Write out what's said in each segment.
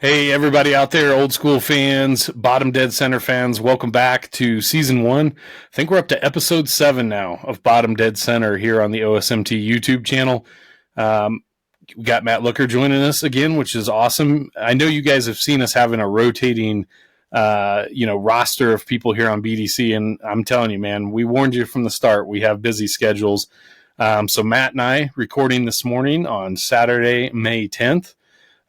Hey, everybody out there, old school fans, bottom dead center fans, welcome back to season 1. I think we're up to episode 7 now of Bottom Dead Center here on the OSMT YouTube channel. We got Matt Looker joining us again, which is awesome. I know you guys have seen us having a rotating roster of people here on BDC, and I'm telling you, man, we warned you from the start. We have busy schedules. So Matt and I recording this morning on Saturday, May 10th.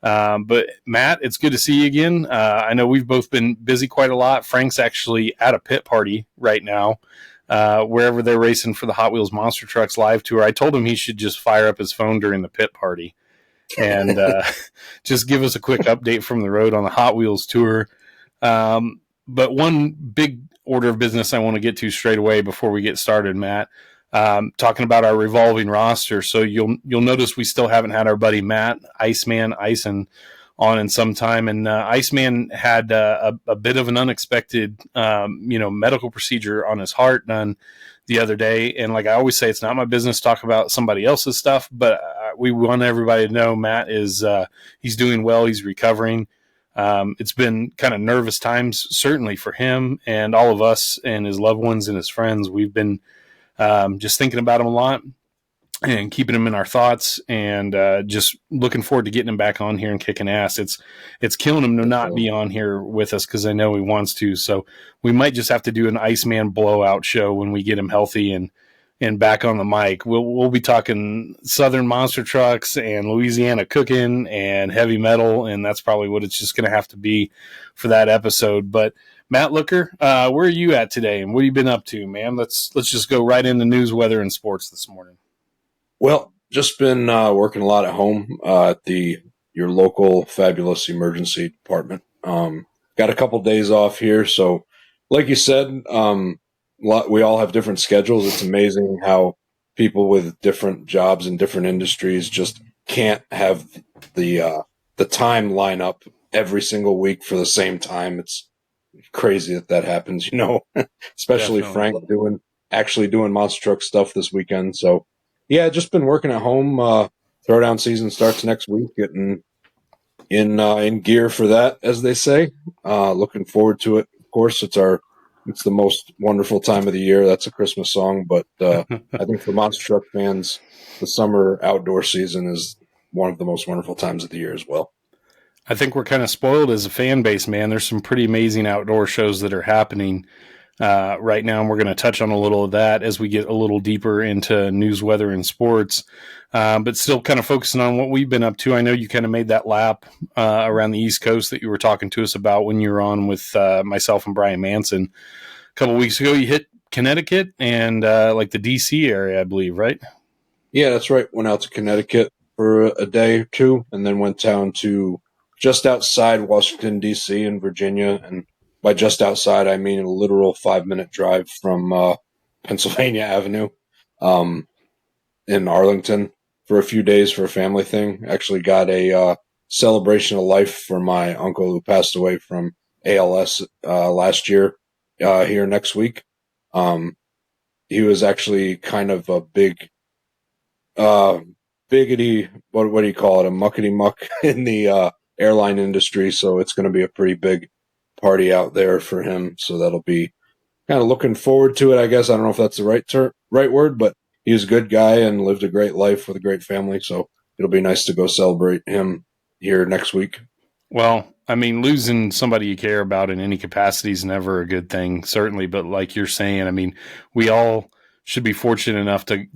But Matt, it's good to see you again. I know we've both been busy quite a lot. Frank's actually at a pit party right now, wherever they're racing for the Hot Wheels Monster Trucks live tour. I told him he should just fire up his phone during the pit party and just give us a quick update from the road on the Hot Wheels tour. But one big order of business I want to get to straight away before we get started, Matt. Talking about our revolving roster. So you'll notice we still haven't had our buddy Matt Iceman Ison on in some time. And Iceman had a bit of an unexpected, medical procedure on his heart done the other day. And like I always say, it's not my business to talk about somebody else's stuff, but we want everybody to know Matt is he's doing well. He's recovering. It's been kind of nervous times, certainly for him and all of us and his loved ones and his friends. We've been just thinking about him a lot and keeping him in our thoughts and just looking forward to getting him back on here and kicking ass. It's killing him to not be on here with us because I know he wants to. So we might just have to do an Iceman blowout show when we get him healthy and back on the mic. We'll be talking Southern monster trucks and Louisiana cooking and heavy metal, and that's probably what it's just going to have to be for that episode. But Matt Looker, where are you at today, and what have you been up to, man? Let's just go right into news, weather, and sports this morning. Well, just been working a lot at home at your local fabulous emergency department. Got a couple days off here, so like you said, we all have different schedules. It's amazing how people with different jobs in different industries just can't have the time line up every single week for the same time. It's crazy that happens, especially Definitely. Frank actually doing monster truck stuff this weekend. So yeah, just been working at home. Throwdown season starts next week, getting in gear for that, as they say. Looking forward to it. Of course, it's the most wonderful time of the year. That's a Christmas song, but I think for monster truck fans, the summer outdoor season is one of the most wonderful times of the year as well. I think we're kind of spoiled as a fan base, man. There's some pretty amazing outdoor shows that are happening right now, and we're going to touch on a little of that as we get a little deeper into news, weather, and sports. But still kind of focusing on what we've been up to. I know you kind of made that lap around the East Coast that you were talking to us about when you were on with myself and Brian Manson. A couple weeks ago, you hit Connecticut and like the DC area, I believe, right? Yeah, that's right. Went out to Connecticut for a day or two, and then went down to just outside Washington, D.C. in Virginia. And by just outside, I mean a literal 5-minute drive from Pennsylvania Avenue in Arlington for a few days for a family thing. Actually got a celebration of life for my uncle who passed away from ALS last year here next week. He was actually kind of a biggity, what do you call it, a muckety muck in the airline industry, so it's going to be a pretty big party out there for him. So that'll be kind of looking forward to it, I guess. I don't know if that's the right word, but he was a good guy and lived a great life with a great family, so it'll be nice to go celebrate him here next week. Well, I mean, losing somebody you care about in any capacity is never a good thing, certainly. But like you're saying, I mean, we all should be fortunate enough to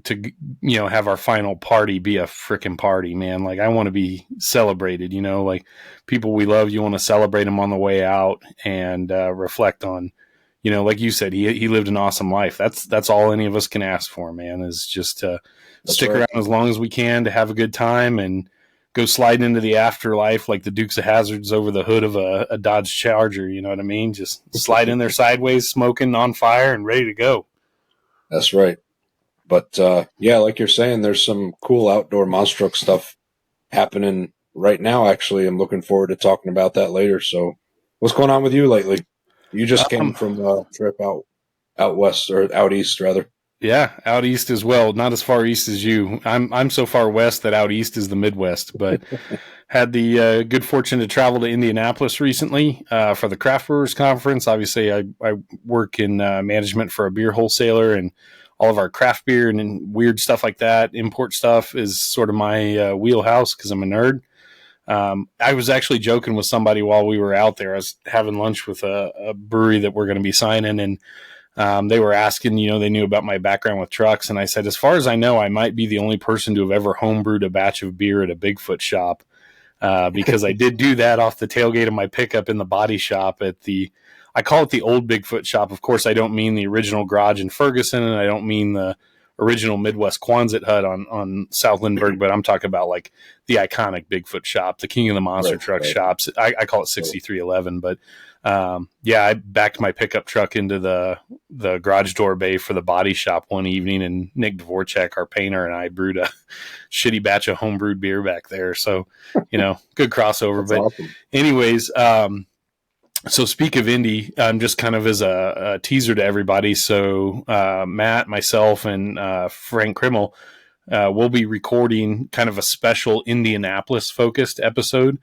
have our final party be a freaking party, man. Like, I want to be celebrated, like people we love, you want to celebrate them on the way out and reflect on, like you said, he lived an awesome life. That's all any of us can ask for, man, is just to stick around as long as we can, to have a good time and go sliding into the afterlife like the Dukes of Hazzards over the hood of a Dodge Charger, you know what I mean? Just slide in there sideways, smoking, on fire, and ready to go. That's right. But, yeah, like you're saying, there's some cool outdoor monster truck stuff happening right now, actually. I'm looking forward to talking about that later. So what's going on with you lately? You just came from a trip out west, or out east, rather. Yeah, out east as well. Not as far east as you. I'm so far west that out east is the Midwest, but had the good fortune to travel to Indianapolis recently for the Craft Brewers Conference. Obviously, I work in management for a beer wholesaler, and all of our craft beer and weird stuff like that, import stuff, is sort of my wheelhouse because I'm a nerd. I was actually joking with somebody while we were out there. I was having lunch with a brewery that we're going to be signing, and they were asking, they knew about my background with trucks. And I said, as far as I know, I might be the only person to have ever homebrewed a batch of beer at a Bigfoot shop. Because I did do that off the tailgate of my pickup in the body shop I call it the old Bigfoot shop. Of course, I don't mean the original garage in Ferguson, and I don't mean the original Midwest Quonset hut on South Lindbergh, but I'm talking about like the iconic Bigfoot shop, the king of the monster truck shops. I call it 6311, but I backed my pickup truck into the garage door bay for the body shop one evening, and Nick Dvorak, our painter, and I brewed a shitty batch of homebrewed beer back there. So, good crossover. But awesome. Anyways, so speak of Indy, just kind of as a teaser to everybody. So Matt, myself, and Frank Krimmel will be recording kind of a special Indianapolis-focused episode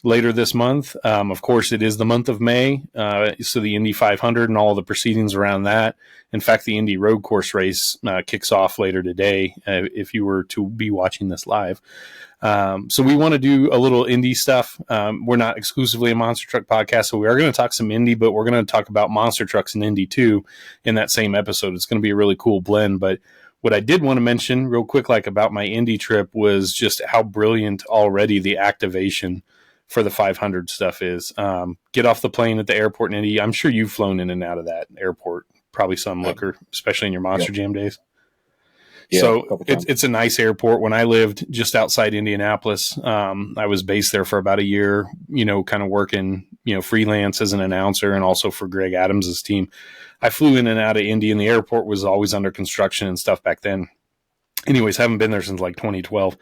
later this month. Of course, it is the month of May, so the Indy 500 and all the proceedings around that. In fact, the Indy road course race kicks off later today, if you were to be watching this live. So we want to do a little Indy stuff. We're not exclusively a monster truck podcast, so we are going to talk some Indy, but we're going to talk about monster trucks and Indy too in that same episode. It's going to be a really cool blend. But what I did want to mention real quick, like about my Indy trip, was just how brilliant already the activation for the 500 stuff is. Get off the plane at the airport in Indy. I'm sure you've flown in and out of that airport, probably some looker, especially in your Monster Jam days. Yeah, so it's a nice airport. When I lived just outside Indianapolis, I was based there for about a year, kind of working, freelance as an announcer and also for Greg Adams's team. I flew in and out of Indy, and the airport was always under construction and stuff back then. Anyways, haven't been there since like 2012.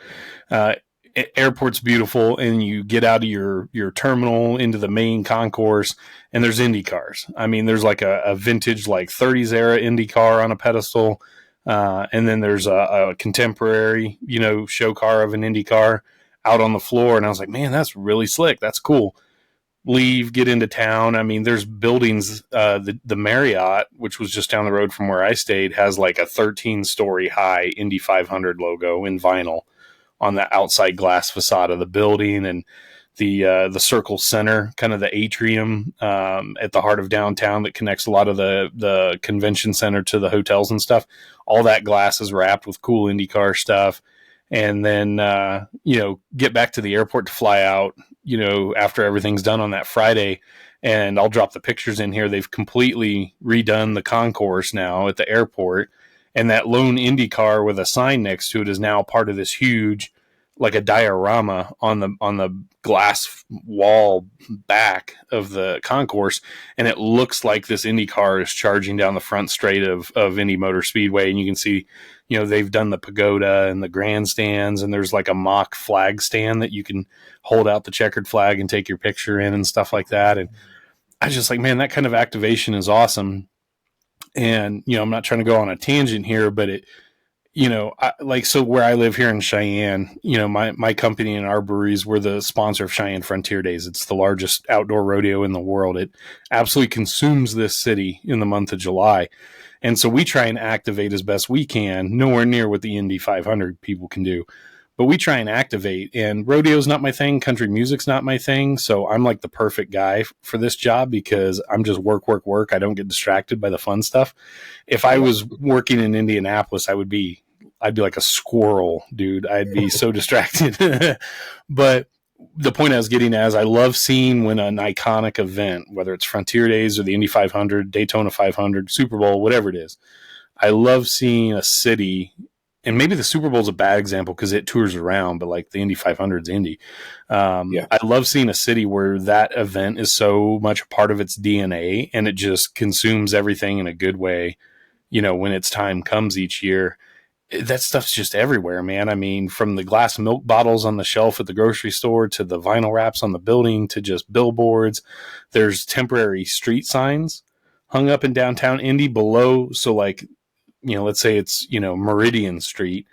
Airport's beautiful, and you get out of your terminal into the main concourse, and there's Indy cars. I mean, there's like a vintage like 30s era Indy car on a pedestal. And then there's a contemporary, show car of an Indy car out on the floor. And I was like, man, that's really slick. That's cool. Leave, get into town. I mean, there's buildings. The Marriott, which was just down the road from where I stayed, has like a 13-story high Indy 500 logo in vinyl on the outside glass facade of the building. And the Circle Center, kind of the atrium at the heart of downtown that connects a lot of the convention center to the hotels and stuff. All that glass is wrapped with cool IndyCar stuff. And then, get back to the airport to fly out, after everything's done on that Friday. And I'll drop the pictures in here. They've completely redone the concourse now at the airport. And that lone IndyCar with a sign next to it is now part of this huge, like a diorama on the glass wall back of the concourse, and it looks like this Indy car is charging down the front straight of Indy Motor Speedway, and you can see, they've done the pagoda and the grandstands, and there's like a mock flag stand that you can hold out the checkered flag and take your picture in and stuff like that. And I was just like, man, that kind of activation is awesome. And I'm not trying to go on a tangent here, but it. So where I live here in Cheyenne, my company and our breweries, we're the sponsor of Cheyenne Frontier Days. It's the largest outdoor rodeo in the world. It absolutely consumes this city in the month of July. And so we try and activate as best we can, nowhere near what the Indy 500 people can do. But we try and activate, and rodeo's not my thing. Country music's not my thing. So I'm like the perfect guy for this job because I'm just work. I don't get distracted by the fun stuff. If I was working in Indianapolis, I'd be like a squirrel, dude. I'd be so distracted. But the point I was getting at is I love seeing when an iconic event, whether it's Frontier Days or the Indy 500, Daytona 500, Super Bowl, whatever it is, I love seeing a city, and maybe the Super Bowl is a bad example because it tours around, but like the Indy 500 is Indy. I love seeing a city where that event is so much a part of its DNA, and it just consumes everything in a good way, when its time comes each year. That stuff's just everywhere, man. I mean, from the glass milk bottles on the shelf at the grocery store to the vinyl wraps on the building to just billboards. There's temporary street signs hung up in downtown Indy below. So like, let's say it's, Meridian Street,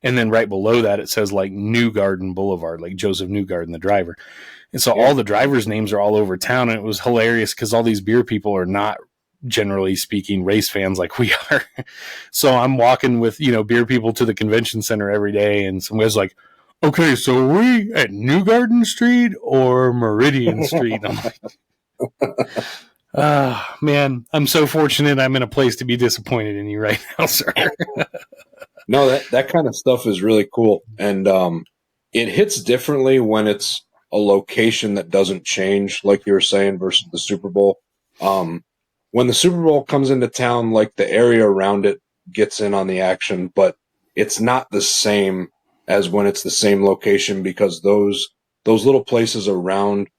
And then right below that, it says like Newgarden Boulevard, like Joseph Newgarden, the driver. And so all the drivers' names are all over town. And it was hilarious because all these beer people are not, generally speaking, race fans like we are. So I'm walking with, beer people to the convention center every day. And some guy's like, okay, so are we at Newgarden Street or Meridian Street? I'm like, man, I'm so fortunate I'm in a place to be disappointed in you right now, sir. No, that kind of stuff is really cool. And it hits differently when it's a location that doesn't change, like you were saying, versus the Super Bowl. When the Super Bowl comes into town, like the area around it gets in on the action, but it's not the same as when it's the same location, because those little places around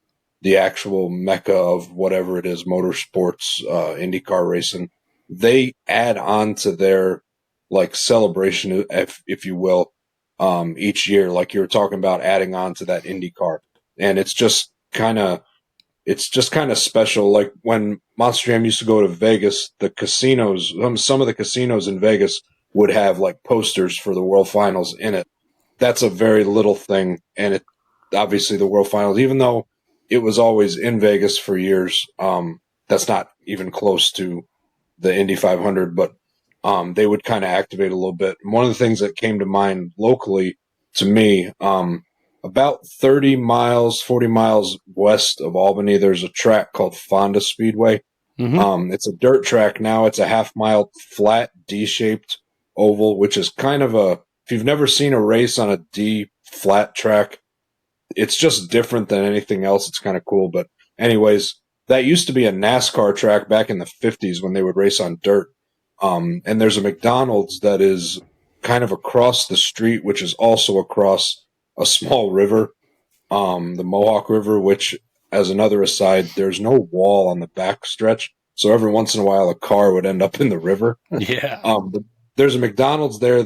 the actual mecca of whatever it is, motorsports, IndyCar racing, they add on to their like celebration, if you will, each year, like you were talking about adding on to that IndyCar. And it's just kind of special. Like when Monster Jam used to go to Vegas, the casinos, some of the casinos in Vegas would have like posters for the World Finals in it. That's a very little thing. And it obviously the World Finals, even though it was always in Vegas for years, that's not even close to the Indy 500, but they would kind of activate a little bit. And one of the things that came to mind locally to me, about 30 miles, 40 miles west of Albany, there's a track called Fonda Speedway. Mm-hmm. It's a dirt track now. It's a half-mile flat D-shaped oval, which is kind of if you've never seen a race on a D flat track, it's just different than anything else. It's kind of cool. But anyways, that used to be a NASCAR track back in the 50s when they would race on dirt. And there's a McDonald's that is kind of across the street, which is also across a small river, the Mohawk River, which, as another aside, there's no wall on the back stretch. So every once in a while, a car would end up in the river. Yeah. But there's a McDonald's there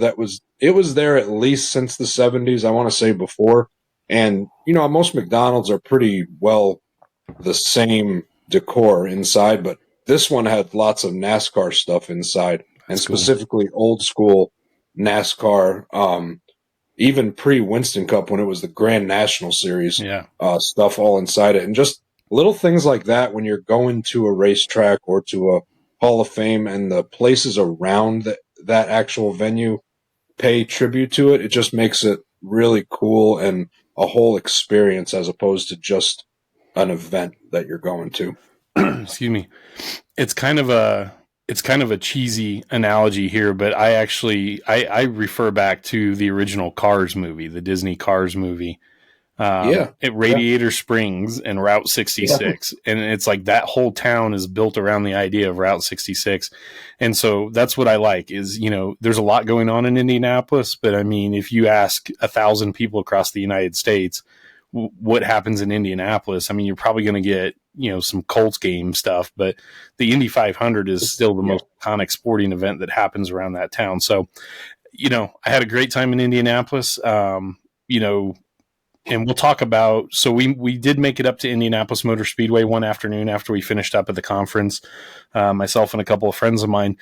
it was there at least since the 70s, I want to say before. And, most McDonald's are pretty well the same decor inside, but this one had lots of NASCAR stuff inside. That's and specifically cool. Old school NASCAR, even pre-Winston Cup when it was the Grand National Series, stuff all inside it. And just little things like that when you're going to a racetrack or to a Hall of Fame and the places around that actual venue pay tribute to it, it just makes it really cool and a whole experience as opposed to just an event that you're going to. Excuse me. It's kind of a cheesy analogy here, but I refer back to the original Cars movie, the Disney Cars movie. At Radiator Springs and Route 66. Yeah. And it's like that whole town is built around the idea of Route 66. And so that's what I like is, there's a lot going on in Indianapolis, but I mean, if you ask 1,000 people across the United States, what happens in Indianapolis, I mean, you're probably going to get, some Colts game stuff, but the Indy 500 is still the most iconic sporting event that happens around that town. So, I had a great time in Indianapolis, and we'll talk about, so we did make it up to Indianapolis Motor Speedway one afternoon after we finished up at the conference, myself and a couple of friends of mine.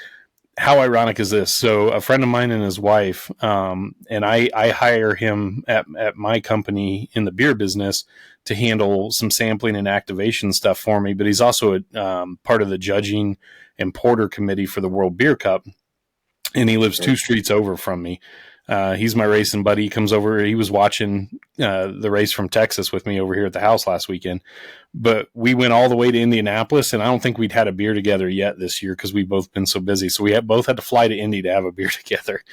How ironic is this? So a friend of mine and his wife, and I hire him at my company in the beer business to handle some sampling and activation stuff for me, but he's also part of the judging and porter committee for the World Beer Cup, and he lives 2 streets over from me. He's my racing buddy. He comes over. He was watching the race from Texas with me over here at the house last weekend. But we went all the way to Indianapolis, and I don't think we'd had a beer together yet this year because we've both been so busy. So we both had to fly to Indy to have a beer together.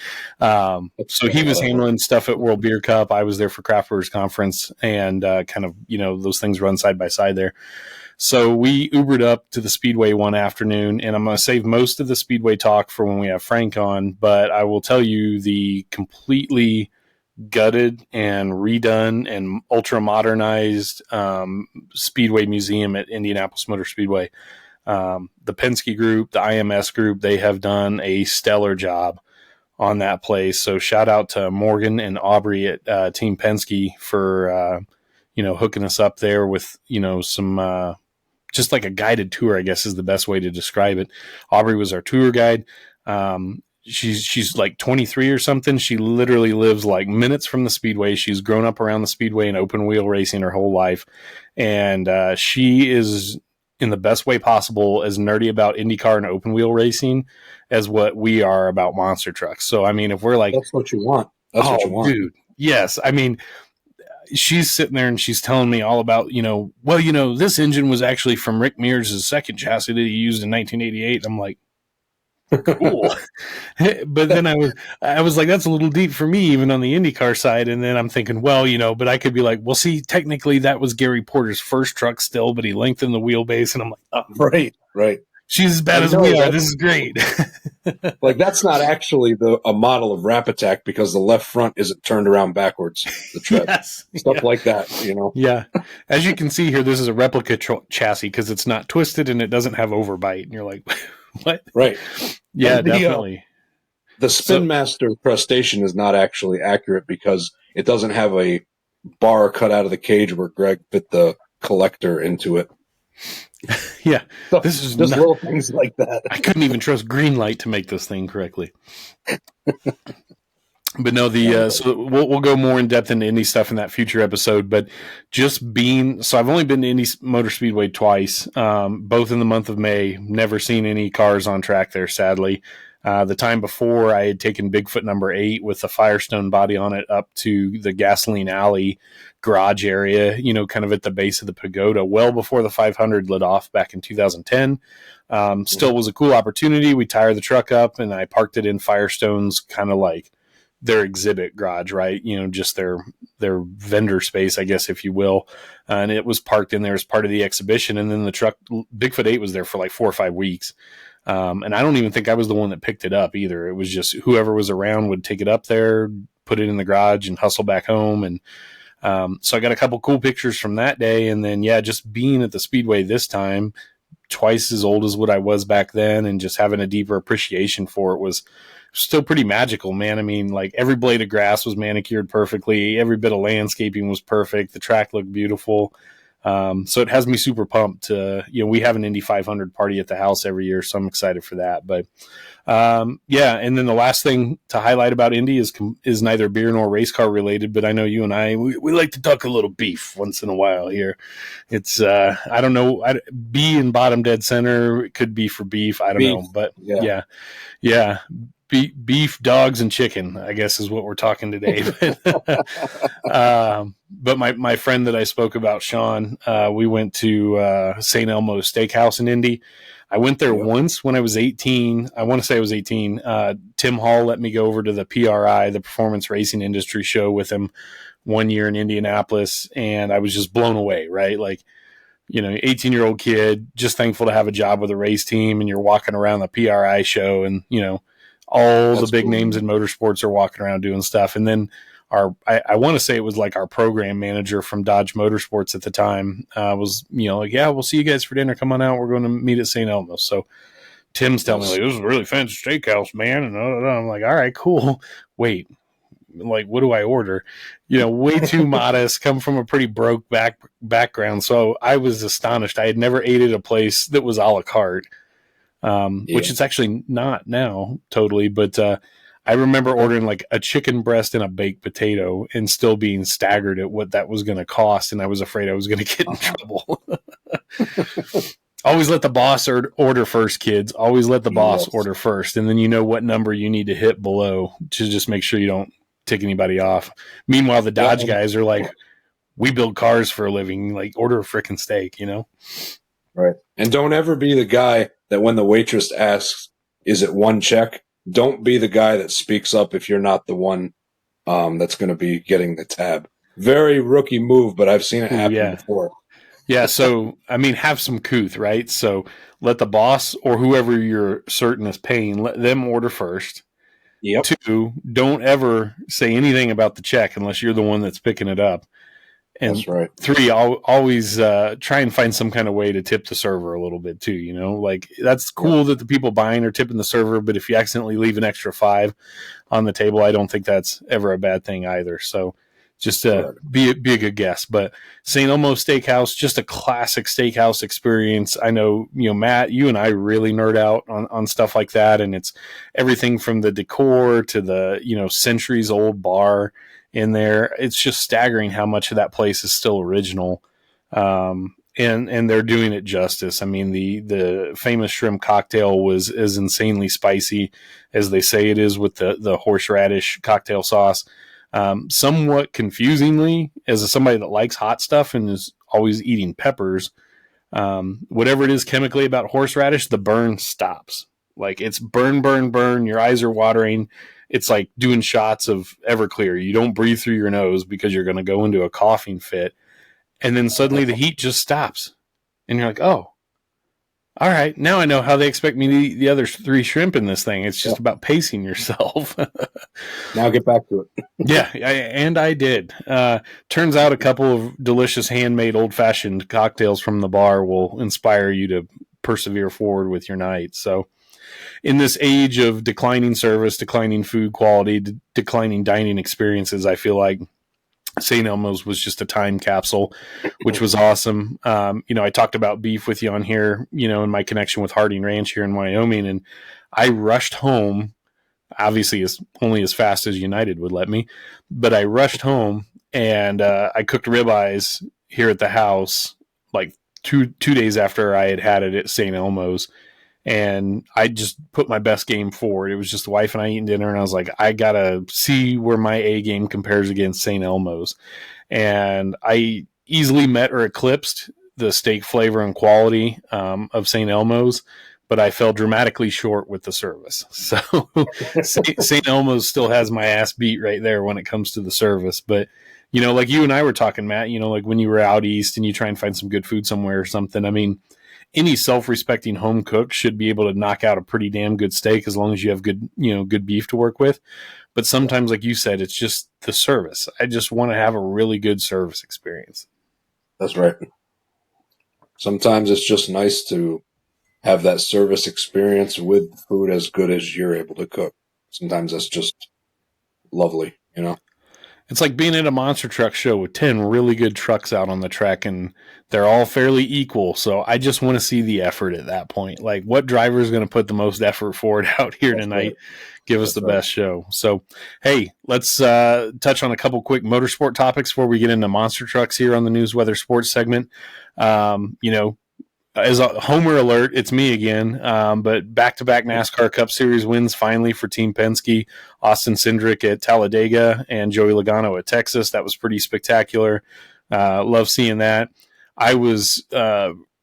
So he was handling stuff at World Beer Cup. I was there for Craft Brewers Conference, and kind of, those things run side by side there. So we Ubered up to the Speedway one afternoon, and I'm going to save most of the Speedway talk for when we have Frank on, but I will tell you the completely gutted and redone and ultra-modernized Speedway Museum at Indianapolis Motor Speedway. The Penske Group, the IMS Group, they have done a stellar job on that place. So shout out to Morgan and Aubrey at Team Penske for, hooking us up there with, some just like a guided tour, I guess is the best way to describe it. Aubrey was our tour guide. she's like 23 or something. She literally lives like minutes from the speedway. She's grown up around the speedway and open wheel racing her whole life, and she is in the best way possible as nerdy about IndyCar and open wheel racing as what we are about monster trucks. So I mean, if we're like, that's what you want. That's what you want, dude. Yes, I mean, she's sitting there and she's telling me all about, this engine was actually from Rick Mears' second chassis that he used in 1988. I'm like, cool. But then I was like, that's a little deep for me, even on the IndyCar side. And then I'm thinking, well, but I could be like, well, see, technically that was Gary Porter's first truck still, but he lengthened the wheelbase. And I'm like, oh, right. She's as bad as we are. This is great. Like, that's not actually a model of Rap Attack because the left front isn't turned around backwards. The tread. Yes. Stuff like that, Yeah. As you can see here, this is a replica chassis because it's not twisted and it doesn't have overbite. And you're like, what? Right. Yeah, definitely. The Spin Master crustacean is not actually accurate because it doesn't have a bar cut out of the cage where Greg fit the collector into it. Yeah, so, this is just little things like that. I couldn't even trust Greenlight to make this thing correctly. But no, so we'll go more in depth into Indy stuff in that future episode. But so I've only been to Indy Motor Speedway twice, both in the month of May. Never seen any cars on track there, sadly. The time before, I had taken Bigfoot number 8 with the Firestone body on it up to the Gasoline Alley garage area, kind of at the base of the pagoda, well before the 500 lit off back in 2010. Still was a cool opportunity. We tired the truck up and I parked it in Firestone's kind of like their exhibit garage, right? Just their vendor space, I guess, if you will. And it was parked in there as part of the exhibition. And then the truck, Bigfoot 8 was there for like 4 or 5 weeks. And I don't even think I was the one that picked it up either. It was just whoever was around would take it up there, put it in the garage and hustle back home. And so I got a couple cool pictures from that day. And then, just being at the Speedway this time, twice as old as what I was back then, and just having a deeper appreciation for it was still pretty magical, man. I mean, like every blade of grass was manicured perfectly. Every bit of landscaping was perfect. The track looked beautiful. So it has me super pumped. We have an Indy 500 party at the house every year, so I'm excited for that. But and then the last thing to highlight about Indy is neither beer nor race car related, but I know you and I, we like to talk a little beef once in a while here. It's, I don't know, B in bottom dead center, it could be for beef, I don't know, but yeah. Beef, dogs, and chicken, I guess, is what we're talking today. But my friend that I spoke about, Sean, we went to St. Elmo's Steakhouse in Indy. I went there once when I was 18. I want to say I was 18. Tim Hall let me go over to the PRI, the Performance Racing Industry Show, with him one year in Indianapolis, and I was just blown away, right? Like, 18-year-old kid, just thankful to have a job with a race team, and you're walking around the PRI show, and, all the big names in motorsports are walking around doing stuff. And then I want to say it was like our program manager from Dodge Motorsports at the time was, like, yeah, we'll see you guys for dinner. Come on out. We're going to meet at St. Elmo. So Tim's telling me, like, this is a really fancy steakhouse, man. And I'm like, all right, cool. Wait, like, what do I order? Way too modest, come from a pretty broke background. So I was astonished. I had never ate at a place that was a la carte. Which it's actually not now totally, but I remember ordering like a chicken breast and a baked potato and still being staggered at what that was going to cost, and I was afraid I was going to get in trouble. Always let the boss order first, kids. Always let the boss order first, and then you know what number you need to hit below to just make sure you don't tick anybody off. Meanwhile, the Dodge guys are like, we build cars for a living, like, order a frickin' steak, Right. And don't ever be the guy that when the waitress asks, is it one check? Don't be the guy that speaks up if you're not the one that's going to be getting the tab. Very rookie move, but I've seen it happen before. Yeah, so, I mean, have some couth, right? So let the boss or whoever you're certain is paying, let them order first. Yep. 2, don't ever say anything about the check unless you're the one that's picking it up. And that's right. 3, I'll always try and find some kind of way to tip the server a little bit too, like that's cool that the people buying are tipping the server, but if you accidentally leave an extra 5 on the table, I don't think that's ever a bad thing either. So just to be a good guest. But St. Elmo Steakhouse, just a classic steakhouse experience. I know, Matt, you and I really nerd out on stuff like that. And it's everything from the decor to the, centuries old bar in there. It's just staggering how much of that place is still original. And they're doing it justice. I mean, the famous shrimp cocktail was as insanely spicy as they say it is with the horseradish cocktail sauce. Somewhat confusingly, as somebody that likes hot stuff and is always eating peppers, whatever it is chemically about horseradish, the burn stops. Like it's burn, burn, burn. Your eyes are watering. It's like doing shots of Everclear. You don't breathe through your nose because you're going to go into a coughing fit. And then suddenly the heat just stops. And you're like, oh, all right. Now I know how they expect me to eat the other 3 shrimp in this thing. It's just about pacing yourself. Now get back to it. Yeah, I did. Turns out a couple of delicious handmade old-fashioned cocktails from the bar will inspire you to persevere forward with your night. So in this age of declining service, declining food quality, declining dining experiences, I feel like St. Elmo's was just a time capsule, which was awesome. I talked about beef with you on here, in my connection with Harding Ranch here in Wyoming, and I rushed home, obviously only as fast as United would let me, but I rushed home and I cooked ribeyes here at the house like two days after I had it at St. Elmo's. And I just put my best game forward. It was just the wife and I eating dinner, and I was like, I got to see where my A game compares against St. Elmo's. And I easily met or eclipsed the steak flavor and quality of St. Elmo's, but I fell dramatically short with the service. So St. Elmo's still has my ass beat right there when it comes to the service. But, like you and I were talking, Matt, like when you were out east and you try and find some good food somewhere or something, I mean, any self-respecting home cook should be able to knock out a pretty damn good steak as long as you have good beef to work with. But sometimes, like you said, it's just the service. I just want to have a really good service experience. That's right. Sometimes it's just nice to have that service experience with food as good as you're able to cook. Sometimes that's just lovely, It's like being at a monster truck show with 10 really good trucks out on the track, and they're all fairly equal. So I just want to see the effort at that point. Like, what driver is going to put the most effort forward out here tonight? Right. Give us the best show. So, hey, let's touch on a couple quick motorsport topics before we get into monster trucks here on the News Weather Sports segment. As a homer alert, it's me again. But back-to-back NASCAR Cup Series wins finally for Team Penske. Austin Cindric at Talladega and Joey Logano at Texas. That was pretty spectacular. Love seeing that. I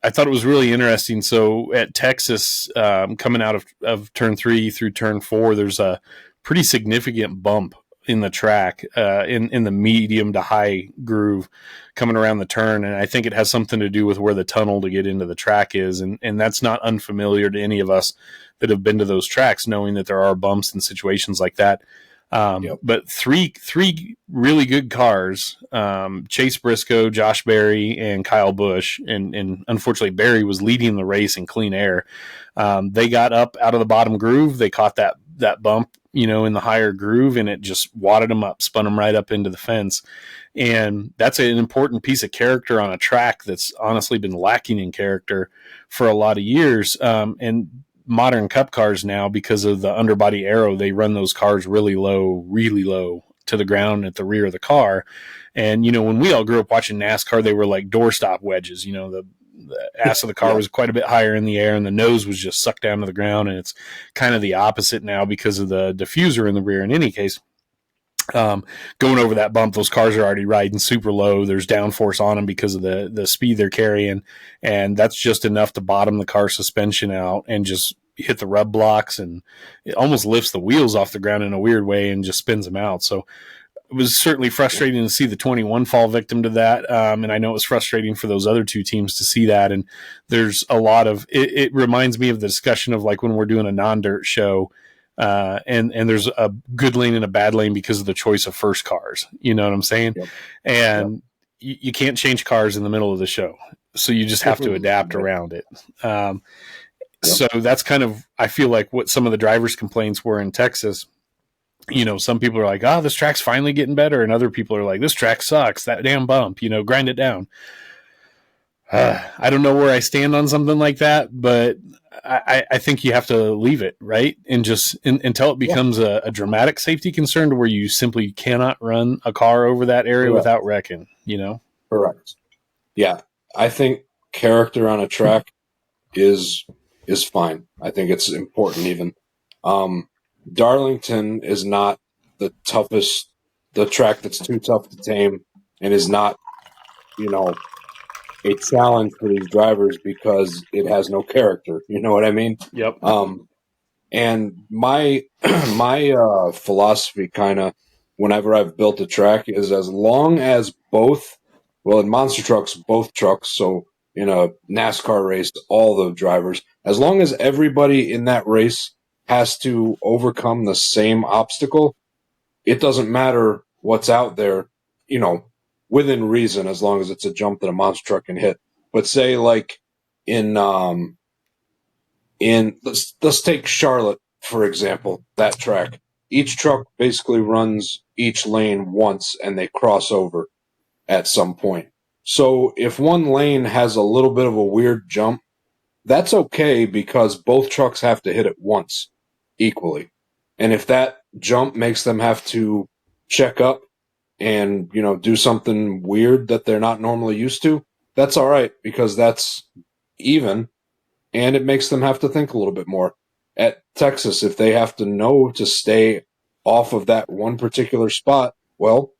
thought it was really interesting. So at Texas, coming out of turn 3 through turn 4, there's a pretty significant bump in the track, in the medium to high groove coming around the turn. And I think it has something to do with where the tunnel to get into the track is. And that's not unfamiliar to any of us that have been to those tracks, knowing that there are bumps in situations like that. But three really good cars, Chase Briscoe, Josh Berry, and Kyle Busch. And unfortunately, Berry was leading the race in clean air. They got up out of the bottom groove. They caught that bump, in the higher groove, and it just wadded them up, spun them right up into the fence. And that's an important piece of character on a track that's honestly been lacking in character for a lot of years. And modern Cup cars now, because of the underbody aero, they run those cars really low to the ground at the rear of the car. And, when we all grew up watching NASCAR, they were like doorstop wedges. The ass of the car was quite a bit higher in the air, and the nose was just sucked down to the ground. And it's kind of the opposite now because of the diffuser in the rear. In any case, going over that bump, those cars are already riding super low. There's downforce on them because of the speed they're carrying, and that's just enough to bottom the car suspension out and just hit the rub blocks, and it almost lifts the wheels off the ground in a weird way and just spins them out. So it was certainly frustrating to see the 21 fall victim to that. And I know it was frustrating for those other two teams to see that. And there's a lot of, it reminds me of the discussion of like when we're doing a non-dirt show, and there's a good lane and a bad lane because of the choice of first cars. You know what I'm saying? Yep. And you can't change cars in the middle of the show. So you just have to adapt around it. So that's kind of, I feel like what some of the drivers' complaints were in Texas some people are like, oh, this track's finally getting better. And other people are like, this track sucks. That damn bump, grind it down. I don't know where I stand on something like that, but I think you have to leave it, right? And just until it becomes a dramatic safety concern to where you simply cannot run a car over that area without wrecking, Correct. Yeah. I think character on a track is fine. I think it's important even. Darlington is not the track that's too tough to tame, and is not, a challenge for these drivers because it has no character. You know what I mean? Yep. And my philosophy kind of whenever I've built a track is, as long as in monster trucks, both trucks, so in a NASCAR race, all the drivers, as long as everybody in that race has to overcome the same obstacle, it doesn't matter what's out there, within reason, as long as it's a jump that a monster truck can hit. But say like let's take Charlotte, for example, that track. Each truck basically runs each lane once and they cross over at some point. So if one lane has a little bit of a weird jump, that's okay because both trucks have to hit it once equally. And if that jump makes them have to check up and, do something weird that they're not normally used to, that's all right because that's even, and it makes them have to think a little bit more. At Texas, if they have to know to stay off of that one particular spot, well,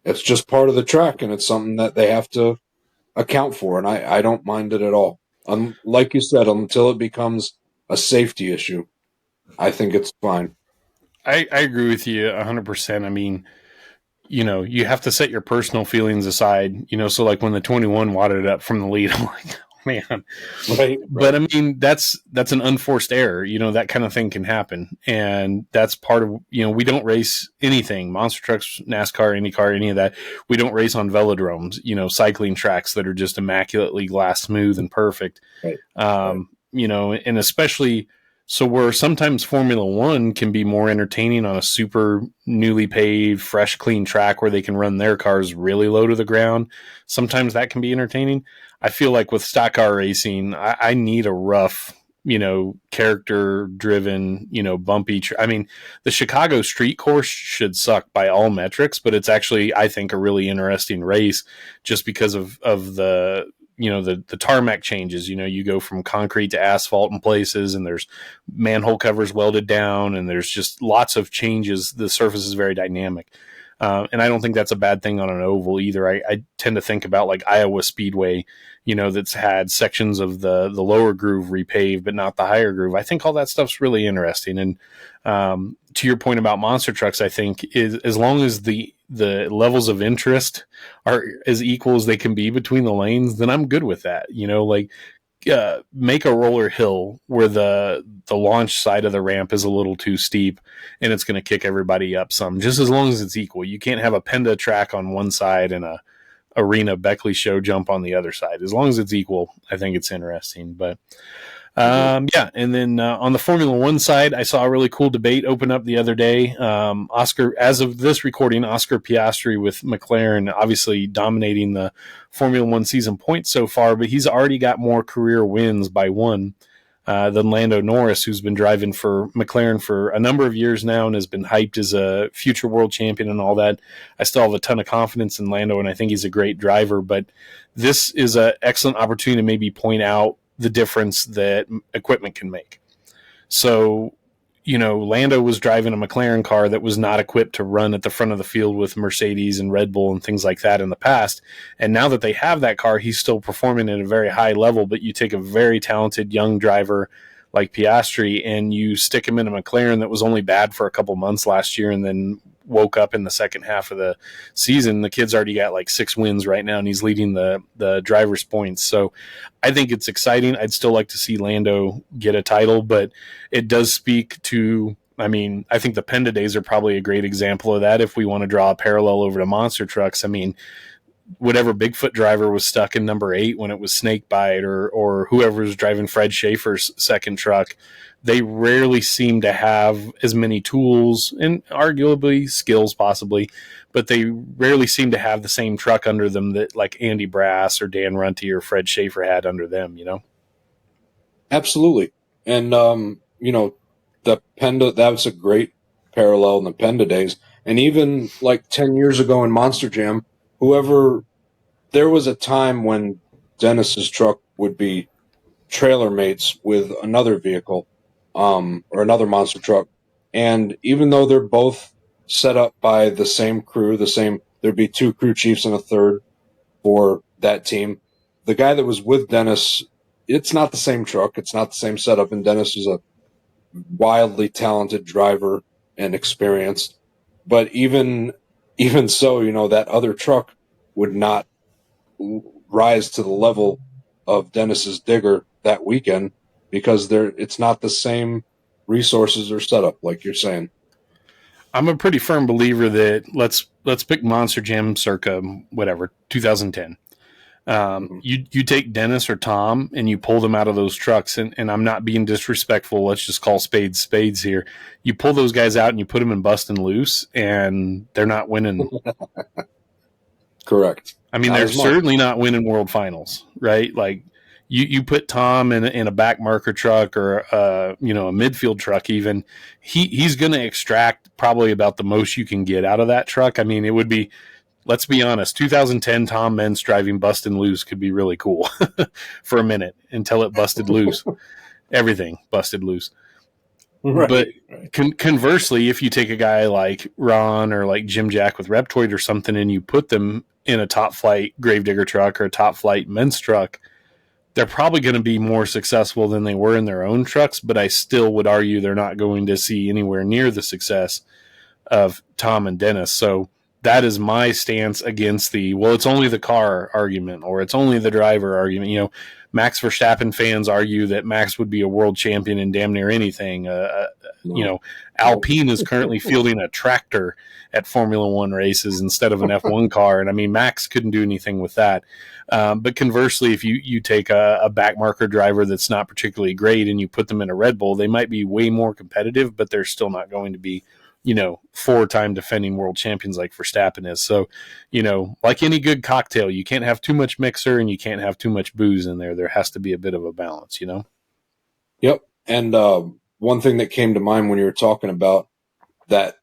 it's just part of the track, and it's something that they have to account for, and I don't mind it at all. Like you said, until it becomes a safety issue, I think it's fine. I agree with you 100%. I mean, you have to set your personal feelings aside, so like when the 21 wadded up from the lead, I'm like, oh, man. Right. But I mean, that's an unforced error, that kind of thing can happen. And that's part of, we don't race anything, monster trucks, NASCAR, IndyCar, any of that. We don't race on velodromes, cycling tracks that are just immaculately glass smooth and perfect. Right. And especially, so where sometimes Formula One can be more entertaining on a super newly paved, fresh, clean track where they can run their cars really low to the ground. Sometimes that can be entertaining. I feel like with stock car racing, I need a rough, character driven, bumpy. I mean, the Chicago street course should suck by all metrics, but it's actually, I think, a really interesting race just because of the, the tarmac changes. You go from concrete to asphalt in places, and there's manhole covers welded down, and there's just lots of changes. The surface is very dynamic. And I don't think that's a bad thing on an oval either. I tend to think about like Iowa Speedway, that's had sections of the lower groove repaved, but not the higher groove. I think all that stuff's really interesting. And to your point about monster trucks, I think is as long as the levels of interest are as equal as they can be between the lanes, then I'm good with that. Make a roller hill where the launch side of the ramp is a little too steep and it's going to kick everybody up some, just as long as it's equal. You can't have a Penda track on one side and a arena Beckley show jump on the other side. As long as it's equal, I think it's interesting. But yeah, and then on the Formula One side, I saw a really cool debate open up the other day. Oscar, as of this recording, Oscar Piastri with McLaren, obviously dominating the Formula One season points so far, but he's already got more career wins by one than Lando Norris, who's been driving for McLaren for a number of years now and has been hyped as a future world champion and all that. I still have a ton of confidence in Lando, and I think he's a great driver, but this is an excellent opportunity to maybe point out the difference that equipment can make. So, Lando was driving a McLaren car that was not equipped to run at the front of the field with Mercedes and Red Bull and things like that in the past. And now that they have that car, he's still performing at a very high level, but you take a very talented young driver like Piastri and you stick him in a McLaren that was only bad for a couple months last year and then woke up in the second half of the season. The kid's already got like 6 wins right now and he's leading the driver's points. So I think it's exciting. I'd still like to see Lando get a title, but it does speak to, I think the Penda days are probably a great example of that. If we want to draw a parallel over to monster trucks, whatever Bigfoot driver was stuck in number 8 when it was Snakebite, or whoever was driving Fred Schaefer's second truck. They rarely seem to have as many tools and arguably skills possibly, but they rarely seem to have the same truck under them that like Andy Brass or Dan Runte or Fred Schaefer had under them, you know? Absolutely. And, the Penda, that was a great parallel in the Penda days. And even like 10 years ago in Monster Jam, there was a time when Dennis's truck would be trailer mates with another vehicle, or another monster truck. And even though they're both set up by the same crew, there'd be 2 crew chiefs and a third for that team. The guy that was with Dennis, it's not the same truck. It's not the same setup. And Dennis is a wildly talented driver and experienced. But even so, that other truck would not rise to the level of Dennis's digger that weekend because it's not the same resources or setup, like you're saying. I'm a pretty firm believer that let's pick Monster Jam circa whatever 2010. You take Dennis or Tom and you pull them out of those trucks, and I'm not being disrespectful. Let's just call spades here. You pull those guys out and you put them in Bustin' Loose, and they're not winning. Correct. I mean, they're certainly not winning world finals, right? Like you put Tom in a back marker truck or a midfield truck, even he's going to extract probably about the most you can get out of that truck. I mean, it would be. Let's be honest, 2010 Tom Meents driving Bustin' Loose could be really cool for a minute until it busted loose. Everything busted loose. Right. But conversely, if you take a guy like Ron or like Jim Jack with Reptoid or something and you put them in a top flight Gravedigger truck or a top flight Meents truck, they're probably going to be more successful than they were in their own trucks, but I still would argue they're not going to see anywhere near the success of Tom and Dennis. So that is my stance against it's only the car argument or it's only the driver argument. Max Verstappen fans argue that Max would be a world champion in damn near anything. Alpine is currently fielding a tractor at Formula One races instead of an F1 car. And I mean, Max couldn't do anything with that. But conversely, if you take a backmarker driver that's not particularly great and you put them in a Red Bull, they might be way more competitive, but they're still not going to be 4-time defending world champions like Verstappen is. So, like any good cocktail, you can't have too much mixer and you can't have too much booze in there. There has to be a bit of a balance, Yep. And one thing that came to mind when you were talking about that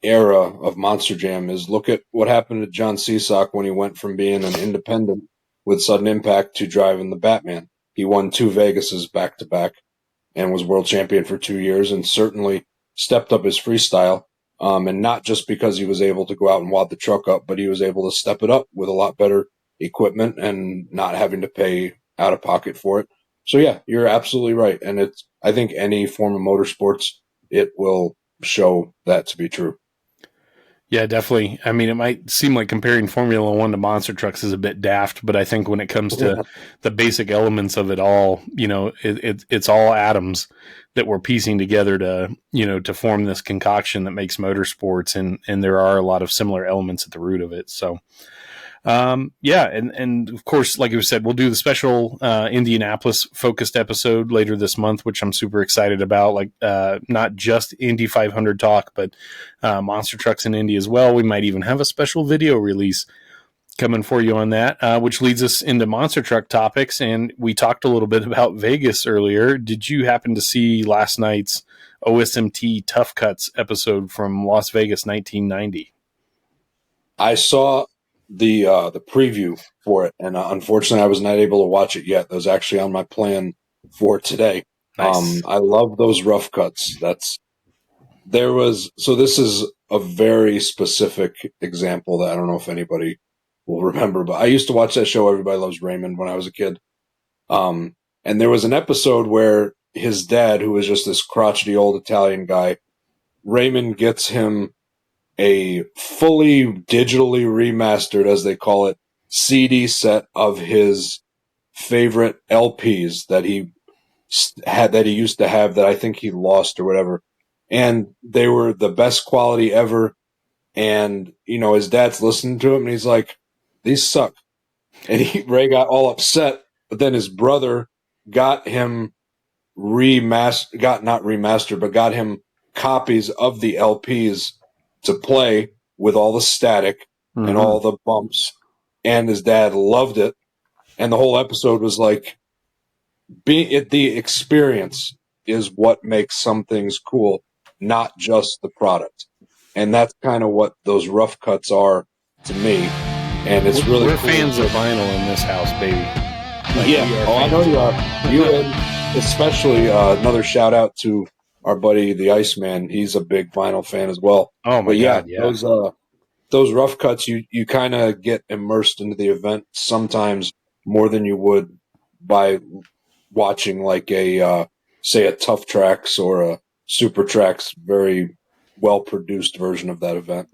era of Monster Jam is look at what happened to John Seasock when he went from being an independent with Sudden Impact to driving the Batman. He won 2 Vegases back to back and was world champion for 2 years and certainly stepped up his freestyle. And not just because he was able to go out and wad the truck up, but he was able to step it up with a lot better equipment and not having to pay out of pocket for it. So yeah, you're absolutely right. And I think any form of motorsports, it will show that to be true. Yeah, definitely. I mean, it might seem like comparing Formula One to monster trucks is a bit daft, but I think when it comes to the basic elements of it all, it's all atoms that we're piecing together to form this concoction that makes motorsports, and there are a lot of similar elements at the root of it. So, and of course, like you said, we'll do the special Indianapolis focused episode later this month, which I'm super excited about. Like, not just Indy 500 talk, but monster trucks in Indy as well. We might even have a special video release coming for you on that, which leads us into monster truck topics. And we talked a little bit about Vegas earlier. Did you happen to see last night's OSMT Tough Cuts episode from Las Vegas 1990? I saw the preview for it, and unfortunately I was not able to watch it yet. That was actually on my plan for today. Nice. I love those rough cuts. This is a very specific example that I don't know if anybody will remember, but I used to watch that show, Everybody Loves Raymond, when I was a kid. And there was an episode where his dad, who was just this crotchety old Italian guy, Raymond gets him a fully digitally remastered, as they call it, CD set of his favorite LPs that he used to have that I think he lost or whatever. And they were the best quality ever. And, his dad's listening to him and he's like, these suck. And Ray got all upset, but then his brother got him got him copies of the LPs to play with all the static and all the bumps. And his dad loved it. And the whole episode was like, the experience is what makes some things cool, not just the product. And that's kind of what those rough cuts are to me. And it's really we're cool. Fans of vinyl in this house, baby. I know you are. You and especially another shout out to our buddy the Iceman. He's a big vinyl fan as well. Oh my God! Yeah, those rough cuts, you kind of get immersed into the event sometimes more than you would by watching like say a Tough Tracks or a Super Tracks very well produced version of that event.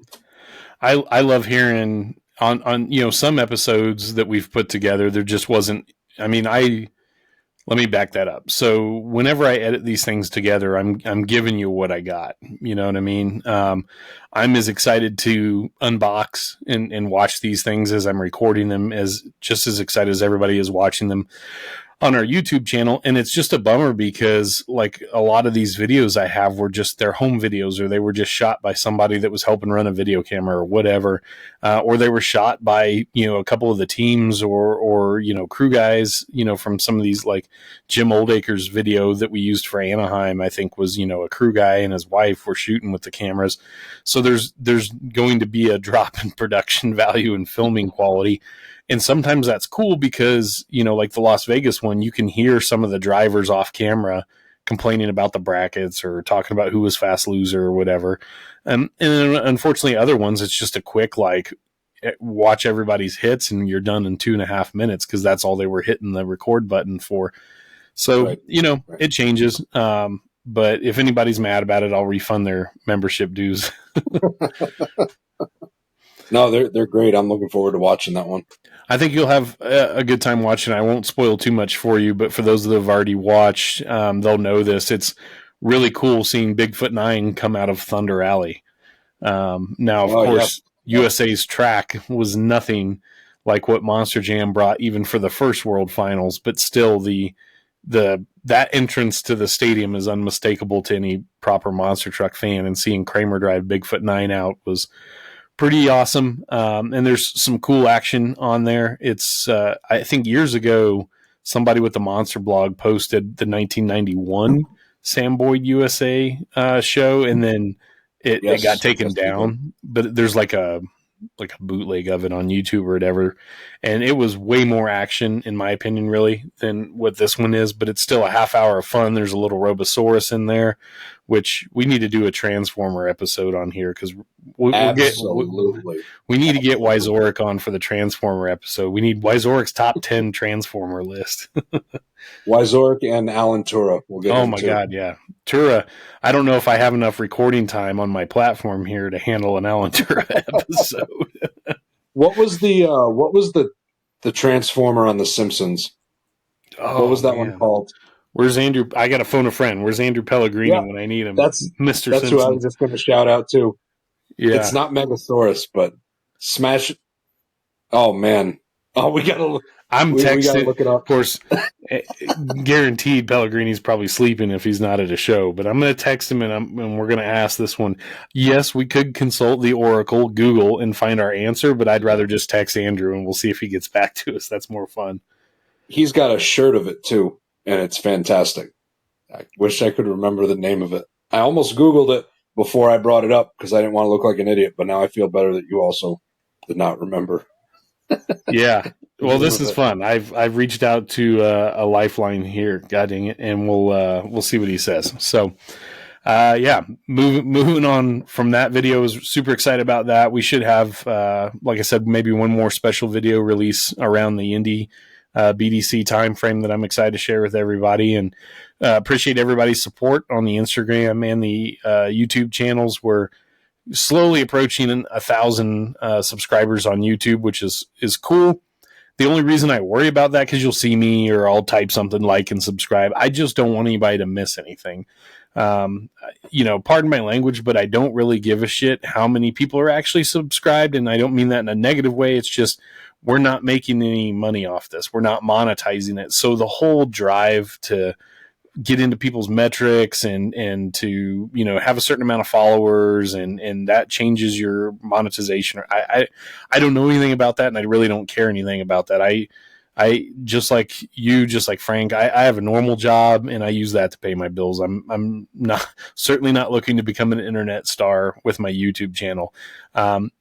I love hearing on some episodes that we've put together. There just wasn't. I mean, let me back that up. So whenever I edit these things together, I'm giving you what I got. You know what I mean? I'm as excited to unbox and watch these things as I'm recording them, just as excited as everybody is watching them on our YouTube channel. And it's just a bummer because like a lot of these videos I have were just their home videos, or they were just shot by somebody that was helping run a video camera or whatever. Or they were shot by, a couple of the teams or crew guys, from some of these, like Jim Oldaker's video that we used for Anaheim, I think was, a crew guy and his wife were shooting with the cameras. So there's going to be a drop in production value and filming quality. And sometimes that's cool because, like the Las Vegas one, you can hear some of the drivers off camera complaining about the brackets or talking about who was fast loser or whatever. And then unfortunately, other ones, it's just a quick, watch everybody's hits and you're done in 2.5 minutes because that's all they were hitting the record button for. So, Right. It changes. But if anybody's mad about it, I'll refund their membership dues. No, they're great. I'm looking forward to watching that one. I think you'll have a good time watching. I won't spoil too much for you, but for those that have already watched, they'll know this. It's really cool seeing Bigfoot 9 come out of Thunder Alley. Now, of course, yeah. USA's track was nothing like what Monster Jam brought even for the first World Finals, but still that entrance to the stadium is unmistakable to any proper monster truck fan, and seeing Kramer drive Bigfoot 9 out was pretty awesome. And there's some cool action on there. It's, I think years ago, somebody with the Monster blog posted the 1991 Sam Boyd USA show, and then it got taken down. But there's like a bootleg of it on YouTube or whatever. And it was way more action, in my opinion, really, than what this one is. But it's still a half hour of fun. There's a little Robosaurus in there, which we need to do a Transformer episode on here because we need to get Wyzoric on for the Transformer episode. We need Wyzoric's top 10 Transformer list. Wyzoric and Alan Tura. We'll get oh my God, yeah. Tura, I don't know if I have enough recording time on my platform here to handle an Alan Tura episode. What was the Transformer on The Simpsons? What was that one called? Where's Andrew? I got to phone a friend. Where's Andrew Pellegrini when I need him? That's Mr. That's Simpson. who I was just going to shout out to. Yeah. It's not Megasaurus, but Smash. Oh, man. Oh, we got to I'm texting. We got to look it up. Of course, guaranteed Pellegrini's probably sleeping if he's not at a show, but I'm going to text him and we're going to ask this one. Yes, we could consult the Oracle, Google, and find our answer, but I'd rather just text Andrew and we'll see if he gets back to us. That's more fun. He's got a shirt of it, too. And it's fantastic. I wish I could remember the name of it. I almost Googled it before I brought it up because I didn't want to look like an idiot, but now I feel better that you also did not remember. Yeah. Well, this is fun. I've reached out to a lifeline here, God dang it, and we'll see what he says. So, moving on from that video, I was super excited about that. We should have, like I said, maybe one more special video release around the Indy BDC timeframe that I'm excited to share with everybody, and appreciate everybody's support on the Instagram and the YouTube channels. We're slowly approaching 1,000 subscribers on YouTube, which is cool. The only reason I worry about that, because you'll see me or I'll type something like and subscribe. I just don't want anybody to miss anything. Pardon my language, but I don't really give a shit how many people are actually subscribed. And I don't mean that in a negative way. It's just, we're not making any money off this. We're not monetizing it. So the whole drive to get into people's metrics and to, have a certain amount of followers and that changes your monetization. I don't know anything about that, and I really don't care anything about that. I just like you, just like Frank, I have a normal job and I use that to pay my bills. I'm not certainly not looking to become an internet star with my YouTube channel.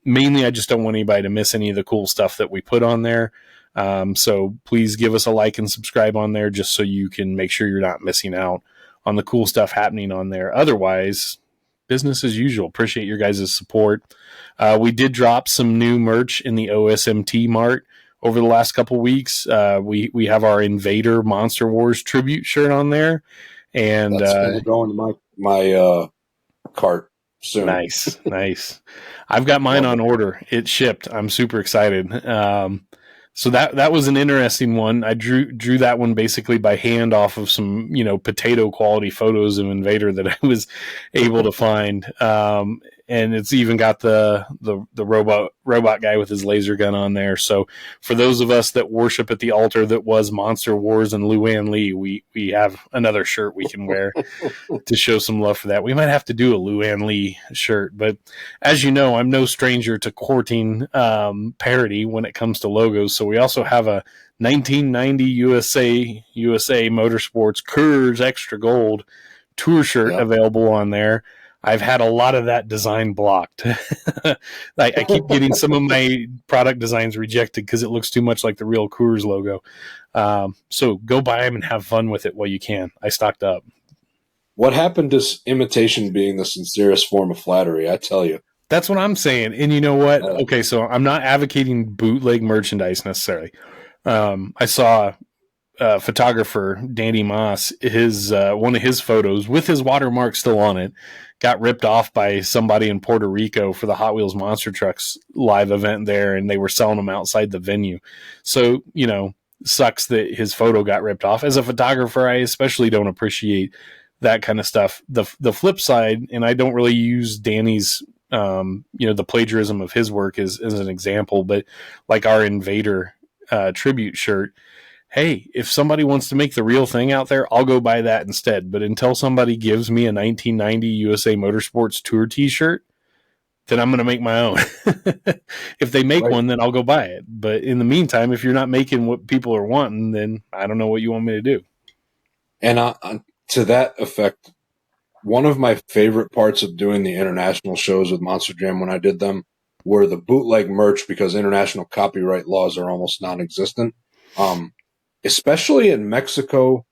Mainly I just don't want anybody to miss any of the cool stuff that we put on there. So please give us a like and subscribe on there just so you can make sure you're not missing out on the cool stuff happening on there. Otherwise, business as usual. Appreciate your guys' support. We did drop some new merch in the OSMT Mart over the last couple weeks. We have our Invader Monster Wars tribute shirt on there, and that's going to go into my cart soon. Nice. I've got mine on order. It shipped. I'm super excited. So that was an interesting one. I drew that one basically by hand off of some potato quality photos of Invader that I was able to find. And it's even got the robot guy with his laser gun on there. So for those of us that worship at the altar that was Monster Wars and Luann Lee, we have another shirt we can wear to show some love for that. We might have to do a Luann Lee shirt, but as you know, I'm no stranger to courting parody when it comes to logos. So we also have a 1990 USA Motorsports Coors Extra Gold tour shirt available on there. I've had a lot of that design blocked. I keep getting some of my product designs rejected because it looks too much like the real Coors logo. So go buy them and have fun with it while you can. I stocked up. What happened to imitation being the sincerest form of flattery? I tell you. That's what I'm saying. And you know what? Okay, so I'm not advocating bootleg merchandise necessarily. I saw photographer Danny Moss, his one of his photos with his watermark still on it got ripped off by somebody in Puerto Rico for the Hot Wheels Monster Trucks live event there, and they were selling them outside the venue. So sucks that his photo got ripped off. As a photographer, I especially don't appreciate that kind of stuff. The flip side, and I don't really use Danny's the plagiarism of his work as an example, but like our Invader tribute shirt, hey, if somebody wants to make the real thing out there, I'll go buy that instead. But until somebody gives me a 1990 USA Motorsports Tour t-shirt, then I'm going to make my own. If they make one, then I'll go buy it. But in the meantime, if you're not making what people are wanting, then I don't know what you want me to do. And to that effect, one of my favorite parts of doing the international shows with Monster Jam when I did them were the bootleg merch, because international copyright laws are almost non-existent. Especially in Mexico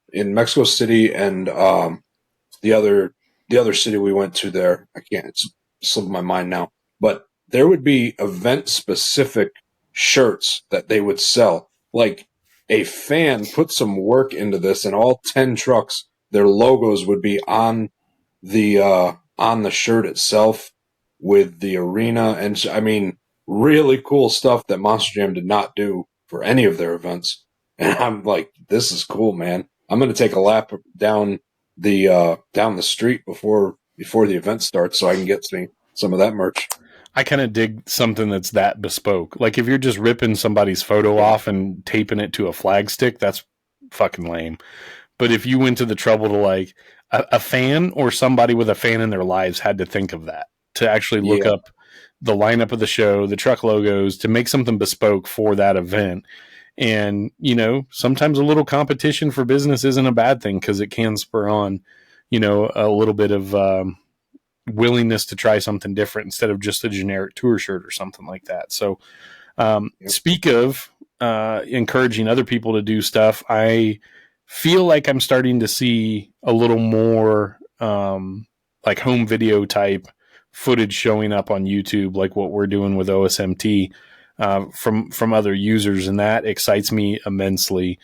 City, and the other city we went to there. It's slipped my mind now. But there would be event-specific shirts that they would sell. Like, a fan put some work into this, and all 10 trucks, their logos would be on the shirt itself with the arena. And, I mean, really cool stuff that Monster Jam did not do for any of their events. And I'm like, this is cool, man. I'm going to take a lap down the street before the event starts so I can get some of that merch. I kind of dig something that's that bespoke. Like, if you're just ripping somebody's photo off and taping it to a flag stick, that's fucking lame. But if you went to the trouble to, like, a fan or somebody with a fan in their lives had to think of that, to actually look up the lineup of the show, the truck logos, to make something bespoke for that event. And, sometimes a little competition for business isn't a bad thing, because it can spur on, a little bit of willingness to try something different instead of just a generic tour shirt or something like that. So speak of encouraging other people to do stuff, I feel like I'm starting to see a little more like home video type footage showing up on YouTube, like what we're doing with OSMT. From other users, and that excites me immensely.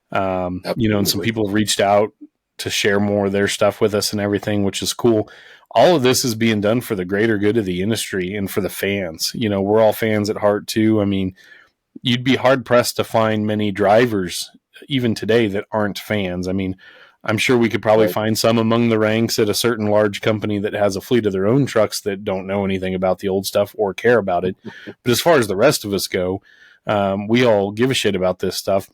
And some people have reached out to share more of their stuff with us and everything, which is cool. All of this is being done for the greater good of the industry and for the fans. We're all fans at heart too. I mean, you'd be hard pressed to find many drivers even today that aren't fans. I mean, I'm sure we could probably Right. find some among the ranks at a certain large company that has a fleet of their own trucks that don't know anything about the old stuff or care about it. But as far as the rest of us go, we all give a shit about this stuff.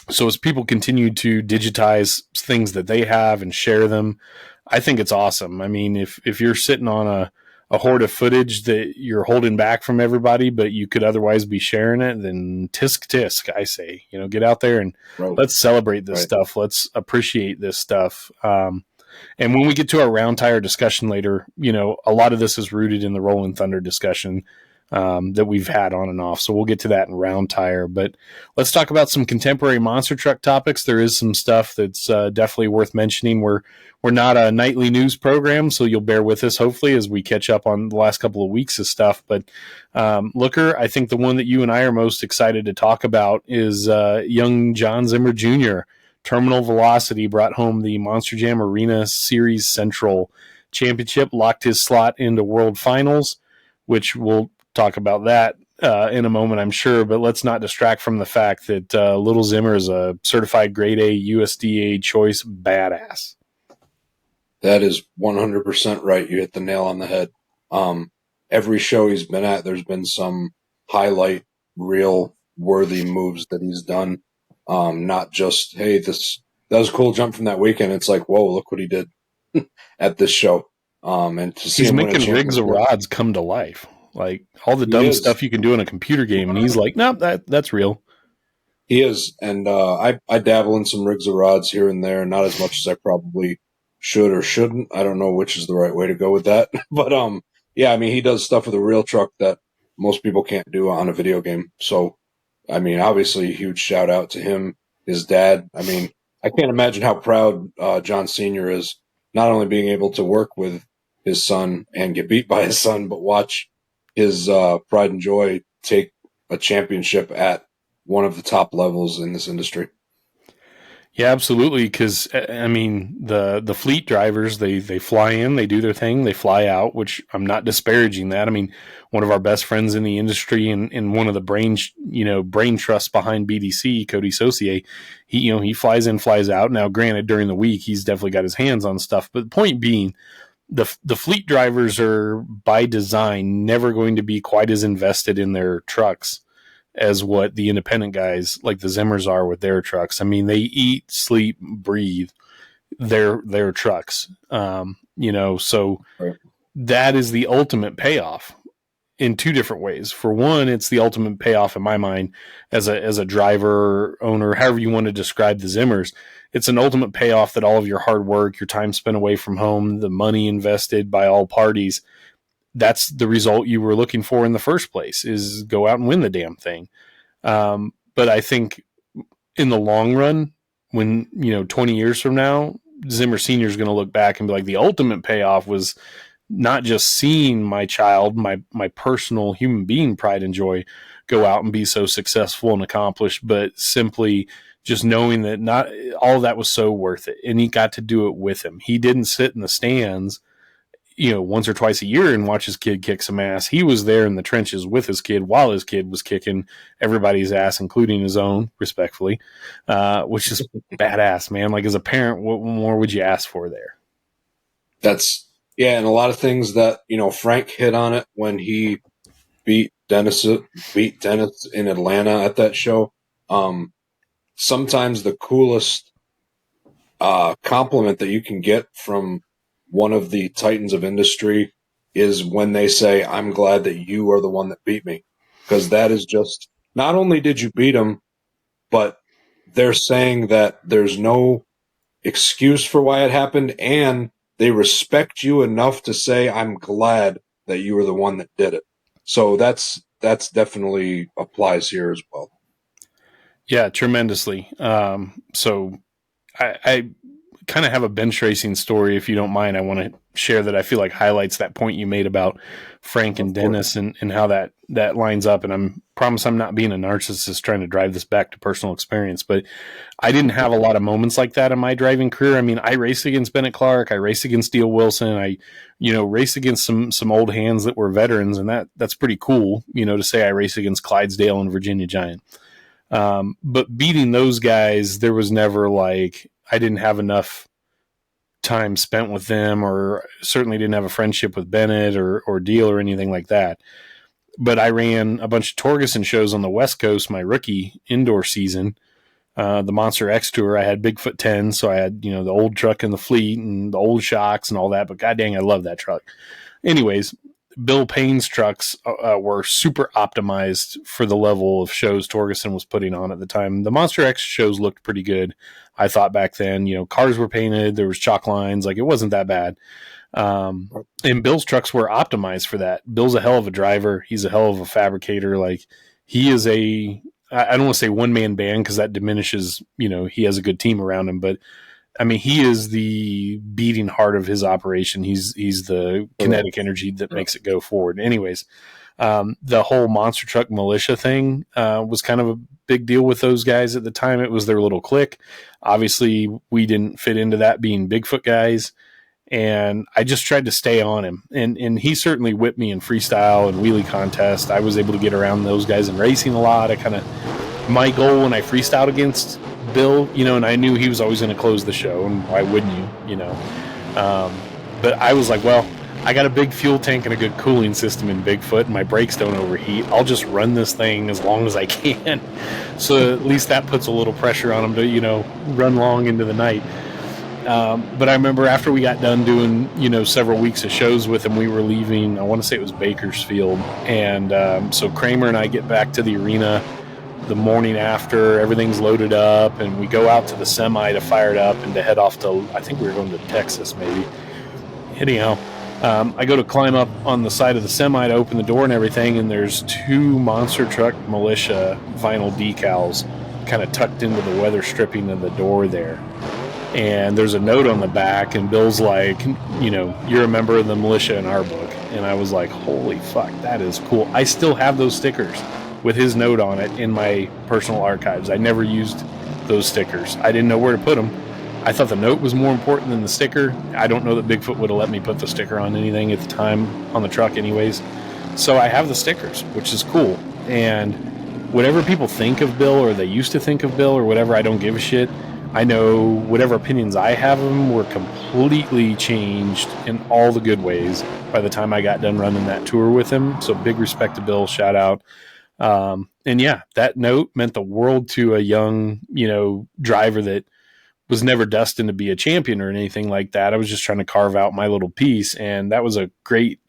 So as people continue to digitize things that they have and share them, I think it's awesome. I mean, if you're sitting on a hoard of footage that you're holding back from everybody, but you could otherwise be sharing it, then tisk, I say, get out there and Right. let's celebrate this stuff. Let's appreciate this stuff. And when we get to our Roundtire discussion later, a lot of this is rooted in the Rollin Thunder discussion that we've had on and off. So we'll get to that in Roundtire. But let's talk about some contemporary monster truck topics. There is some stuff that's definitely worth mentioning. We're not a nightly news program, so you'll bear with us, hopefully, as we catch up on the last couple of weeks of stuff. But Looker, I think the one that you and I are most excited to talk about is young Jon Zimmer Jr. Terminal Velocity brought home the Monster Jam Arena Series Central Championship, locked his slot into World Finals, which we'll talk about that in a moment, I'm sure. But let's not distract from the fact that Little Zimmer is a certified grade A USDA choice badass. That is 100% right. You hit the nail on the head. Every show he's been at, there's been some highlight, real worthy moves that he's done. Not just, hey, that was a cool jump from that weekend. It's like, whoa, look what he did at this show. And to see he's him making rigs of rods come to life. Like all the dumb stuff you can do in a computer game, and he's like, nope, that's real. He is, and I dabble in some rigs of rods here and there, not as much as I probably should or shouldn't. I don't know which is the right way to go with that, but yeah, I mean, he does stuff with a real truck that most people can't do on a video game. So, I mean, obviously, a huge shout out to him, his dad. I mean, I can't imagine how proud Jon Sr. is, not only being able to work with his son and get beat by his son, but watch his pride and joy take a championship at one of the top levels in this industry. Yeah, absolutely. Because I mean, the fleet drivers, they fly in, they do their thing, they fly out. Which I'm not disparaging that. I mean, one of our best friends in the industry and one of the brain trusts behind BDC, Cody Saucier, he flies in, flies out. Now, granted, during the week, he's definitely got his hands on stuff. But the point being, the fleet drivers are by design never going to be quite as invested in their trucks as what the independent guys like the Zimmers are with their trucks. I mean, they eat, sleep, breathe their trucks. So right. That is the ultimate payoff in two different ways. For one, it's the ultimate payoff in my mind as a driver, owner, however you want to describe the Zimmers. It's an ultimate payoff that all of your hard work, your time spent away from home, the money invested by all parties, that's the result you were looking for in the first place, is go out and win the damn thing. But I think in the long run, when, 20 years from now, Zimmer Sr. is going to look back and be like, the ultimate payoff was not just seeing my child, my personal human being pride and joy go out and be so successful and accomplished, but simply just knowing that not all of that was so worth it. And he got to do it with him. He didn't sit in the stands, once or twice a year and watch his kid kick some ass. He was there in the trenches with his kid while his kid was kicking everybody's ass, including his own, respectfully, which is badass, man. Like, as a parent, what more would you ask for there? And a lot of things that, Frank hit on it when he beat Dennis in Atlanta at that show. Sometimes the coolest compliment that you can get from one of the titans of industry is when they say, I'm glad that you are the one that beat me. Because that is just, not only did you beat him, but they're saying that there's no excuse for why it happened, and they respect you enough to say, I'm glad that you were the one that did it. So that's definitely applies here as well. Yeah, tremendously. So I kind of have a bench racing story, if you don't mind. I want to share that I feel like highlights that point you made about Frank and Dennis and how that lines up. And I promise I'm not being a narcissist trying to drive this back to personal experience, but I didn't have a lot of moments like that in my driving career. I mean, I raced against Bennett Clark, I raced against Steele Wilson, I raced against some old hands that were veterans, and that's pretty cool, to say I raced against Clydesdale and Virginia Giant. But beating those guys, there was never like, I didn't have enough time spent with them, or certainly didn't have a friendship with Bennett or Deal or anything like that. But I ran a bunch of Torgerson shows on the West Coast my rookie indoor season. The Monster X Tour, I had Bigfoot 10, so I had, the old truck in the fleet and the old shocks and all that, but god dang, I love that truck. Anyways, Bill Payne's trucks were super optimized for the level of shows Torgerson was putting on at the time. The Monster X shows looked pretty good, I thought, back then. Cars were painted, there was chalk lines, like it wasn't that bad. And Bill's trucks were optimized for that. Bill's a hell of a driver. He's a hell of a fabricator. Like, he is I don't want to say one-man band because that diminishes, he has a good team around him, but I mean, he is the beating heart of his operation. He's the kinetic energy that makes it go forward. Anyways, the whole monster truck militia thing was kind of a big deal with those guys at the time. It was their little clique. Obviously, we didn't fit into that, being Bigfoot guys. And I just tried to stay on him. And he certainly whipped me in freestyle and wheelie contest. I was able to get around those guys in racing a lot. My goal when I freestyled against Bill, and I knew he was always going to close the show, and why wouldn't you, but I was like, well, I got a big fuel tank and a good cooling system in Bigfoot, and my brakes don't overheat. I'll just run this thing as long as I can. So at least that puts a little pressure on him to, run long into the night. But I remember after we got done doing, several weeks of shows with him, we were leaving, I want to say it was Bakersfield. And so Kramer and I get back to the arena the morning after, everything's loaded up, and we go out to the semi to fire it up and to head off to, I think we were going to Texas maybe. Anyhow, I go to climb up on the side of the semi to open the door and everything, and there's 2 monster truck militia vinyl decals kind of tucked into the weather stripping of the door there. And there's a note on the back, and Bill's like, you're a member of the militia in our book. And I was like, holy fuck, that is cool. I still have those stickers with his note on it in my personal archives. I never used those stickers. I didn't know where to put them. I thought the note was more important than the sticker. I don't know that Bigfoot would have let me put the sticker on anything at the time on the truck anyways. So I have the stickers, which is cool. And whatever people think of Bill, or they used to think of Bill, or whatever, I don't give a shit. I know whatever opinions I have of him were completely changed in all the good ways by the time I got done running that tour with him. So big respect to Bill, shout out. And yeah, that note meant the world to a young, driver that was never destined to be a champion or anything like that. I was just trying to carve out my little piece. And that was a great,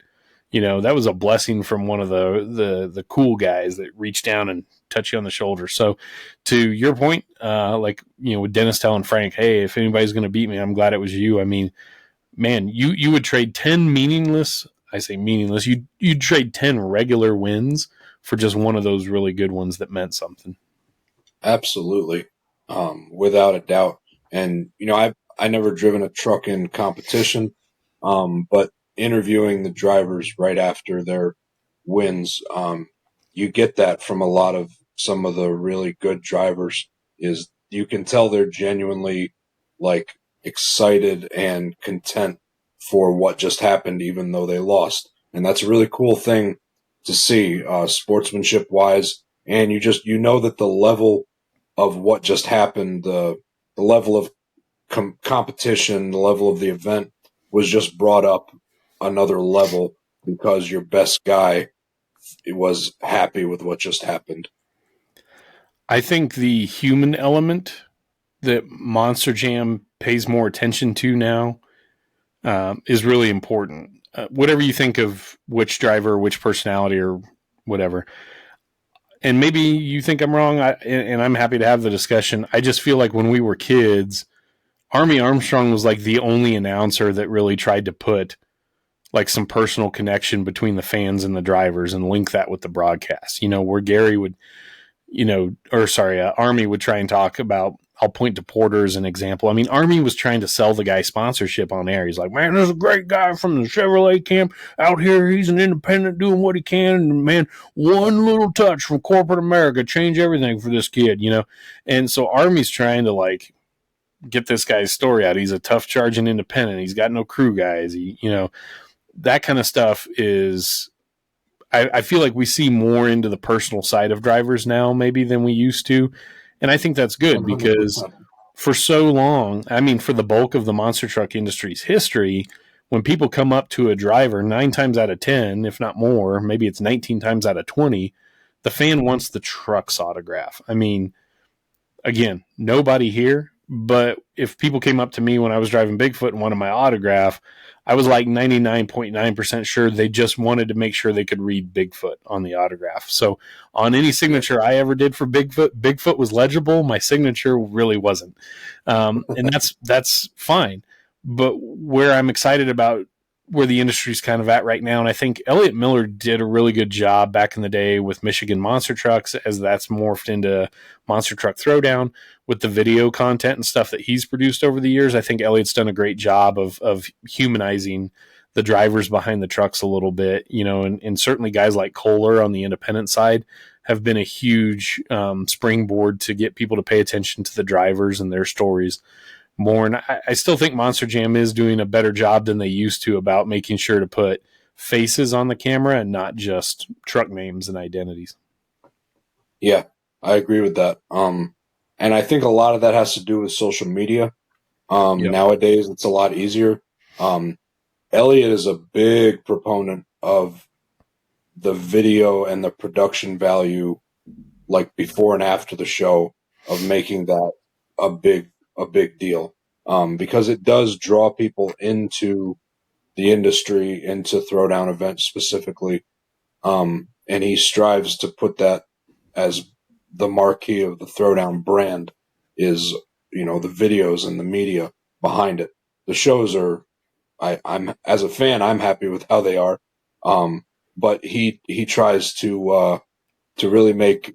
that was a blessing from one of the cool guys that reached down and touch you on the shoulder. So to your point, with Dennis telling Frank, hey, if anybody's going to beat me, I'm glad it was you. I mean, man, you would trade 10 meaningless, I say meaningless, you'd trade 10 regular wins for just one of those really good ones that meant something. Absolutely. Without a doubt. And, I never driven a truck in competition, but interviewing the drivers right after their wins, you get that from a lot of some of the really good drivers. Is you can tell they're genuinely excited and content for what just happened, even though they lost. And that's a really cool thing to see, sportsmanship wise. And you know that the level of what just happened, the level of competition, the level of the event was just brought up another level because your best guy was happy with what just happened. I think the human element that Monster Jam pays more attention to now is really important. Whatever you think of which driver, which personality, or whatever, and maybe you think I'm wrong, and I'm happy to have the discussion. I just feel like when we were kids, Army Armstrong was like the only announcer that really tried to put like some personal connection between the fans and the drivers and link that with the broadcast, where Gary would, Army would try and talk about, I'll point to Porter as an example. I mean, Army was trying to sell the guy sponsorship on air. He's like, man, there's a great guy from the Chevrolet camp out here. He's an independent doing what he can. And man, one little touch from corporate America change everything for this kid, And so Army's trying to get this guy's story out. He's a tough charging independent. He's got no crew guys. That kind of stuff is, I feel like we see more into the personal side of drivers now, maybe than we used to. And I think that's good 100%. because for so long, I mean, for the bulk of the monster truck industry's history, when people come up to a driver 9 times out of 10, if not more, maybe it's 19 times out of 20, the fan wants the truck's autograph. I mean, again, nobody here, but if people came up to me when I was driving Bigfoot and wanted my autograph, I was like 99.9% sure they just wanted to make sure they could read Bigfoot on the autograph. So on any signature I ever did for Bigfoot was legible. My signature really wasn't. And that's fine. But where I'm excited about where the industry's kind of at right now, and I think Elliott Miller did a really good job back in the day with Michigan Monster Trucks, as that's morphed into Monster Truck Throwdown with the video content and stuff that he's produced over the years. I think Elliott's done a great job of humanizing the drivers behind the trucks a little bit, and certainly guys like Kohler on the independent side have been a huge springboard to get people to pay attention to the drivers and their stories more. And I still think Monster Jam is doing a better job than they used to about making sure to put faces on the camera and not just truck names and identities. Yeah, I agree with that. And I think a lot of that has to do with social media. Yep. Nowadays, it's a lot easier. Elliott is a big proponent of the video and the production value, like before and after the show, of making that a big deal, because it does draw people into the industry, into throwdown events specifically. And he strives to put that as the marquee of the throwdown brand is, the videos and the media behind it. The shows are, I'm as a fan, I'm happy with how they are. But he tries to really make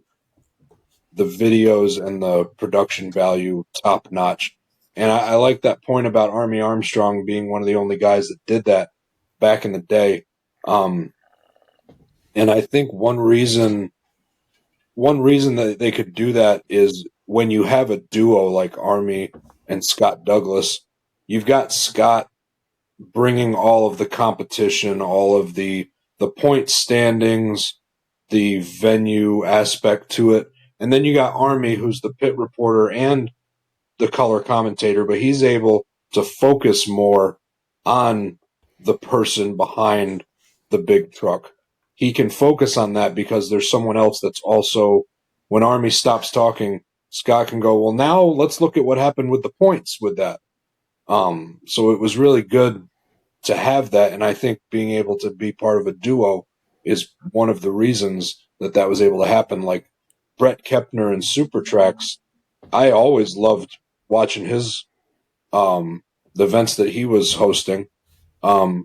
the videos and the production value top notch. And I like that point about Army Armstrong being one of the only guys that did that back in the day. And I think one reason that they could do that is when you have a duo like Army and Scott Douglas, you've got Scott bringing all of the competition, all of the point standings, the venue aspect to it. And then you got Army, who's the pit reporter and the color commentator, but he's able to focus more on the person behind the big truck. He can focus on that because there's someone else that's also, when Army stops talking, Scott can go, well, now let's look at what happened with the points with that. So it was really good to have that. And I think being able to be part of a duo is one of the reasons that was able to happen. Like Brett Kepner and Super Tracks, I always loved watching his, the events that he was hosting. I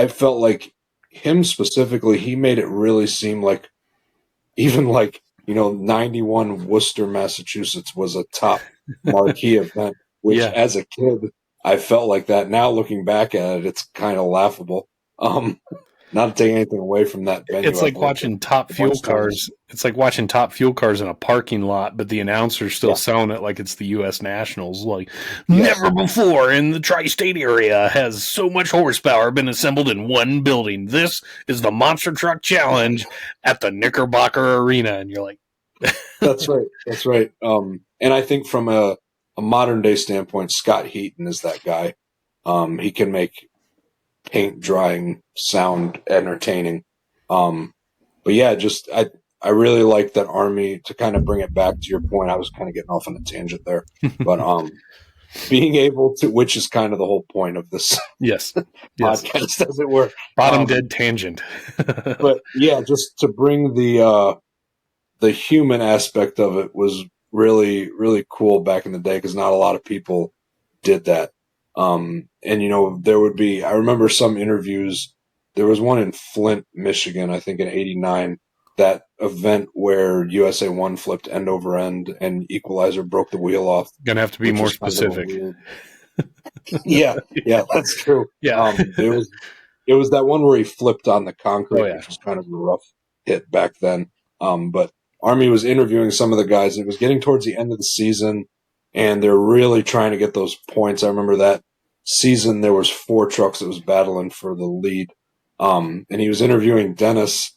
felt like him specifically, he made it really seem like, even like, 91 Worcester, Massachusetts was a top marquee event, which as a kid, I felt like that. Now looking back at it, it's kind of laughable. Not to take anything away from that venue. It's like watching top fuel cars. It's like watching top fuel cars in a parking lot, but the announcer's still selling it like it's the U.S. Nationals. Like, never before in the tri-state area has so much horsepower been assembled in one building. This is the Monster Truck Challenge at the Knickerbocker Arena. And you're like... That's right. That's right. And I think from a modern day standpoint, Scott Heaton is that guy. He can make paint drying sound entertaining. But yeah, just I really like that Army, to kind of bring it back to your point. I was kind of getting off on a tangent there, but being able to, which is kind of the whole point of this podcast, as it were. Bottom dead tangent. But yeah, just to bring the human aspect of it was really, really cool back in the day, because not a lot of people did that. And, there would be, I remember some interviews, there was one in Flint, Michigan, I think in '89, that event where USA 1 flipped end over end and Equalizer broke the wheel off. Gonna have to be more specific. Yeah, that's true. Yeah. It was that one where he flipped on the concrete, which was kind of a rough hit back then. But Army was interviewing some of the guys. It was getting towards the end of the season, and they're really trying to get those points. I remember that season there was 4 trucks that was battling for the lead. And he was interviewing Dennis,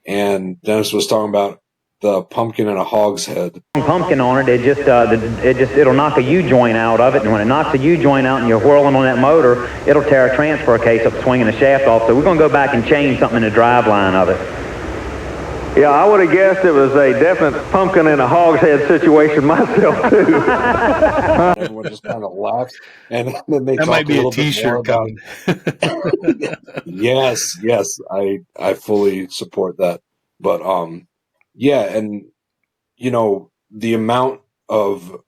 and Dennis was talking about the pumpkin and a hog's head. Pumpkin on it, it'll knock a U-joint out of it, and when it knocks a U-joint out and you're whirling on that motor, it'll tear a transfer case up, swinging the shaft off. So we're going to go back and change something in the drive line of it. Yeah, I would have guessed it was a definite pumpkin and a hog's head situation myself too. Everyone just kind of laughs, and then they That talk might be a little a T-shirt bit more coming. Yes, I fully support that. But yeah, and the amount of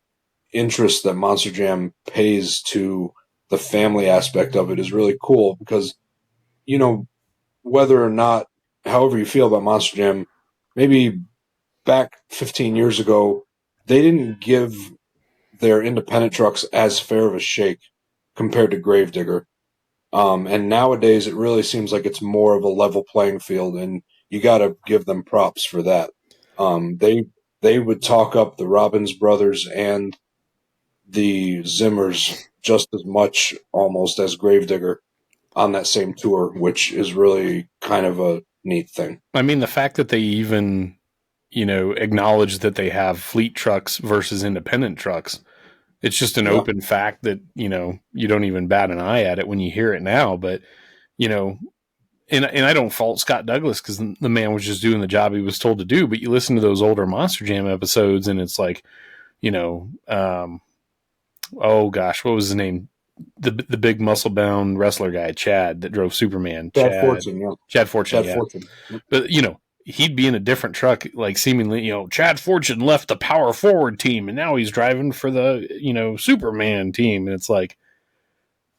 interest that Monster Jam pays to the family aspect of it is really cool because whether or not, however you feel about Monster Jam, maybe back 15 years ago, they didn't give their independent trucks as fair of a shake compared to Gravedigger. And nowadays, it really seems like it's more of a level playing field, and you got to give them props for that. They would talk up the Robbins brothers and the Zimmers just as much, almost, as Gravedigger on that same tour, which is really kind of a neat thing. I mean, the fact that they even, acknowledge that they have fleet trucks versus independent trucks, it's just an open fact that, you don't even bat an eye at it when you hear it now. But, and I don't fault Scott Douglas because the man was just doing the job he was told to do. But you listen to those older Monster Jam episodes and it's like, oh gosh, what was his name? The big muscle-bound wrestler guy, Chad, that drove Superman. Chad Fortune, yeah. Chad Fortune, Chad Fortune. But, he'd be in a different truck, like seemingly, Chad Fortune left the power forward team and now he's driving for the, Superman team. And it's like,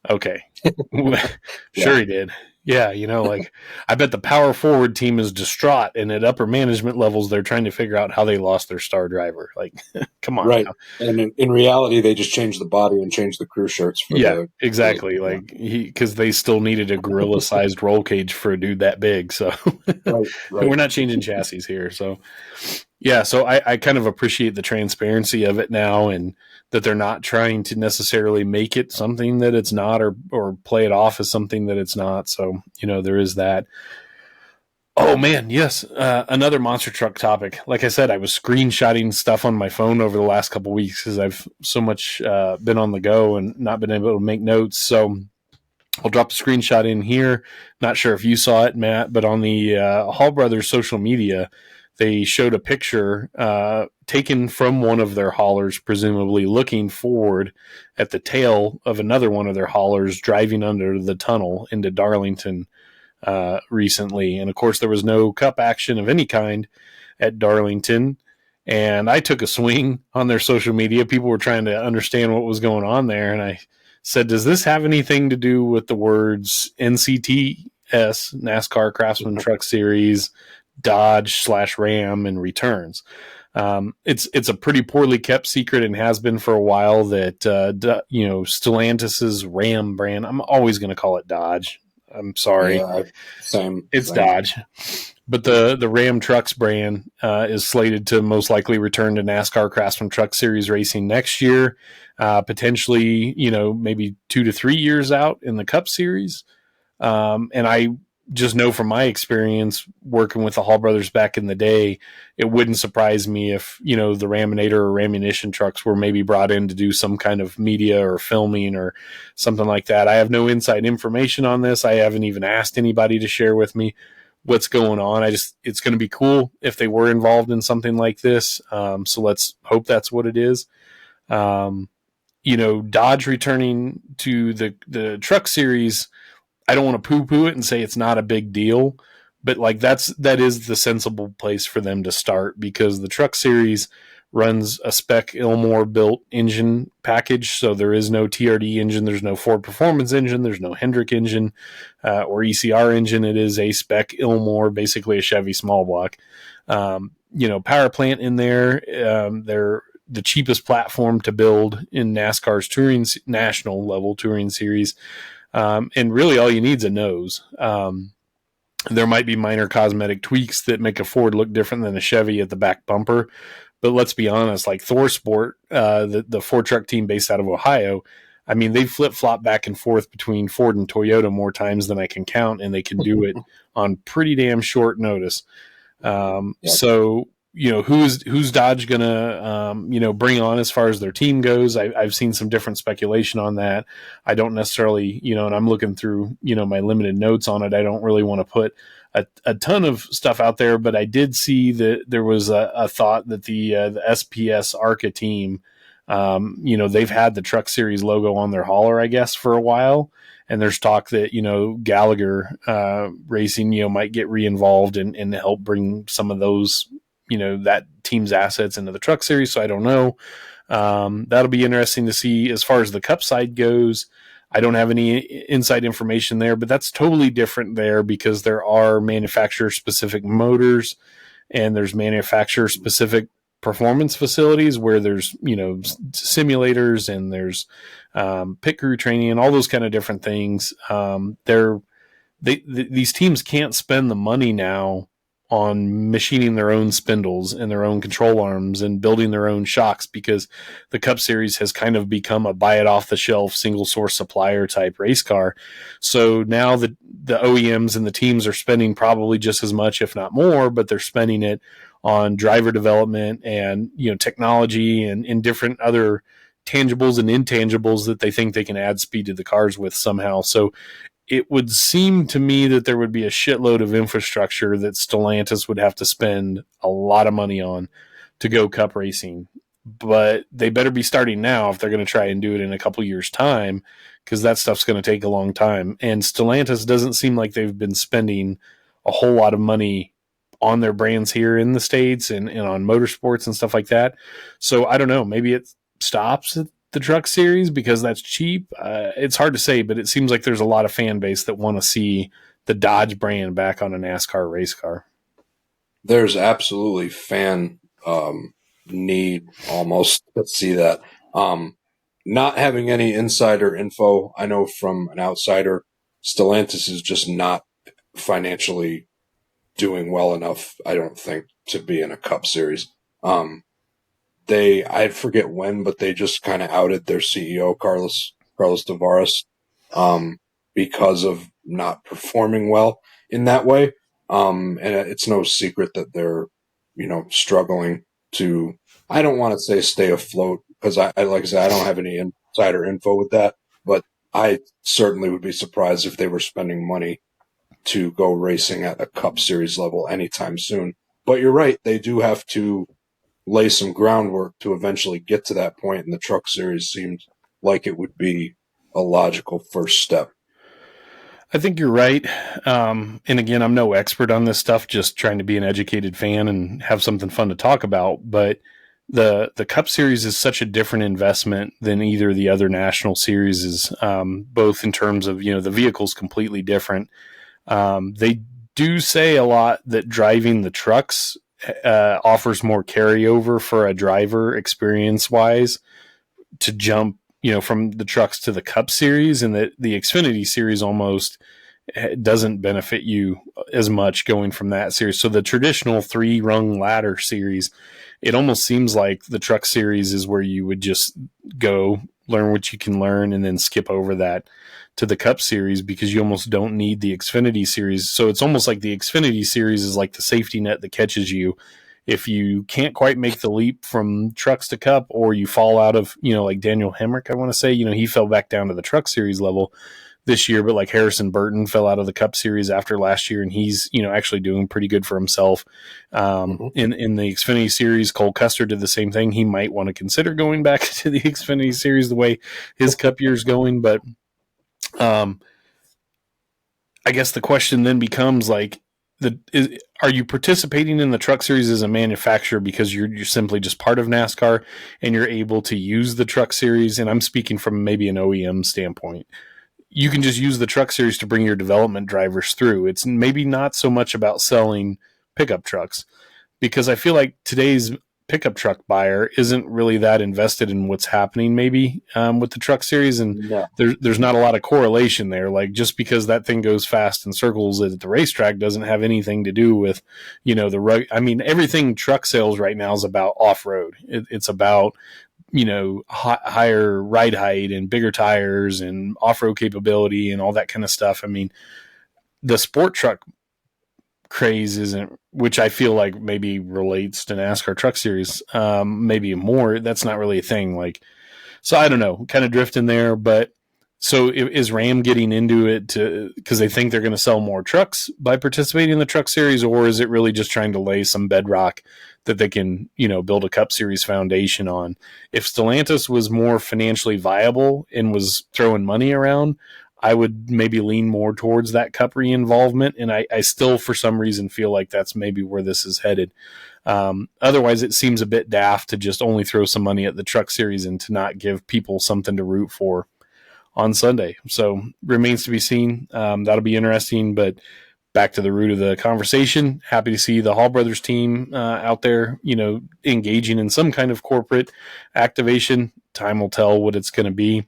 okay, sure he did. Yeah, I bet the power forward team is distraught, and at upper management levels, they're trying to figure out how they lost their star driver. Like, come on. Right. Now. And in reality, they just changed the body and changed the crew shirts. Exactly. Because they still needed a gorilla-sized roll cage for a dude that big. So right. We're not changing chassis here. So, yeah, so I kind of appreciate the transparency of it now, and that they're not trying to necessarily make it something that it's not, or play it off as something that it's not. So, there is that. Oh man, yes. Another monster truck topic. Like I said, I was screenshotting stuff on my phone over the last couple of weeks because I've so much been on the go and not been able to make notes. So I'll drop the screenshot in here. Not sure if you saw it, Matt, but on the Hall Brothers social media, they showed a picture taken from one of their haulers, presumably looking forward at the tail of another one of their haulers driving under the tunnel into Darlington recently. And of course, there was no cup action of any kind at Darlington. And I took a swing on their social media. People were trying to understand what was going on there. And I said, does this have anything to do with the words NCTS, NASCAR Craftsman Truck Series, Dodge/Ram, and returns? It's a pretty poorly kept secret and has been for a while that, Stellantis's Ram brand, I'm always going to call it Dodge. I'm sorry. Yeah, same. Dodge. But the Ram Trucks brand is slated to most likely return to NASCAR Craftsman Truck Series racing next year, potentially, maybe 2 to 3 years out in the Cup Series. And I just know from my experience working with the Hall Brothers back in the day, it wouldn't surprise me if, the Raminator or Ramunition trucks were maybe brought in to do some kind of media or filming or something like that. I have no inside information on this. I haven't even asked anybody to share with me what's going on. It's going to be cool if they were involved in something like this. So let's hope that's what it is. Dodge returning to the truck series, I don't want to poo-poo it and say it's not a big deal, but that is the sensible place for them to start, because the truck series runs a spec Ilmor built engine package. So there is no TRD engine. There's no Ford Performance engine. There's no Hendrick engine or ECR engine. It is a spec Ilmor, basically a Chevy small block. Power plant in there. They're the cheapest platform to build in NASCAR's touring national level touring series. And really all you need is a nose. There might be minor cosmetic tweaks that make a Ford look different than a Chevy at the back bumper. But let's be honest, like Thor Sport, the Ford truck team based out of Ohio, I mean, they flip-flop back and forth between Ford and Toyota more times than I can count, and they can do it on pretty damn short notice. Yep. So who's Dodge gonna bring on as far as their team goes. I've seen some different speculation on that. I don't necessarily, and I'm looking through my limited notes on it. I don't really want to put a ton of stuff out there, but I did see that there was a thought that the SPS ARCA team, they've had the Truck Series logo on their hauler, I guess, for a while. And there's talk that, Gallagher Racing, might get re-involved and help bring some of those, that team's assets into the Truck Series. So I don't know. That'll be interesting to see. As far as the Cup side goes, I don't have any inside information there, but that's totally different there because there are manufacturer-specific motors and there's manufacturer-specific performance facilities where there's, simulators and there's pit crew training and all those kind of different things. These teams can't spend the money now on machining their own spindles and their own control arms and building their own shocks because the Cup Series has kind of become a buy it off the shelf single source supplier type race car. So now the OEMs and the teams are spending probably just as much, if not more, but they're spending it on driver development and, technology and different other tangibles and intangibles that they think they can add speed to the cars with somehow. So it would seem to me that there would be a shitload of infrastructure that Stellantis would have to spend a lot of money on to go Cup racing. But they better be starting now if they're going to try and do it in a couple years' time, because that stuff's going to take a long time. And Stellantis doesn't seem like they've been spending a whole lot of money on their brands here in the States and on motorsports and stuff like that. So I don't know. Maybe it stops at the Truck Series because that's cheap. It's hard to say, but it seems like there's a lot of fan base that want to see the Dodge brand back on a NASCAR race car. There's absolutely fan need almost to see that. Not having any insider info, I know from an outsider, Stellantis is just not financially doing well enough, I don't think, to be in a Cup Series. I forget when, but they just kind of outed their CEO, Carlos Tavares, because of not performing well in that way. And it's no secret that they're, struggling to, I don't want to say stay afloat because I like I said, I don't have any insider info with that, but I certainly would be surprised if they were spending money to go racing at a Cup Series level anytime soon. But you're right. They do have to lay some groundwork to eventually get to that point, and the Truck Series seemed like it would be a logical first step. I think you're right. And again, I'm no expert on this stuff, just trying to be an educated fan and have something fun to talk about. But the Cup Series is such a different investment than either of the other national series is, both in terms of, the vehicle's completely different. They do say a lot that driving the trucks offers more carryover for a driver experience-wise to jump, from the trucks to the Cup Series, and that the Xfinity Series almost doesn't benefit you as much going from that series. So the traditional 3-rung ladder series, it almost seems like the Truck Series is where you would just go learn what you can learn and then skip over that to the Cup Series because you almost don't need the Xfinity Series. So it's almost like the Xfinity Series is like the safety net that catches you if you can't quite make the leap from trucks to Cup, or you fall out of, like Daniel Hemrick, I want to say, he fell back down to the Truck Series level this year, but like Harrison Burton fell out of the Cup Series after last year, and he's, actually doing pretty good for himself. In the Xfinity Series, Cole Custer did the same thing. He might want to consider going back to the Xfinity Series the way his Cup year is going, but I guess the question then becomes like, are you participating in the Truck Series as a manufacturer because you're simply just part of NASCAR and you're able to use the Truck Series? And I'm speaking from maybe an OEM standpoint. You can just use the Truck Series to bring your development drivers through. It's maybe not so much about selling pickup trucks, because I feel like today's pickup truck buyer isn't really that invested in what's happening maybe with the Truck Series, and there's not a lot of correlation there. Like, just because that thing goes fast in circles at the racetrack doesn't have anything to do with everything truck sales right now is about off-road. It's about higher ride height and bigger tires and off-road capability and all that kind of stuff. I mean, the sport truck craze isn't, which I feel like maybe relates to NASCAR Truck Series, maybe more. That's not really a thing. Like, so I don't know, kind of drifting there. But so is Ram getting into it because they think they're going to sell more trucks by participating in the Truck Series, or is it really just trying to lay some bedrock that they can, build a Cup Series foundation on? If Stellantis was more financially viable and was throwing money around, I would maybe lean more towards that Cup re-involvement, and I still, for some reason, feel like that's maybe where this is headed. Otherwise, it seems a bit daft to just only throw some money at the Truck Series and to not give people something to root for on Sunday. So remains to be seen. That'll be interesting, but back to the root of the conversation. Happy to see the Hall Brothers team out there, engaging in some kind of corporate activation. Time will tell what it's going to be.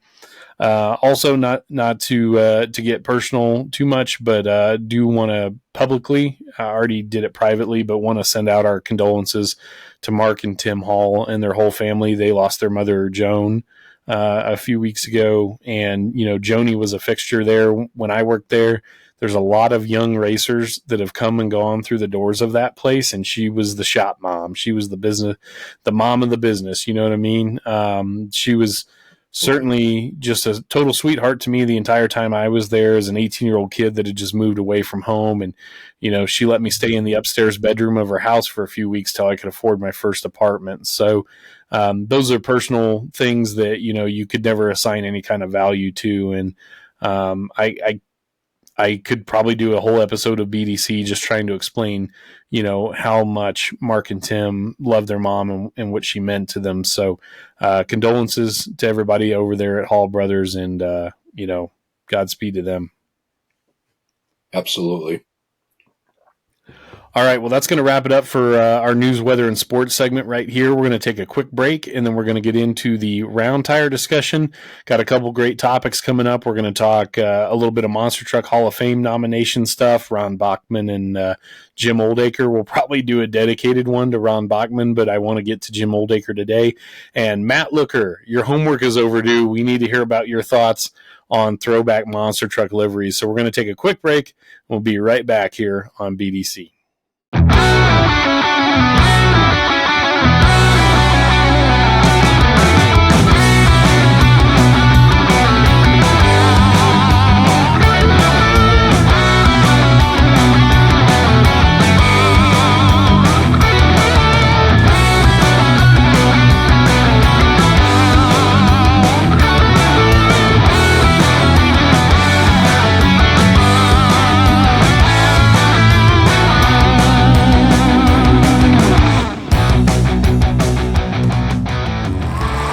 Also, not to get personal too much, but do want to publicly, I already did it privately, but want to send out our condolences to Mark and Tim Hall and their whole family. They lost their mother, Joan, a few weeks ago, and Joni was a fixture there when I worked there. There's a lot of young racers that have come and gone through the doors of that place, and she was the shop mom. She was the mom of the business. You know what I mean? She was certainly just a total sweetheart to me the entire time I was there as an 18-year-old kid that had just moved away from home. And, she let me stay in the upstairs bedroom of her house for a few weeks till I could afford my first apartment. So those are personal things that, you could never assign any kind of value to. And I could probably do a whole episode of BDC just trying to explain, how much Mark and Tim love their mom and what she meant to them. So condolences to everybody over there at Hall Brothers, and, Godspeed to them. Absolutely. All right, well, that's going to wrap it up for our news, weather, and sports segment right here. We're going to take a quick break, and then we're going to get into the Roundtire discussion. Got a couple great topics coming up. We're going to talk a little bit of Monster Truck Hall of Fame nomination stuff. Ron Bachman and Jim Oldaker. We'll probably do a dedicated one to Ron Bachman, but I want to get to Jim Oldaker today. And Matt Looker, your homework is overdue. We need to hear about your thoughts on Throwback Monster Truck Liveries. So we're going to take a quick break. We'll be right back here on BDC.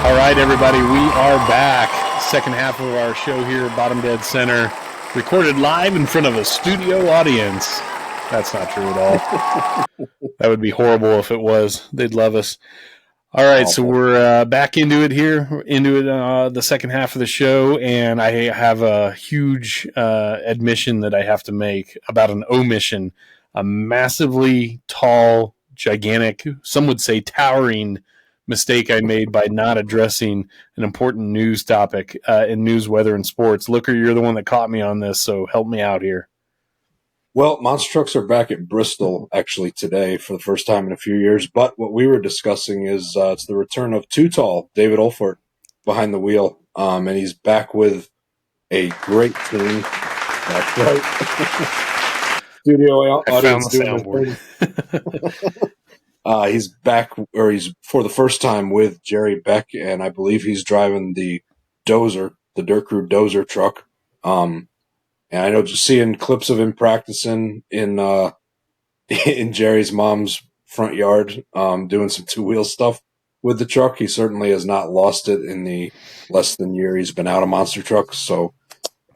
All right, everybody, we are back. Second half of our show here at Bottom Dead Center, recorded live in front of a studio audience. That's not true at all. That would be horrible if it was. They'd love us. All right, so we're back into it here, the second half of the show, and I have a huge admission that I have to make about an omission, a massively tall, gigantic, some would say towering mistake I made by not addressing an important news topic in news, weather, and sports. Looker, you're the one that caught me on this, so help me out here. Well, monster trucks are back at Bristol actually today for the first time in a few years. But what we were discussing is it's the return of Too Tall, David Olfert, behind the wheel, and he's back with a great team. That's right. Studio audience doing the he's back, or he's for the first time with Jerry Beck, and I believe he's driving the Dozer, the Dirt Crew Dozer truck. And I know just seeing clips of him practicing in Jerry's mom's front yard, doing some two-wheel stuff with the truck. He certainly has not lost it in the less than year he's been out of monster trucks. So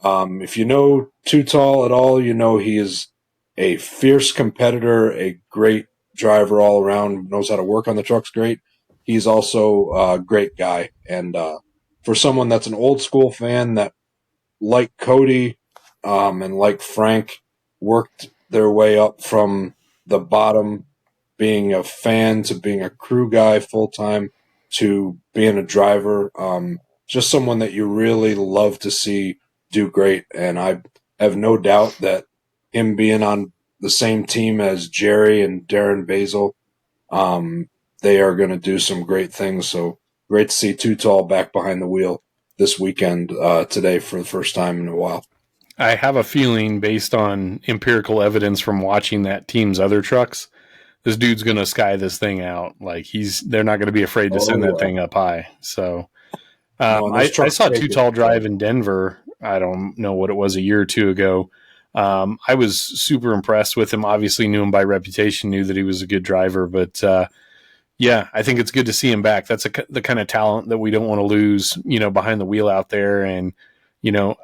if you know Too Tall at all, you know he is a fierce competitor, a great driver all around, knows how to work on the trucks great. He's also a great guy. And for someone that's an old school fan that, like Cody and like Frank, worked their way up from the bottom, being a fan to being a crew guy full-time to being a driver, just someone that you really love to see do great. And I have no doubt that him being on the same team as Jerry and Darren Basil. They are going to do some great things. So great to see Too Tall back behind the wheel this weekend today for the first time in a while. I have a feeling, based on empirical evidence from watching that team's other trucks, this dude's going to sky this thing out. Like they're not going to be afraid to send that thing up high. So I saw Too Tall drive in Denver. I don't know what it was, a year or two ago. I was super impressed with him. Obviously knew him by reputation, knew that he was a good driver, but yeah, I think it's good to see him back. That's the kind of talent that we don't want to lose, behind the wheel out there. And,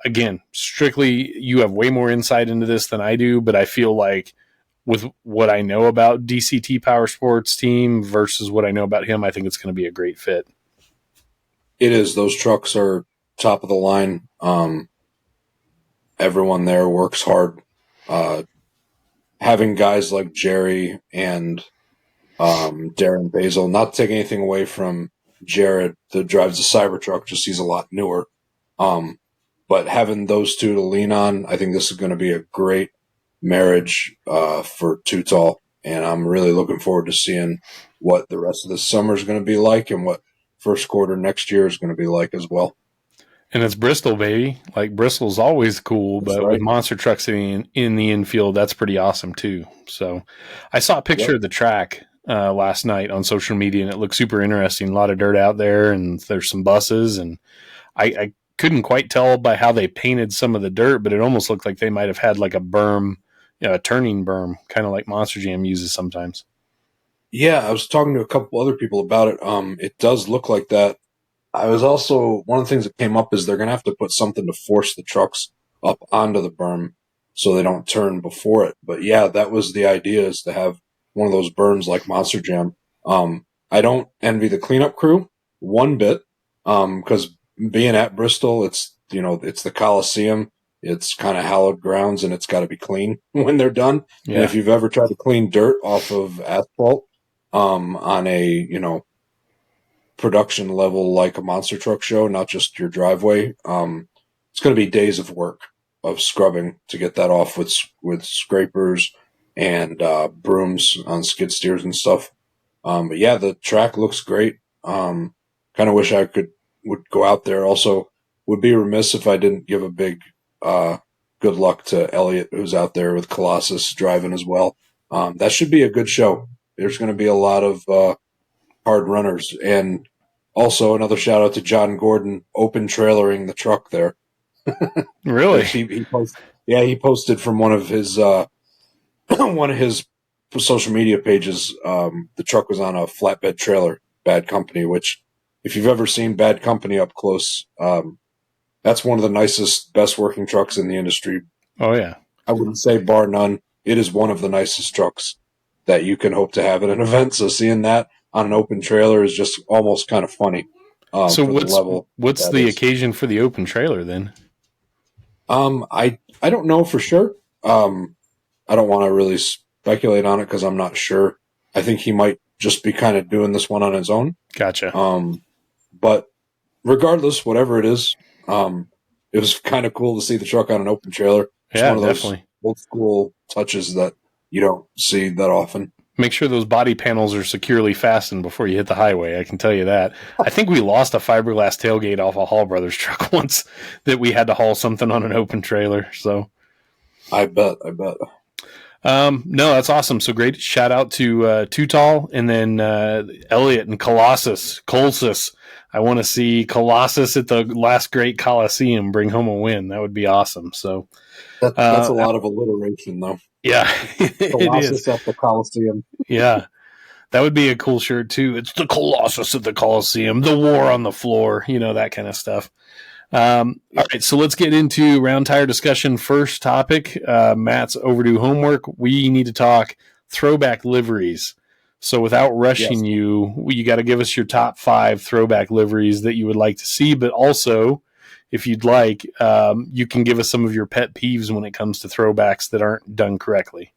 again, strictly, you have way more insight into this than I do, but I feel like with what I know about DCT Power Sports team versus what I know about him, I think it's going to be a great fit. It is. Those trucks are top of the line. Everyone there works hard. Having guys like Jerry and Darren Basil, not to take anything away from Jared that drives the Cybertruck, just he's a lot newer. But having those two to lean on, I think this is going to be a great marriage for Too Tall, and I'm really looking forward to seeing what the rest of the summer is going to be like and what first quarter next year is going to be like as well. And it's Bristol, baby. Like, Bristol's always cool, That's but right. with monster trucks in the infield, that's pretty awesome too. So I saw a picture of the track last night on social media, and it looked super interesting. A lot of dirt out there, and there's some buses, and I couldn't quite tell by how they painted some of the dirt, but it almost looked like they might have had like a berm, a turning berm, kind of like Monster Jam uses sometimes. Yeah, I was talking to a couple other people about it. It does look like that. I was also, one of the things that came up is they're going to have to put something to force the trucks up onto the berm so they don't turn before it. But yeah, that was the idea, is to have one of those berms like Monster Jam. I don't envy the cleanup crew one bit, because being at Bristol, it's the Coliseum. It's kind of hallowed grounds, and it's got to be clean when they're done. Yeah. And if you've ever tried to clean dirt off of asphalt, on a, production level like a monster truck show, not just your driveway, it's going to be days of work of scrubbing to get that off with scrapers and brooms on skid steers and stuff. But yeah, the track looks great. Kind of wish I would go out there. Also, would be remiss if I didn't give a big good luck to Elliot, who's out there with Colossus driving as well. That should be a good show. There's going to be a lot of hard runners. And also another shout out to John Gordon, open trailering the truck there. Really? he posted from one of his social media pages. The truck was on a flatbed trailer, Bad Company, which if you've ever seen Bad Company up close, that's one of the nicest, best working trucks in the industry. Oh yeah. I wouldn't say bar none. It is one of the nicest trucks that you can hope to have at an event. So seeing that on an open trailer is just almost kind of funny. So what's the occasion for the open trailer then? I don't know for sure. I don't want to really speculate on it because I'm not sure. I think he might just be kind of doing this one on his own. Gotcha. But regardless, whatever it is, it was kind of cool to see the truck on an open trailer. It's one of those definitely old school touches that you don't see that often. Make sure those body panels are securely fastened before you hit the highway. I can tell you that. I think we lost a fiberglass tailgate off a Hall Brothers truck once that we had to haul something on an open trailer. So I bet. No, that's awesome. So great shout out to Too Tall, and then Elliot and Colossus. I want to see Colossus at the last great Coliseum bring home a win. That would be awesome. So that's a lot of alliteration, though. Yeah, Colossus at the Coliseum. Yeah, that would be a cool shirt too. It's the Colossus at the Coliseum, the war on the floor, that kind of stuff. All right, so let's get into Roundtire Discussion. First topic, Matt's overdue homework. We need to talk Throwback Liveries. So without rushing you got to give us your top 5 throwback liveries that you would like to see, but also, if you'd like, you can give us some of your pet peeves when it comes to throwbacks that aren't done correctly.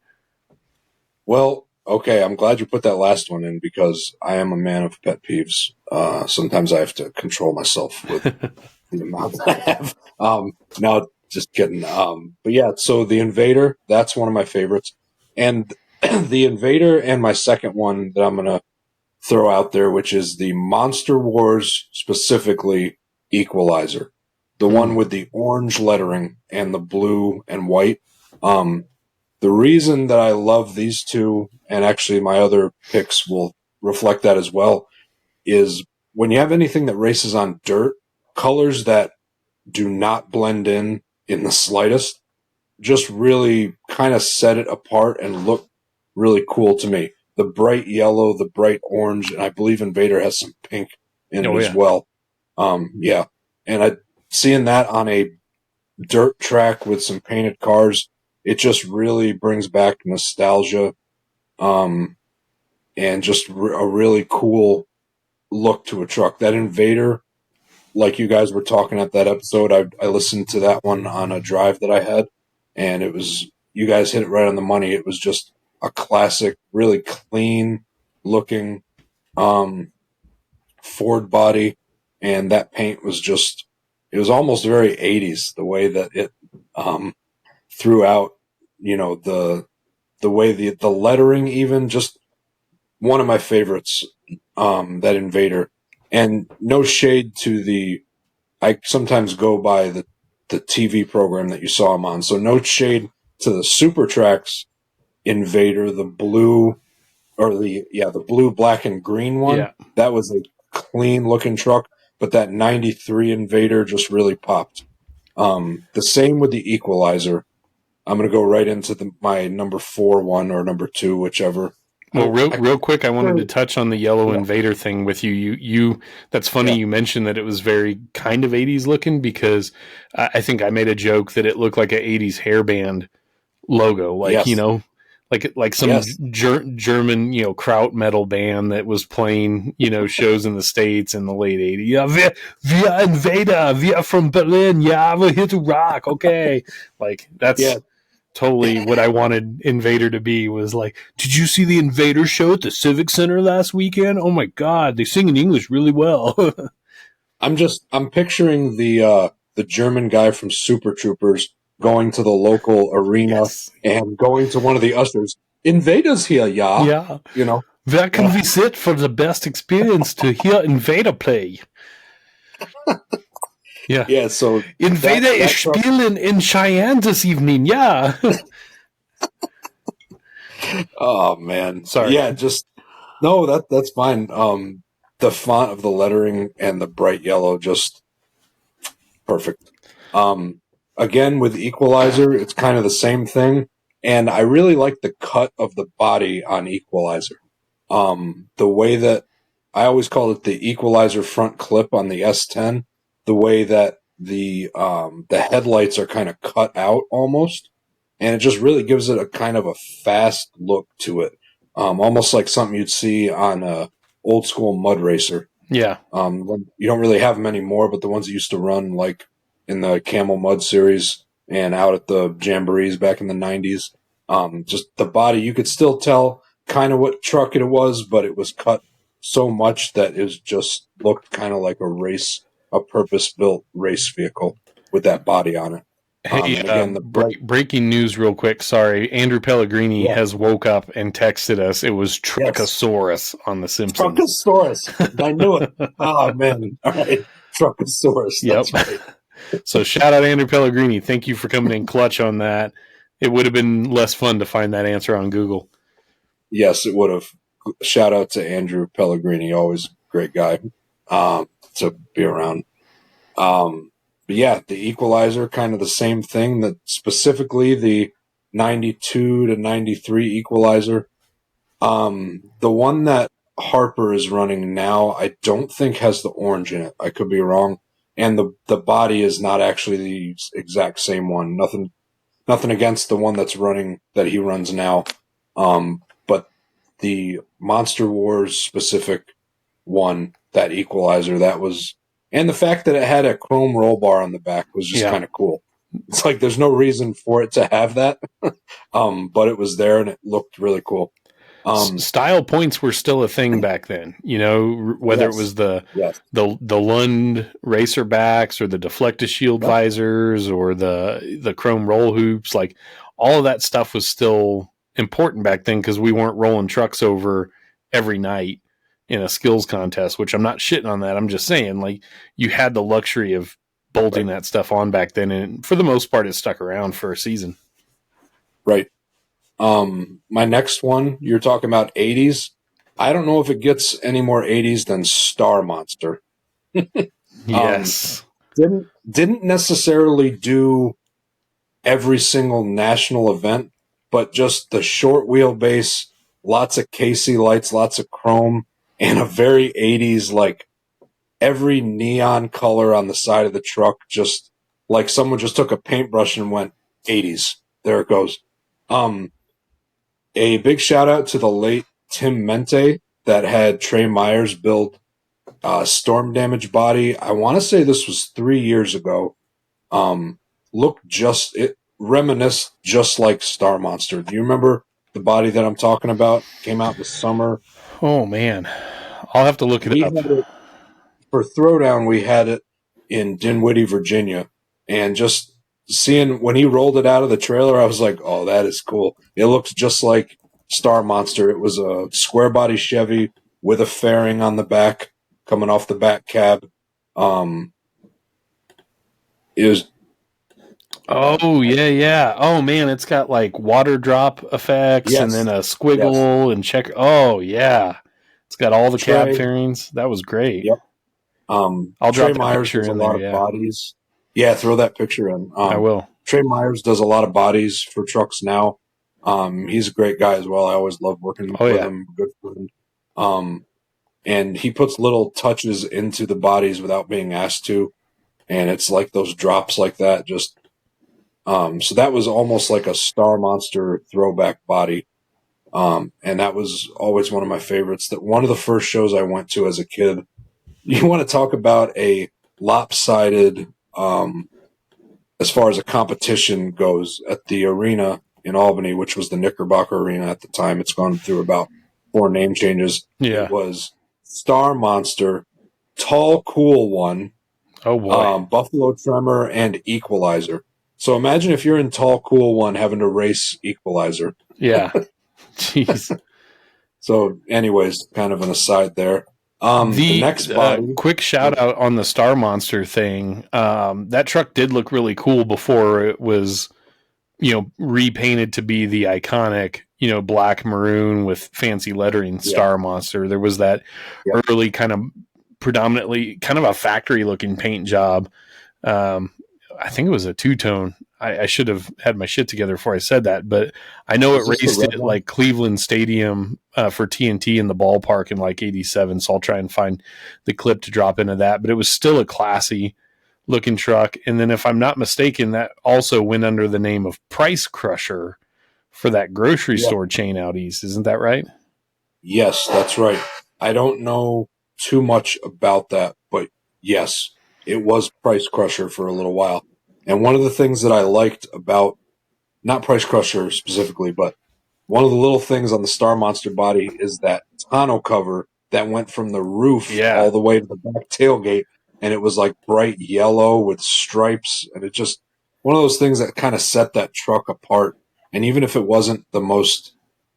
Well, okay, I'm glad you put that last one in because I am a man of pet peeves. Sometimes I have to control myself with the amount that I have. No, just kidding. But yeah, so the Invader, that's one of my favorites. And the Invader and my second one that I'm going to throw out there, which is the Monster Wars, specifically Equalizer. The one with the orange lettering and the blue and white. The reason that I love these two, and actually my other picks will reflect that as well, is when you have anything that races on dirt, colors that do not blend in the slightest just really kind of set it apart and look really cool to me. The bright yellow, the bright orange, and I believe Invader has some pink in it as well. Yeah. And seeing that on a dirt track with some painted cars, it just really brings back nostalgia, and just a really cool look to a truck. That Invader, like you guys were talking at that episode, I listened to that one on a drive that I had, and it was, you guys hit it right on the money. It was just a classic, really clean looking Ford body, and that paint was just, it was almost very 80s, the way that it threw out, the way the lettering, even just one of my favorites, that Invader. And no shade to I sometimes go by the TV program that you saw him on, so no shade to the Super Tracks Invader, the blue, or the blue, black, and green one. Yeah. That was a clean looking truck, but that 93 Invader just really popped. The same with the Equalizer. I'm going to go right into my number 4 one, or number 2, whichever. Well, real quick, I wanted to touch on the yellow Invader thing with you. You that's funny. Yeah. You mentioned that it was very kind of 80s looking, because I think I made a joke that it looked like an 80s hairband logo, like, Yes. like some German, kraut metal band that was playing, shows in the States in the late 80s. Yeah, wir Invader, we are from Berlin. Yeah, we're here to rock. Okay. Like, that's totally what I wanted Invader to be, was like, did you see the Invader show at the Civic Center last weekend? Oh my God, they sing in English really well. I'm picturing the German guy from Super Troopers going to the local arena and going to one of the ushers. Invaders here, yeah. Yeah. Where can we sit for the best experience to hear Invader play? Yeah. Yeah, so Invader is spielen in Cheyenne this evening, yeah. Oh man. Sorry. Yeah, no, that's fine. The font of the lettering and the bright yellow, just perfect. Again, with Equalizer, it's kind of the same thing, and I really like the cut of the body on Equalizer. The way that I always call it the Equalizer front clip on the S10, the way that the headlights are kind of cut out almost, and it just really gives it a kind of a fast look to it, almost like something you'd see on a old school mud racer. Yeah. You don't really have them anymore, but the ones that used to run like in the Camel Mud series and out at the Jamborees back in the 90s. Just the body, you could still tell kind of what truck it was, but it was cut so much that it just looked kind of like a purpose-built race vehicle with that body on it. Hey, again, breaking news real quick. Sorry. Andrew Pellegrini has woke up and texted us. It was Truckosaurus on The Simpsons. Truckosaurus. I knew it. Oh, man. All right. Truckosaurus. That's right. So shout out Andrew Pellegrini. Thank you for coming in clutch on that. It would have been less fun to find that answer on Google. Yes, it would have. Shout out to Andrew Pellegrini. Always a great guy to be around. But yeah, the Equalizer, kind of the same thing, that specifically the 92 to 93 Equalizer. The one that Harper is running now, I don't think has the orange in it. I could be wrong. And the body is not actually the exact same one. Nothing against the one that he runs now. But the Monster Wars specific one, that Equalizer, that was, and the fact that it had a chrome roll bar on the back was just kind of cool. It's like there's no reason for it to have that, but it was there and it looked really cool. Style points were still a thing back then, whether it was the Lund racerbacks or the deflector shield visors or the chrome roll hoops, like all of that stuff was still important back then because we weren't rolling trucks over every night in a skills contest, which I'm not shitting on that. I'm just saying, like, you had the luxury of bolting that stuff on back then, and for the most part, it stuck around for a season. Right. My next one, you're talking about 80s. I don't know if it gets any more 80s than Star Monster. Yes. Didn't necessarily do every single national event, but just the short wheelbase, lots of KC lights, lots of chrome, and a very 80s, like every neon color on the side of the truck, just like someone just took a paintbrush and went 80s. There it goes. A big shout out to the late Tim Mente that had Trey Myers build storm damage body. I want to say this was 3 years ago. It reminisced just like Star Monster. Do you remember the body that I'm talking about? Came out this summer. Oh man, I'll have to look it up. For Throwdown, we had it in Dinwiddie, Virginia, and just seeing when he rolled it out of the trailer, I was like, "Oh, that is cool." It looked just like Star Monster. It was a square body Chevy with a fairing on the back, coming off the back cab. It was. Oh yeah. Oh man, it's got like water drop effects and then a squiggle and check. Oh yeah, it's got all the cab fairings. That was great. Yep. I'll Trey drop that Myers picture does in a lot there. of bodies. Yeah, throw that picture in. I will. Trey Myers does a lot of bodies for trucks now. He's a great guy as well. I always love working with him. Good friend. And he puts little touches into the bodies without being asked to, and it's like those drops like that. Just so that was almost like a Star Monster throwback body. And that was always one of my favorites. That one of the first shows I went to as a kid. You want to talk about a lopsided, as far as a competition goes, at the arena in Albany, which was the Knickerbocker Arena at the time. It's gone through about 4 name changes. Yeah. It was Star Monster, Tall Cool One, oh boy, Buffalo Tremor, and Equalizer. So imagine if you're in Tall Cool One having to race Equalizer. Yeah. Jeez. So anyways, kind of an aside there. The next body. Quick shout out on the Star Monster thing. That truck did look really cool before it was, repainted to be the iconic, black maroon with fancy lettering Star Monster. There was that early kind of predominantly kind of a factory looking paint job. I think it was a 2-tone. I should have had my shit together before I said that, but I know it raced at like Cleveland Stadium for TNT in the ballpark in like 87. So I'll try and find the clip to drop into that, but it was still a classy looking truck. And then if I'm not mistaken, that also went under the name of Price Crusher for that grocery store chain out east. Isn't that right? Yes, that's right. I don't know too much about that, but yes, it was Price Crusher for a little while. And one of the things that I liked about, not Price Crusher specifically, but one of the little things on the Star Monster body is that tonneau cover that went from the roof all the way to the back tailgate. And it was like bright yellow with stripes. And it just, one of those things that kind of set that truck apart. And even if it wasn't the most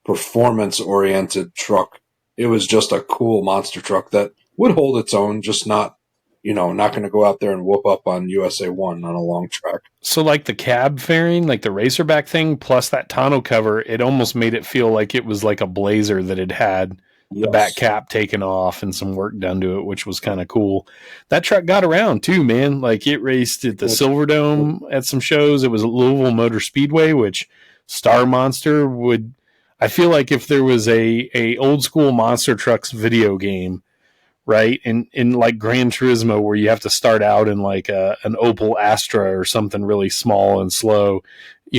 performance-oriented truck, it was just a cool monster truck that would hold its own, just not going to go out there and whoop up on USA 1 on a long track. So like the cab fairing, like the racerback thing, plus that tonneau cover, it almost made it feel like it was like a Blazer that had the back cap taken off and some work done to it, which was kind of cool. That truck got around too, man. Like it raced at the Silverdome at some shows. It was at Louisville Motor Speedway, which Star Monster would, I feel like if there was a old school monster trucks video game, right? In like Gran Turismo, where you have to start out in like an Opel Astra or something really small and slow,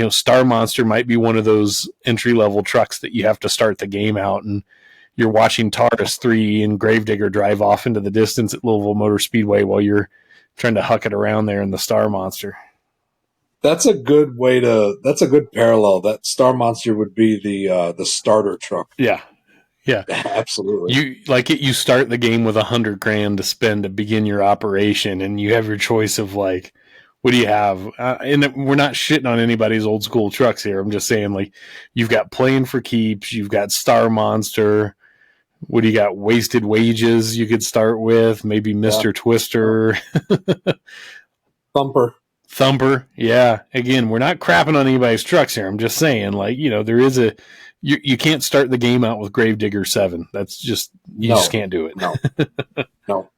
Star Monster might be one of those entry level trucks that you have to start the game out, and you're watching Taurus 3 and Gravedigger drive off into the distance at Louisville Motor Speedway while you're trying to huck it around there in the Star Monster. That's a good parallel. That Star Monster would be the starter truck. Yeah. Yeah, absolutely. You start the game with $100,000 to spend to begin your operation, and you have your choice of like What do you have? And we're not shitting on anybody's old school trucks here. I'm just saying, like, you've got Playing for Keeps, you've got Star Monster. What do you got? Wasted Wages you could start with. Maybe Mr. Twister. Thumper. Yeah. Again, we're not crapping on anybody's trucks here. I'm just saying, like, there is you can't start the game out with Gravedigger 7. That's just, you just can't do it. No.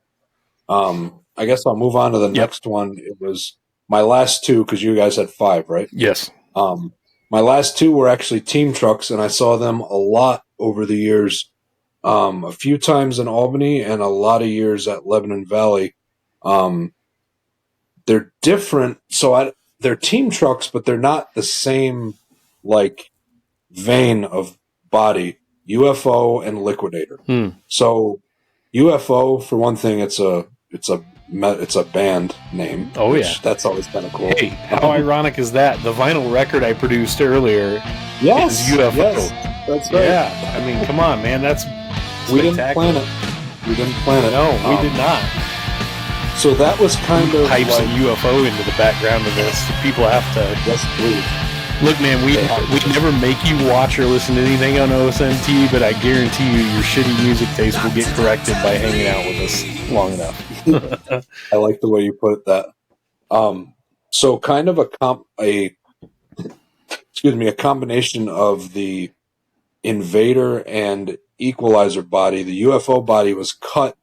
I guess I'll move on to the next one. It was my last two, because you guys had 5, right? Yes. My last 2 were actually team trucks, and I saw them a lot over the years. A few times in Albany and a lot of years at Lebanon Valley. They're different. So they're team trucks, but they're not the same, like, vein of body. UFO and Liquidator. So UFO, for one thing, it's a band name. Oh, yeah. That's always kind of cool. Hey, how ironic is that? The vinyl record I produced earlier is UFO. Yes, that's right. Yeah. I mean, come on, man. That's We didn't plan it. No, we did not. So that was kind of pipes like, and UFO into the background of this. People have to. Yes, please. Look, man, we never make you watch or listen to anything on OSMT, but I guarantee you your shitty music taste will get corrected by hanging out with us long enough. I like the way you put that. So kind of a combination of the Invader and Equalizer body. The UFO body was cut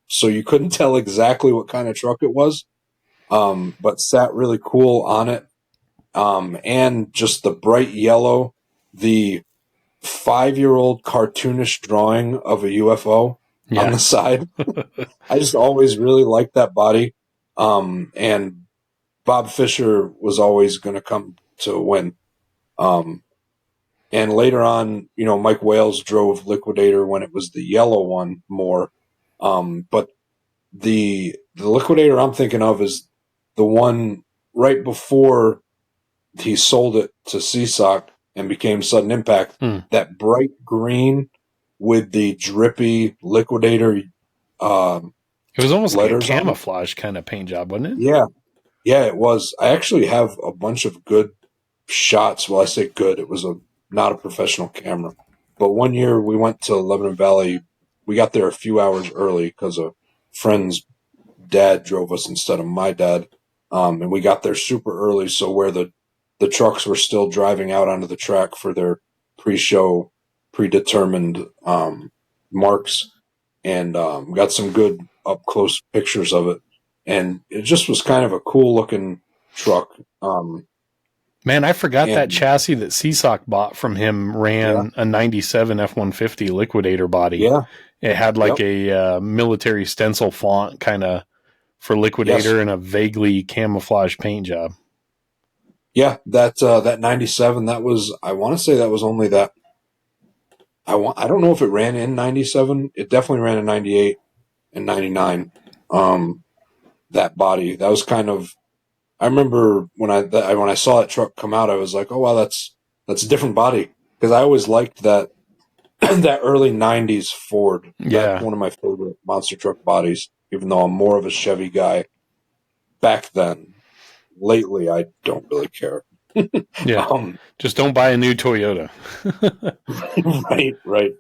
so you couldn't tell exactly what kind of truck it was, but sat really cool on it. And just the bright yellow, the 5-year-old cartoonish drawing of a UFO on the side. I just always really liked that body. And Bob Fisher was always going to come to win. And later on, Mike Wales drove Liquidator when it was the yellow one more. But the Liquidator I'm thinking of is the one right before he sold it to CSOC and became Sudden Impact. That bright green with the drippy Liquidator. It was almost like a camouflage kind of paint job, wasn't it? Yeah, it was. I actually have a bunch of good shots. Well, I say good. It was not a professional camera. But one year we went to Lebanon Valley. We got there a few hours early because a friend's dad drove us instead of my dad. And we got there super early, so where the trucks were still driving out onto the track for their pre-show, predetermined marks, and got some good up-close pictures of it. And it just was kind of a cool-looking truck. Man, I forgot that chassis that CSOC bought from him ran a 97 F-150 Liquidator body. Yeah. It had like a military stencil font kind of for Liquidator and a vaguely camouflage paint job. Yeah, that 97, that was, I want to say that was only that. I don't know if it ran in 97. It definitely ran in 98 and 99. That body, that was kind of, I remember when I saw that truck come out, I was like, oh wow, that's a different body, because I always liked that that early 90s Ford. Yeah, that's one of my favorite monster truck bodies, even though I'm more of a Chevy guy back then. Lately, I don't really care. Just don't buy a new Toyota. Right.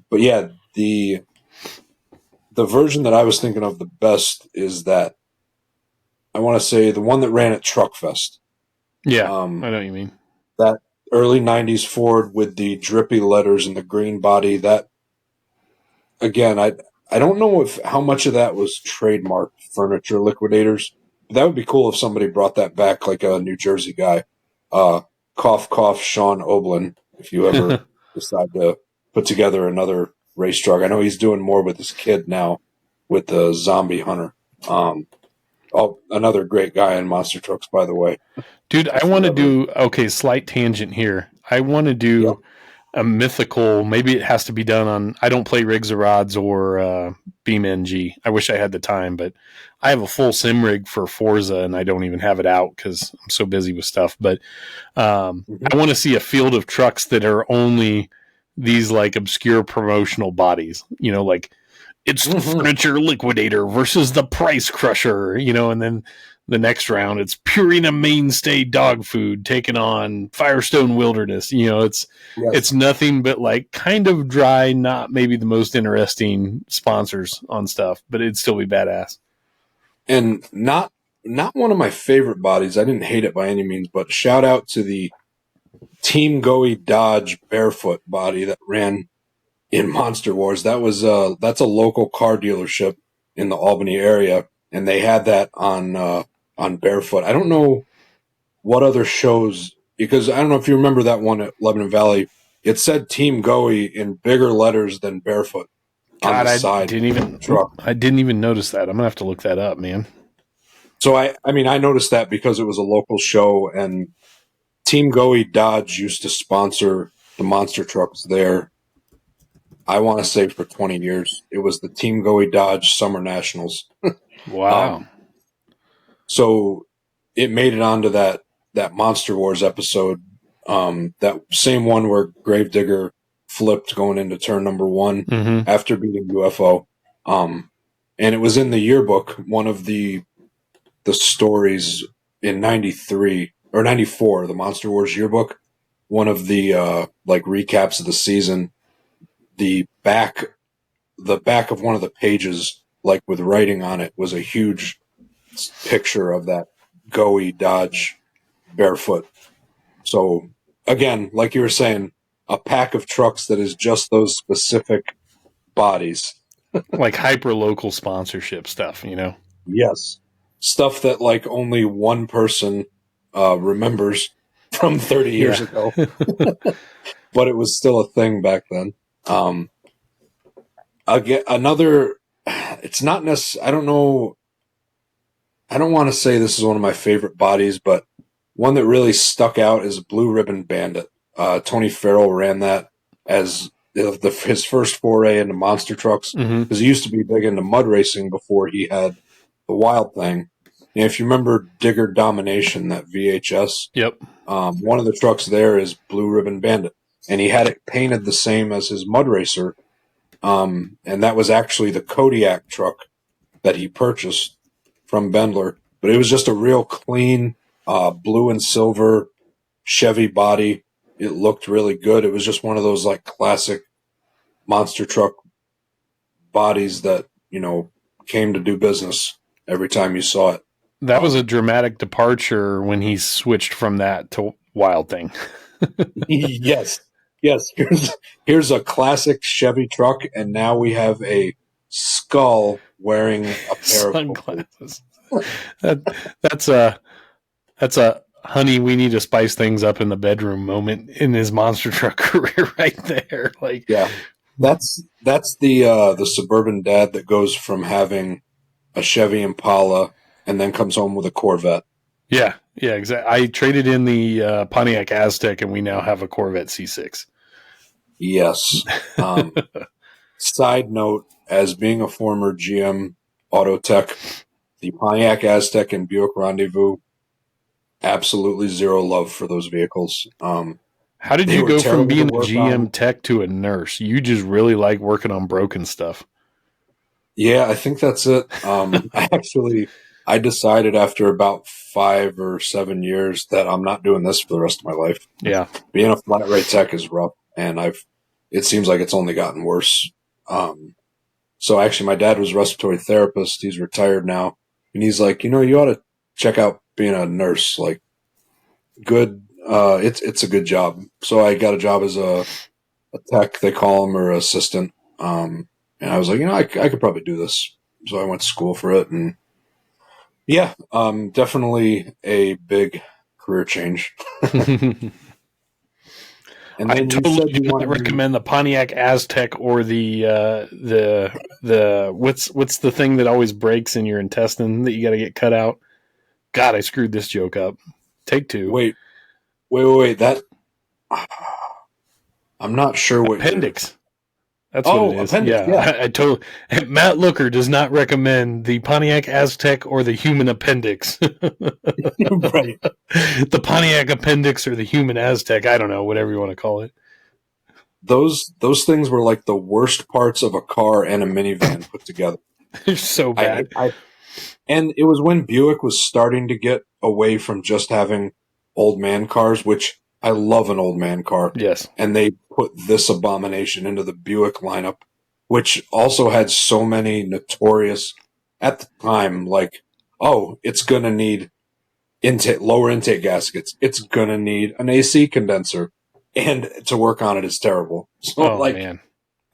But yeah, the version that I was thinking of the best is that, I want to say the one that ran at Truck Fest. Yeah, I know what you mean. That early 90s Ford with the drippy letters and the green body. That, again, I don't know how much of that was trademarked Furniture Liquidators. That would be cool if somebody brought that back, like a New Jersey guy. Cough, cough, Sean Oblin, if you ever decide to put together another race truck. I know he's doing more with his kid now with the Zombie Hunter. Another great guy in monster trucks, by the way. Dude, I want to do, slight tangent here. I want to do a mythical, maybe it has to be done on, I don't play Rigs or Rods or Beam NG. I wish I had the time, but I have a full sim rig for Forza and I don't even have it out because I'm so busy with stuff. But I want to see a field of trucks that are only these like obscure promotional bodies, like it's the Furniture Liquidator versus the Price Crusher, and then the next round it's Purina Mainstay Dog Food taking on Firestone Wilderness. It's nothing but like kind of dry, not maybe the most interesting sponsors on stuff, but it'd still be badass. And not one of my favorite bodies. I didn't hate it by any means, but shout out to the Team Goey Dodge Barefoot body that ran in Monster Wars. That's a local car dealership in the Albany area, and they had that on Barefoot. I don't know what other shows, because I don't know if you remember that one at Lebanon Valley. It said Team Goey in bigger letters than Barefoot on the side. I didn't even notice that. I'm gonna have to look that up, man. So I noticed that because it was a local show, and Team Goey Dodge used to sponsor the monster trucks there. I want to say for 20 years. It was the Team Goey Dodge Summer Nationals. Wow. So it made it onto that Monster Wars episode, that same one where Gravedigger flipped going into turn number 1 after beating UFO. And it was in the yearbook, one of the stories in 93 or 94, the Monster Wars yearbook, one of the recaps of the season. The back of one of the pages, like with writing on it, was a huge picture of that Goey Dodge Barefoot. So again, like you were saying, a pack of trucks that is just those specific bodies. Like hyper local sponsorship stuff, Yes. Stuff that like only one person remembers from 30 years ago. But it was still a thing back then. Again, it's not necessarily, I don't know, I don't want to say this is one of my favorite bodies, but one that really stuck out is Blue Ribbon Bandit. Tony Farrell ran that as his first foray into monster trucks, because he used to be big into mud racing before he had the Wild Thing. And if you remember Digger Domination, that VHS, yep. One of the trucks there is Blue Ribbon Bandit, and he had it painted the same as his mud racer. And that was actually the Kodiak truck that he purchased from Bendler, but it was just a real clean blue and silver Chevy body. It looked really good. It was just one of those like classic monster truck bodies that, came to do business every time you saw it. That was a dramatic departure when he switched from that to Wild Thing. Yes. Here's a classic Chevy truck, and now we have a skull wearing a pair sunglasses. That's a honey, we need to spice things up in the bedroom moment in his monster truck career right there. Like, yeah, that's the suburban dad that goes from having a Chevy Impala and then comes home with a Corvette. Yeah, exactly. I traded in the Pontiac Aztek, and we now have a Corvette C6. Yes. Side note, as being a former GM auto tech, the Pontiac Aztek and Buick Rendezvous, absolutely zero love for those vehicles. How did you go from being a GM tech to a nurse? You just really like working on broken stuff. Yeah, I think that's it. I decided after about 5 or 7 years that I'm not doing this for the rest of my life. Yeah. Being a flat rate tech is rough, and it seems like it's only gotten worse. So actually my dad was a respiratory therapist. He's retired now. And he's like, you ought to check out being a nurse. Like, good. It's a good job. So I got a job as a tech, they call him, or assistant. And I was like, I could probably do this. So I went to school for it, and yeah, definitely a big career change. And I totally do not recommend the Pontiac Aztek or the what's the thing that always breaks in your intestine that you got to get cut out? God, I screwed this joke up. Take two. Wait. That I'm not sure what appendix. That's what it is. Appendix, yeah. I totally. Matt Looker does not recommend the Pontiac Aztek or the human appendix. Right. The Pontiac appendix or the human Aztek. I don't know, whatever you want to call it. Those things were like the worst parts of a car and a minivan put together. They're so bad. And it was when Buick was starting to get away from just having old man cars, which I love an old man car. Yes. And they put this abomination into the Buick lineup, which also had so many notorious, at the time, like, oh, it's going to need lower intake gaskets. It's going to need an AC condenser. And to work on it is terrible. So, Man.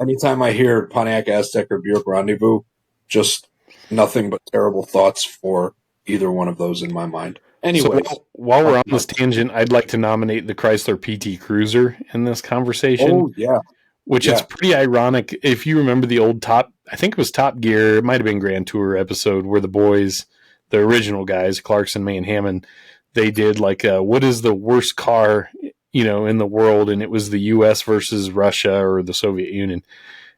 Anytime I hear Pontiac Aztek or Buick Rendezvous, just nothing but terrible thoughts for either one of those in my mind. Anyway, so while we're on this tangent, I'd like to nominate the Chrysler PT Cruiser in this conversation. Oh, yeah. Which it's pretty ironic. If you remember the old I think it was Top Gear, it might have been Grand Tour episode where the boys, the original guys, Clarkson, May, and Hammond, they did like, what is the worst car, in the world? And it was the U.S. versus Russia or the Soviet Union.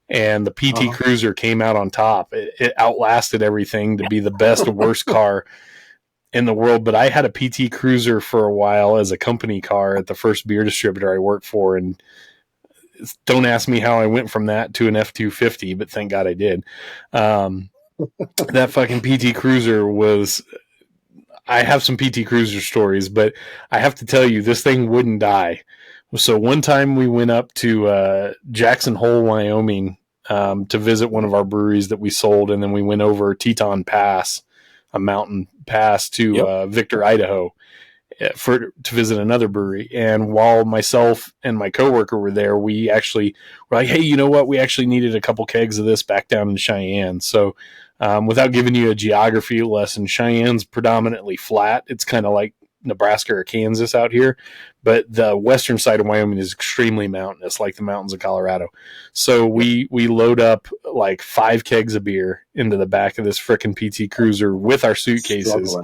And the PT Cruiser came out on top. It outlasted everything to be the best worst car in the world. But I had a PT Cruiser for a while as a company car at the first beer distributor I worked for. And don't ask me how I went from that to an F-250, but thank God I did. That fucking PT Cruiser was... I have some PT Cruiser stories, but I have to tell you, this thing wouldn't die. So one time we went up to Jackson Hole, Wyoming, to visit one of our breweries that we sold, and then we went over Teton Pass, a mountain pass, to Victor, Idaho, to visit another brewery. And while myself and my coworker were there, we actually were like, hey, you know what? We actually needed a couple kegs of this back down in Cheyenne. So without giving you a geography lesson, Cheyenne's predominantly flat. It's kind of like Nebraska or Kansas out here, but the western side of Wyoming is extremely mountainous, like the mountains of Colorado. So we load up like 5 kegs of beer into the back of this frickin' PT Cruiser with our suitcases.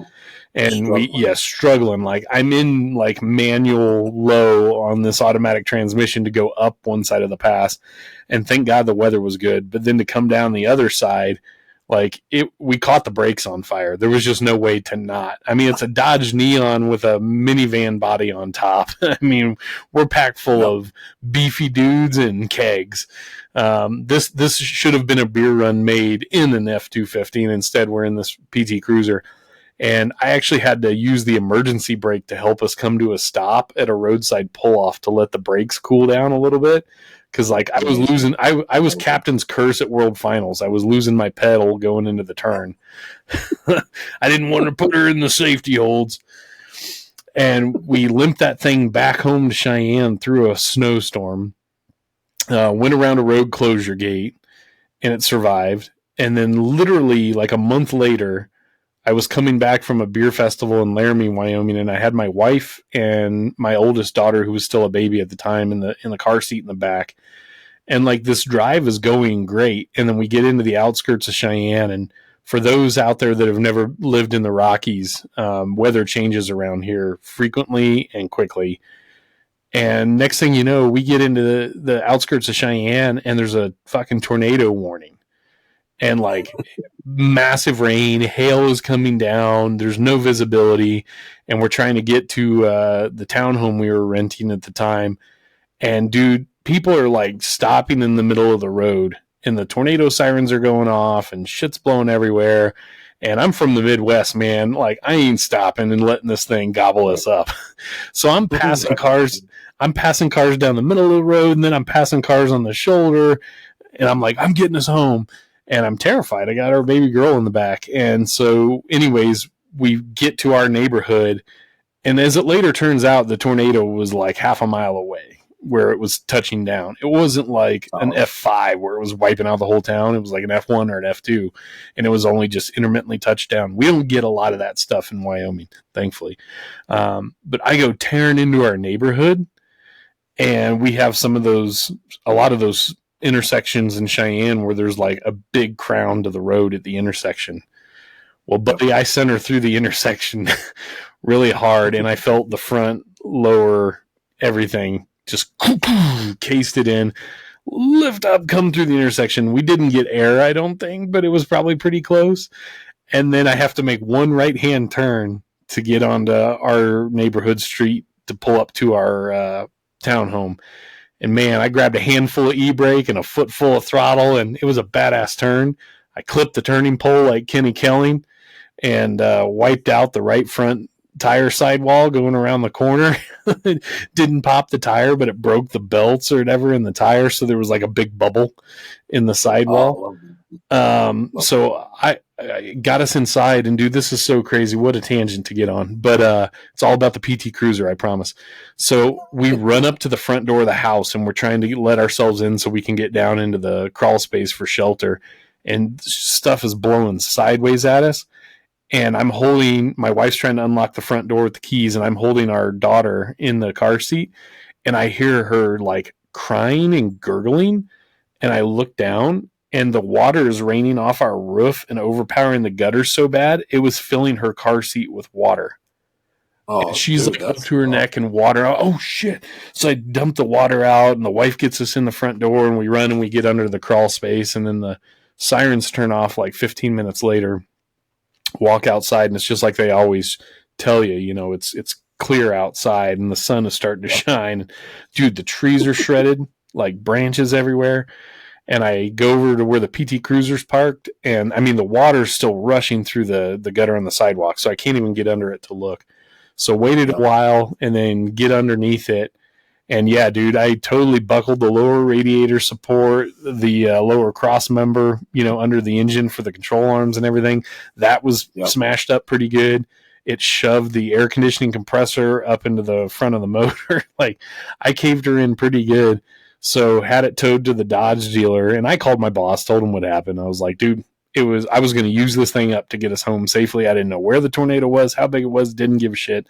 Struggling. Like I'm in like manual low on this automatic transmission to go up one side of the pass, and thank God the weather was good. But then to come down the other side, we caught the brakes on fire. There was just no way to not. I mean, it's a Dodge Neon with a minivan body on top. I mean, we're packed full of beefy dudes and kegs. This should have been a beer run made in an F-250, and instead we're in this PT Cruiser. And I actually had to use the emergency brake to help us come to a stop at a roadside pull-off to let the brakes cool down a little bit. Because I was losing, I was captain's curse at World Finals. I was losing my pedal going into the turn. I didn't want to put her in the safety holds. And we limped that thing back home to Cheyenne through a snowstorm. Went around a road closure gate, and it survived. And then literally like a month later, I was coming back from a beer festival in Laramie, Wyoming, and I had my wife and my oldest daughter, who was still a baby at the time, in the car seat in the back. And like this drive is going great. And then we get into the outskirts of Cheyenne. And for those out there that have never lived in the Rockies, weather changes around here frequently and quickly. And next thing you know, we get into the outskirts of Cheyenne, and there's a fucking tornado warning. And like massive rain, hail is coming down. There's no visibility. And we're trying to get to the townhome we were renting at the time. And dude, people are like stopping in the middle of the road, and the tornado sirens are going off and shit's blowing everywhere. And I'm from the Midwest, man. Like I ain't stopping and letting this thing gobble us up. So I'm passing cars. I'm passing cars down the middle of the road, and then I'm passing cars on the shoulder. And I'm like, I'm getting us home. And I'm terrified. I got our baby girl in the back. And so anyways, we get to our neighborhood. And as it later turns out, the tornado was like half a mile away where it was touching down. It wasn't like an F5 where it was wiping out the whole town. It was like an F1 or an F2. And it was only just intermittently touched down. We don't get a lot of that stuff in Wyoming, thankfully. But I go tearing into our neighborhood. And we have a lot of those intersections in Cheyenne where there's like a big crown to the road at the intersection. Well, buddy, I sent her through the intersection really hard, and I felt the front, lower, everything just cased it in, lift up, come through the intersection. We didn't get air, I don't think, but it was probably pretty close. And then I have to make one right-hand turn to get onto our neighborhood street to pull up to our townhome. And man, I grabbed a handful of e-brake and a foot full of throttle, and it was a badass turn. I clipped the turning pole like Kenny Kelling, and wiped out the right front tire sidewall going around the corner. Didn't pop the tire, but it broke the belts or whatever in the tire, so there was like a big bubble in the sidewall. So I got us inside, and dude, this is so crazy. What a tangent to get on, but it's all about the PT Cruiser, I promise. So we run up to the front door of the house, and we're trying to let ourselves in so we can get down into the crawl space for shelter, and stuff is blowing sideways at us. And I'm holding, my wife's trying to unlock the front door with the keys, and I'm holding our daughter in the car seat, and I hear her like crying and gurgling, and I look down, and the water is raining off our roof and overpowering the gutters so bad it was filling her car seat with water. And she's like up to her neck in water. Oh shit! So I dump the water out, and the wife gets us in the front door, and we run and we get under the crawl space, and then the sirens turn off like 15 minutes later. Walk outside, and it's just like they always tell you, you know, it's clear outside and the sun is starting to shine. Dude, the trees are shredded, like branches everywhere. And I go over to where the PT Cruiser's parked, and I mean, the water's still rushing through the gutter on the sidewalk, so I can't even get under it to look. So waited a while and then get underneath it. And yeah, dude, I totally buckled the lower radiator support, the lower cross member, you know, under the engine for the control arms and everything. That was smashed up pretty good. It shoved the air conditioning compressor up into the front of the motor. Like, I caved her in pretty good. So had it towed to the Dodge dealer, and I called my boss, told him what happened. I was like, dude, I was going to use this thing up to get us home safely. I didn't know where the tornado was, how big it was, didn't give a shit.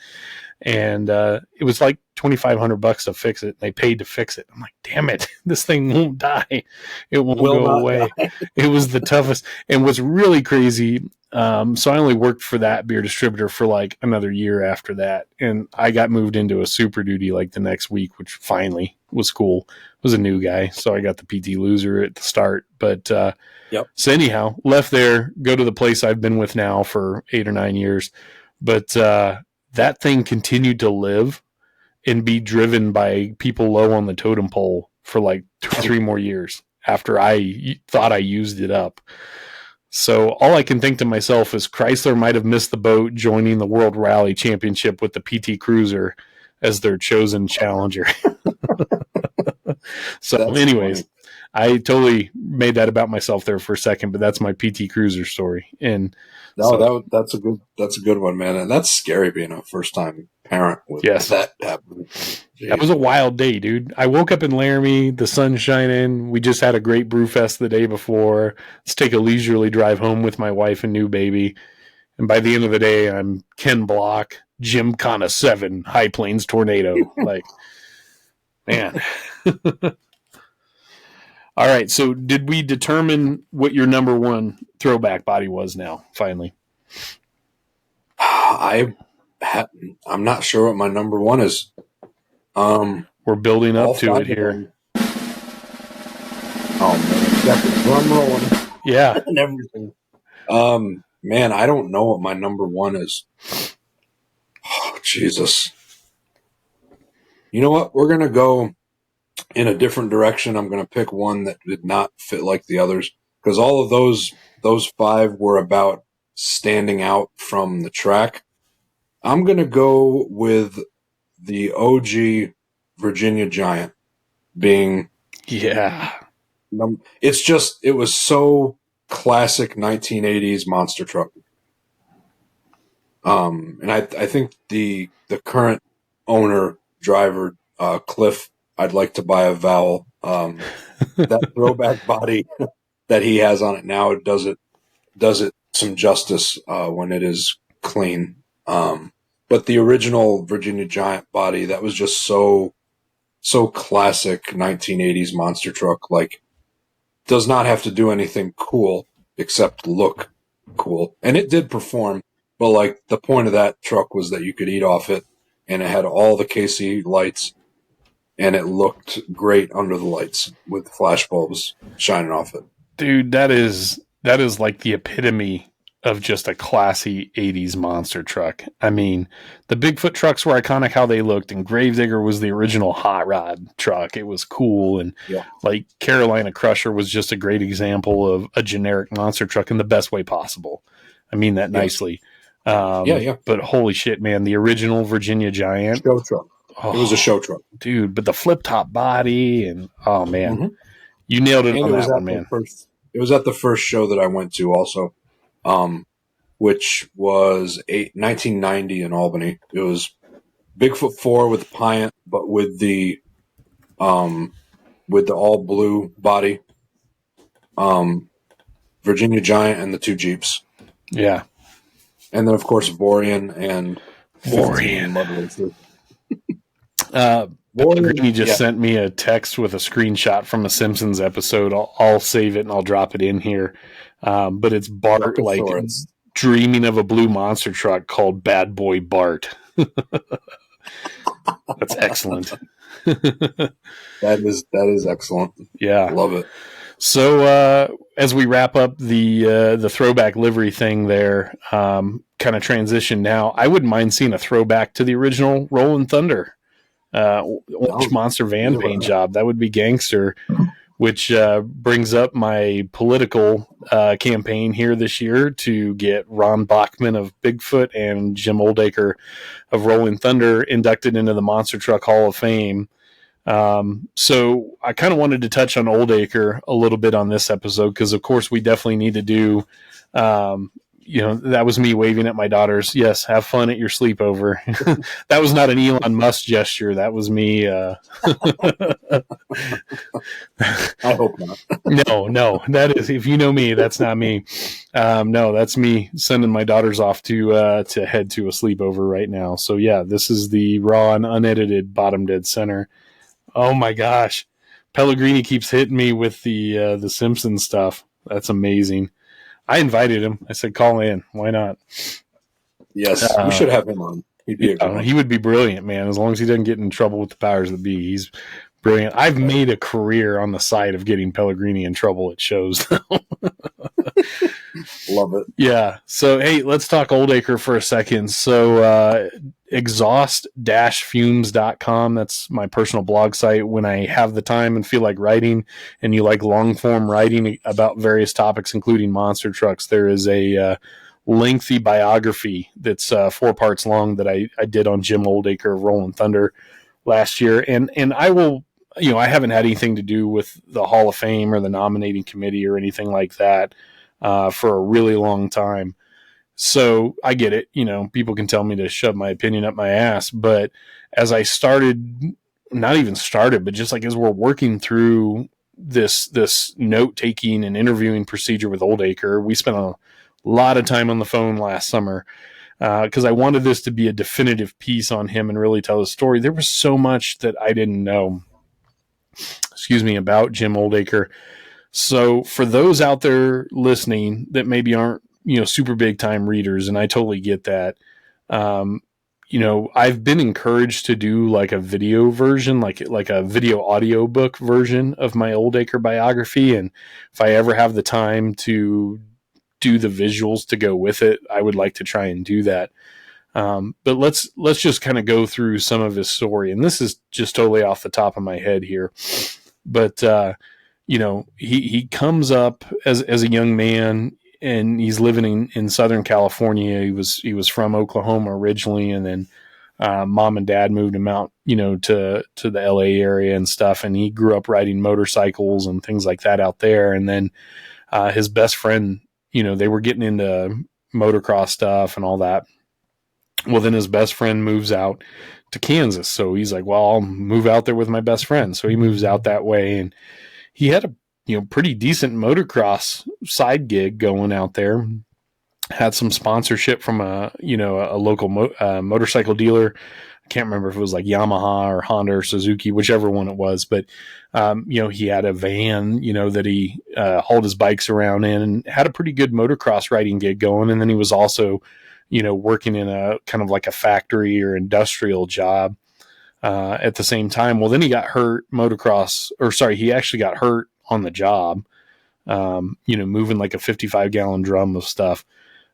And it was like $2,500 to fix it. They paid to fix it. I'm like, damn it, this thing won't die. It won't go away. It was the toughest. And what's really crazy, so I only worked for that beer distributor for like another year after that. And I got moved into a Super Duty like the next week, which finally was cool. It was a new guy, so I got the PT Loser at the start. But so anyhow, left there, go to the place I've been with now for 8 or 9 years. But that thing continued to live and be driven by people low on the totem pole for like 2 or 3 more years after I thought I used it up. So all I can think to myself is Chrysler might have missed the boat joining the World Rally Championship with the PT Cruiser as their chosen challenger. So that's anyways, funny. I totally made that about myself there for a second, but that's my PT Cruiser story. And that's a good one, man. And that's scary being a first time parent with that happening. That was a wild day, dude. I woke up in Laramie, the sun's shining. We just had a great brew fest the day before. Let's take a leisurely drive home with my wife and new baby. And by the end of the day, I'm Ken Block, Gymkhana 7, High Plains Tornado. Like, man. All right, so did we determine what your number one throwback body was now, finally? I'm not sure what my number one is. We're building up to it here. Oh, man, got the drum rolling. Yeah. And everything. Man, I don't know what my number one is. Oh, Jesus. You know what? We're going to go in a different direction. I'm going to pick one that did not fit like the others, because all of those 5 were about standing out from the track. I'm going to go with the OG Virginia Giant being. Yeah. It was so classic 1980s monster truck. And I think the current owner, driver, Cliff, I'd like to buy a vowel. That throwback body that he has on it now does it some justice when it is clean. But the original Virginia Giant body, that was just so classic 1980s monster truck. Like, does not have to do anything cool except look cool. And it did perform, but like the point of that truck was that you could eat off it, and it had all the KC lights, and it looked great under the lights with flash bulbs shining off it. Dude, that is like the epitome of just a classy 80s monster truck. I mean, the Bigfoot trucks were iconic how they looked, and Gravedigger was the original hot rod truck. It was cool, and like Carolina Crusher was just a great example of a generic monster truck in the best way possible. I mean that nicely. Yeah. But holy shit, man, the original Virginia Giant. Show truck. It was a show truck. Dude, but the flip top body and oh man. Mm-hmm. You nailed it And on it was that at one, man. It was at the first show that I went to also, which was 1990 in Albany. It was Bigfoot 4 with Piant, but with the all blue body, Virginia Giant and the 2 Jeeps. Yeah. And then, of course, Vorian and 15 Mud Racer. Greeny just sent me a text with a screenshot from a Simpsons episode. I'll save it and I'll drop it in here. But it's Bart like dreaming of a blue monster truck called Bad Boy Bart. That's excellent. That is excellent. Yeah, love it. So as we wrap up the throwback livery thing there, kind of transition now, I wouldn't mind seeing a throwback to the original Rollin Thunder. Monster van paint job. That would be gangster, which brings up my political campaign here this year to get Ron Bachman of Bigfoot and Jim Oldaker of Rollin Thunder inducted into the Monster Truck Hall of Fame. So I kind of wanted to touch on Oldaker a little bit on this episode because, of course, we definitely need to do that was me waving at my daughters. Yes, have fun at your sleepover. That was not an Elon Musk gesture. That was me. I hope not. No. That is, if you know me, that's not me. No, that's me sending my daughters off to head to a sleepover right now. So yeah, this is the raw and unedited Bottom Dead Center. Oh my gosh, Pellegrini keeps hitting me with the Simpsons stuff. That's amazing. I invited him. I said, call in. Why not? Yes, we should have him on. He'd be a good one. He would be brilliant, man. As long as he doesn't get in trouble with the powers that be, he's brilliant. I've made a career on the side of getting Pellegrini in trouble at shows. Love it. Yeah. So, hey, let's talk Oldaker for a second. So, exhaust-fumes.com. That's my personal blog site. When I have the time and feel like writing and you like long form writing about various topics, including monster trucks, there is a lengthy biography that's 4 parts long that I did on Jim Oldaker of Rollin Thunder last year. And I will, I haven't had anything to do with the Hall of Fame or the nominating committee or anything like that for a really long time. So I get it. People can tell me to shove my opinion up my ass. But as I not even started, but just like as we're working through this note-taking and interviewing procedure with Oldaker, we spent a lot of time on the phone last summer because I wanted this to be a definitive piece on him and really tell his story. There was so much that I didn't know, about Jim Oldaker. So for those out there listening that maybe aren't, super big time readers, and I totally get that. I've been encouraged to do like a video version, like a video audio book version of my Oldaker biography. And if I ever have the time to do the visuals to go with it, I would like to try and do that. But let's just kind of go through some of his story. And this is just totally off the top of my head here. But, he comes up as a young man, and he's living in Southern California. He was from Oklahoma originally, and then mom and dad moved him out, to the LA area and stuff. And he grew up riding motorcycles and things like that out there. And then his best friend, they were getting into motocross stuff and all that. Well, then his best friend moves out to Kansas. So he's like, well, I'll move out there with my best friend. So he moves out that way, and he had a pretty decent motocross side gig going out there. Had some sponsorship from a local motorcycle dealer. I can't remember if it was like Yamaha or Honda or Suzuki, whichever one it was. But, he had a van, that he hauled his bikes around in, and had a pretty good motocross riding gig going. And then he was also, working in a kind of like a factory or industrial job at the same time. Well, then he got hurt he actually got hurt on the job, moving like a 55-gallon drum of stuff.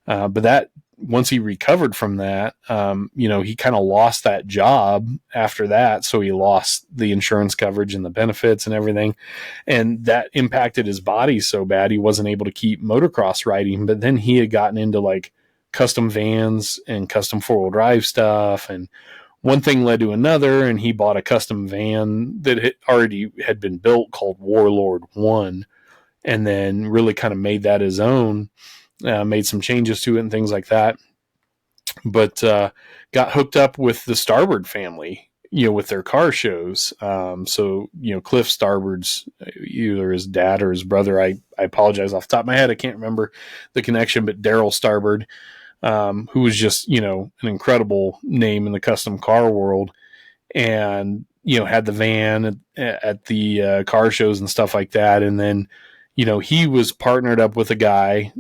But that once he recovered from that, he kind of lost that job after that. So he lost the insurance coverage and the benefits and everything. And that impacted his body so bad he wasn't able to keep motocross riding. But then he had gotten into like custom vans and custom four-wheel drive stuff. And one thing led to another, and he bought a custom van that already had been built called Warlord 1, and then really kind of made that his own. Made some changes to it and things like that, but got hooked up with the Starbird family, with their car shows. So, Cliff Starbird's either his dad or his brother. I apologize off the top of my head. I can't remember the connection, but Daryl Starbird, who was just, an incredible name in the custom car world, and, had the van at the car shows and stuff like that. And then, he was partnered up with a guy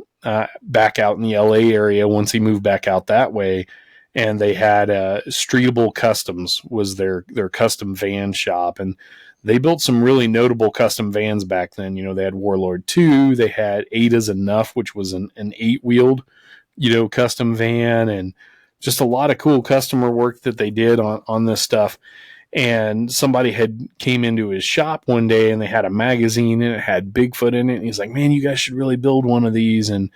back out in the LA area once he moved back out that way. And they had Streetable Customs was their custom van shop. And they built some really notable custom vans back then. They had Warlord 2, they had Ada's Enough, which was an 8-wheeled, custom van, and just a lot of cool customer work that they did on this stuff. And somebody had came into his shop one day and they had a magazine and it had Bigfoot in it. And he's like, man, you guys should really build one of these. And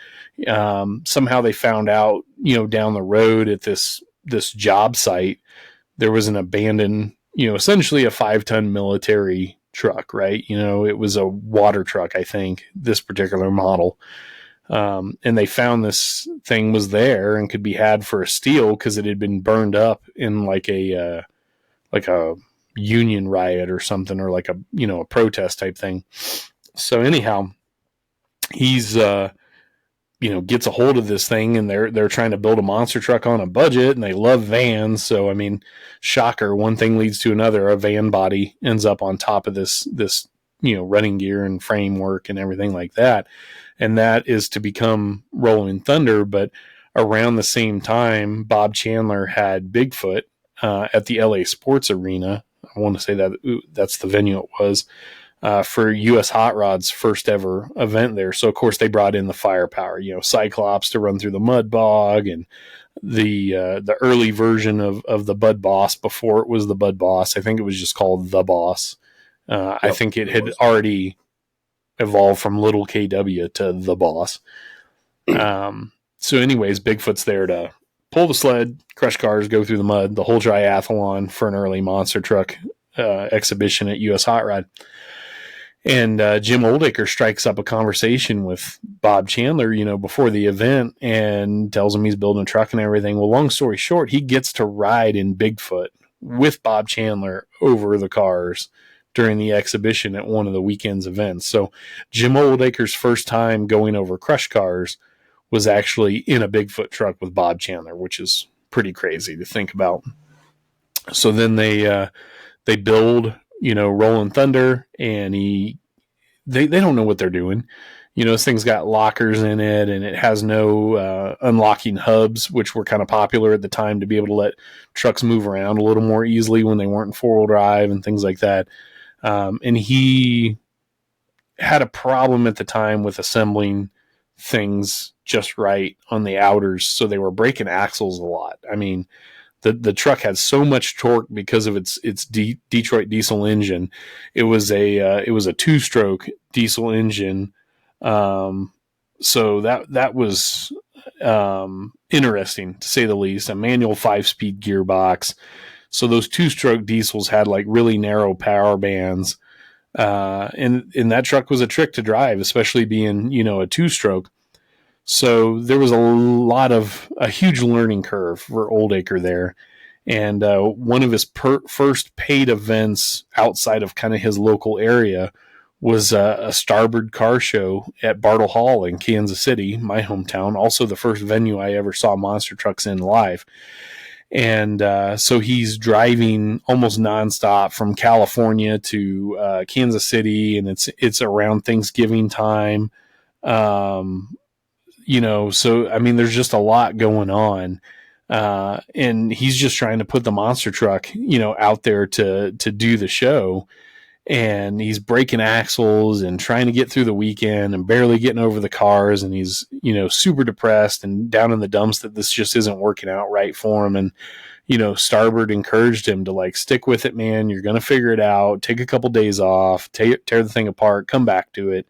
somehow they found out, down the road at this job site, there was an abandoned, essentially a 5-ton military truck, right? It was a water truck, I think, this particular model. And they found this thing was there and could be had for a steal because it had been burned up in like a union riot or something, or like a protest type thing. So anyhow, he's, gets a hold of this thing, and they're trying to build a monster truck on a budget, and they love vans. So, I mean, shocker, one thing leads to another. A van body ends up on top of this, running gear and framework and everything like that. And that is to become Rollin Thunder. But around the same time, Bob Chandler had Bigfoot, at the LA Sports Arena. I want to say that's the venue it was, for US Hot Rod's first ever event there. So of course they brought in the firepower, Cyclops to run through the mud bog, and the early version of the Bud Boss before it was the Bud Boss. I think it was just called the Boss. I think it had already evolved from Little KW to the Boss. So anyways, Bigfoot's there to pull the sled, crush cars, go through the mud, the whole triathlon for an early monster truck exhibition at US Hot Rod. And Jim Oldaker strikes up a conversation with Bob Chandler, before the event, and tells him he's building a truck and everything. Well, long story short, he gets to ride in Bigfoot with Bob Chandler over the cars during the exhibition at one of the weekend's events. So Jim Oldaker's first time going over crush cars was actually in a Bigfoot truck with Bob Chandler, which is pretty crazy to think about. So then they build, Rollin Thunder, and they don't know what they're doing. This thing's got lockers in it, and it has no unlocking hubs, which were kind of popular at the time to be able to let trucks move around a little more easily when they weren't in four-wheel drive and things like that. And he had a problem at the time with assembling things just right on the outers, so they were breaking axles a lot. I mean, the truck had so much torque because of its Detroit diesel engine. It was a two-stroke diesel engine, so that was interesting to say the least. A manual 5-speed gearbox, so those two-stroke diesels had like really narrow power bands. And that truck was a trick to drive, especially being, a two-stroke. So there was a huge learning curve for Oldaker there. And one of his first paid events outside of kind of his local area was a Starbird car show at Bartle Hall in Kansas City, my hometown. Also the first venue I ever saw monster trucks in live. And so he's driving almost nonstop from California to Kansas City, and it's around Thanksgiving time. So I mean, there's just a lot going on, and he's just trying to put the monster truck, out there to do the show. and he's breaking axles and trying to get through the weekend and barely getting over the cars. And he's, super depressed and down in the dumps that this just isn't working out right for him. And, Starboard encouraged him to like, stick with it, man. You're going to figure it out. Take a couple days off, tear the thing apart, come back to it.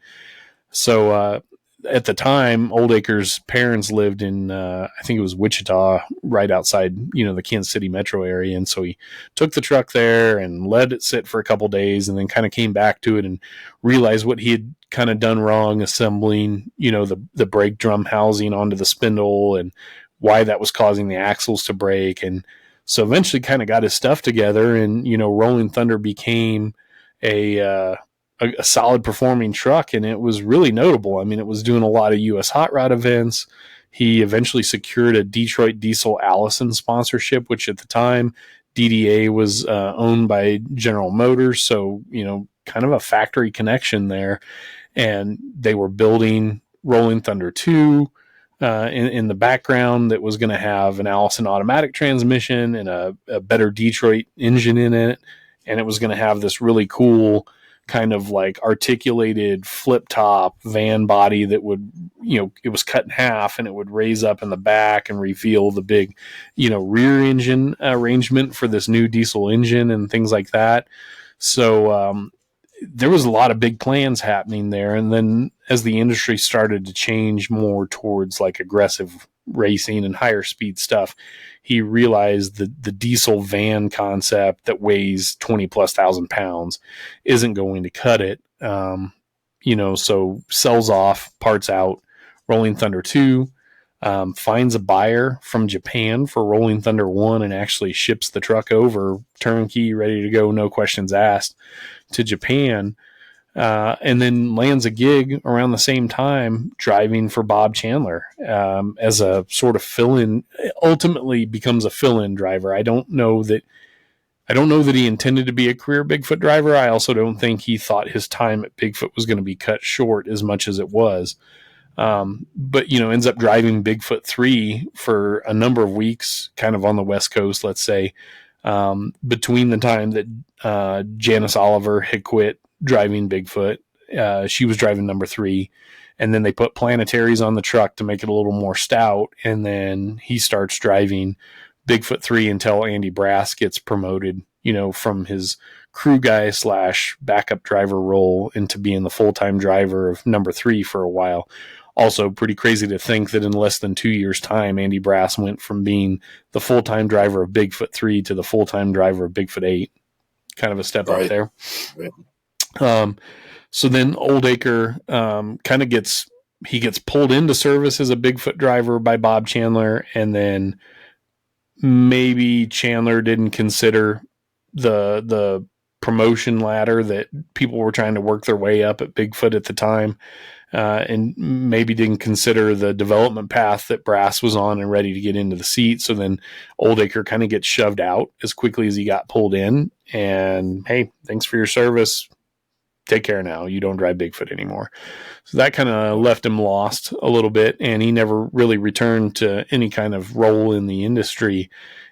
So, at the time, Oldaker's parents lived in, I think it was Wichita, right outside, the Kansas City metro area. And so he took the truck there and let it sit for a couple days, and then kind of came back to it and realized what he had kind of done wrong, assembling, the brake drum housing onto the spindle, and why that was causing the axles to break. And so eventually kind of got his stuff together, and, Rollin Thunder became a solid performing truck, and it was really notable. I mean, it was doing a lot of U.S. hot rod events. He eventually secured a Detroit Diesel Allison sponsorship, which at the time DDA was owned by General Motors, so kind of a factory connection there. And they were building Rollin Thunder 2 in the background that was going to have an Allison automatic transmission and a better Detroit engine in it, and it was going to have this really cool kind of like articulated flip top van body that would, it was cut in half, and it would raise up in the back and reveal the big, rear engine arrangement for this new diesel engine and things like that. So there was a lot of big plans happening there. And then as the industry started to change more towards like aggressive racing and higher speed stuff, he realized that the diesel van concept that weighs 20,000+ pounds isn't going to cut it. So sells off, parts out Rollin Thunder 2, finds a buyer from Japan for Rollin Thunder 1, and actually ships the truck over turnkey, ready to go, no questions asked, to Japan. And then lands a gig around the same time driving for Bob Chandler as a sort of fill-in. Ultimately becomes a fill-in driver. I don't know that he intended to be a career Bigfoot driver. I also don't think he thought his time at Bigfoot was going to be cut short as much as it was. But ends up driving Bigfoot 3 for a number of weeks, kind of on the West Coast, let's say, between the time that Janice Oliver had quit driving Bigfoot. She was driving number 3, and then they put planetaries on the truck to make it a little more stout, and then he starts driving Bigfoot 3 until Andy Brass gets promoted, from his crew guy / backup driver role into being the full-time driver of number 3 for a while. Also pretty crazy to think that in less than 2 years' time, Andy Brass went from being the full-time driver of Bigfoot 3 to the full-time driver of Bigfoot 8. Kind of a step up there. Right. So then Oldaker kind of gets pulled into service as a Bigfoot driver by Bob Chandler, and then maybe Chandler didn't consider the promotion ladder that people were trying to work their way up at Bigfoot at the time, and maybe didn't consider the development path that Brass was on and ready to get into the seat. So then Oldaker kind of gets shoved out as quickly as he got pulled in, and hey, thanks for your service. Take care now. You don't drive Bigfoot anymore. So that kind of left him lost a little bit, and he never really returned to any kind of role in the industry,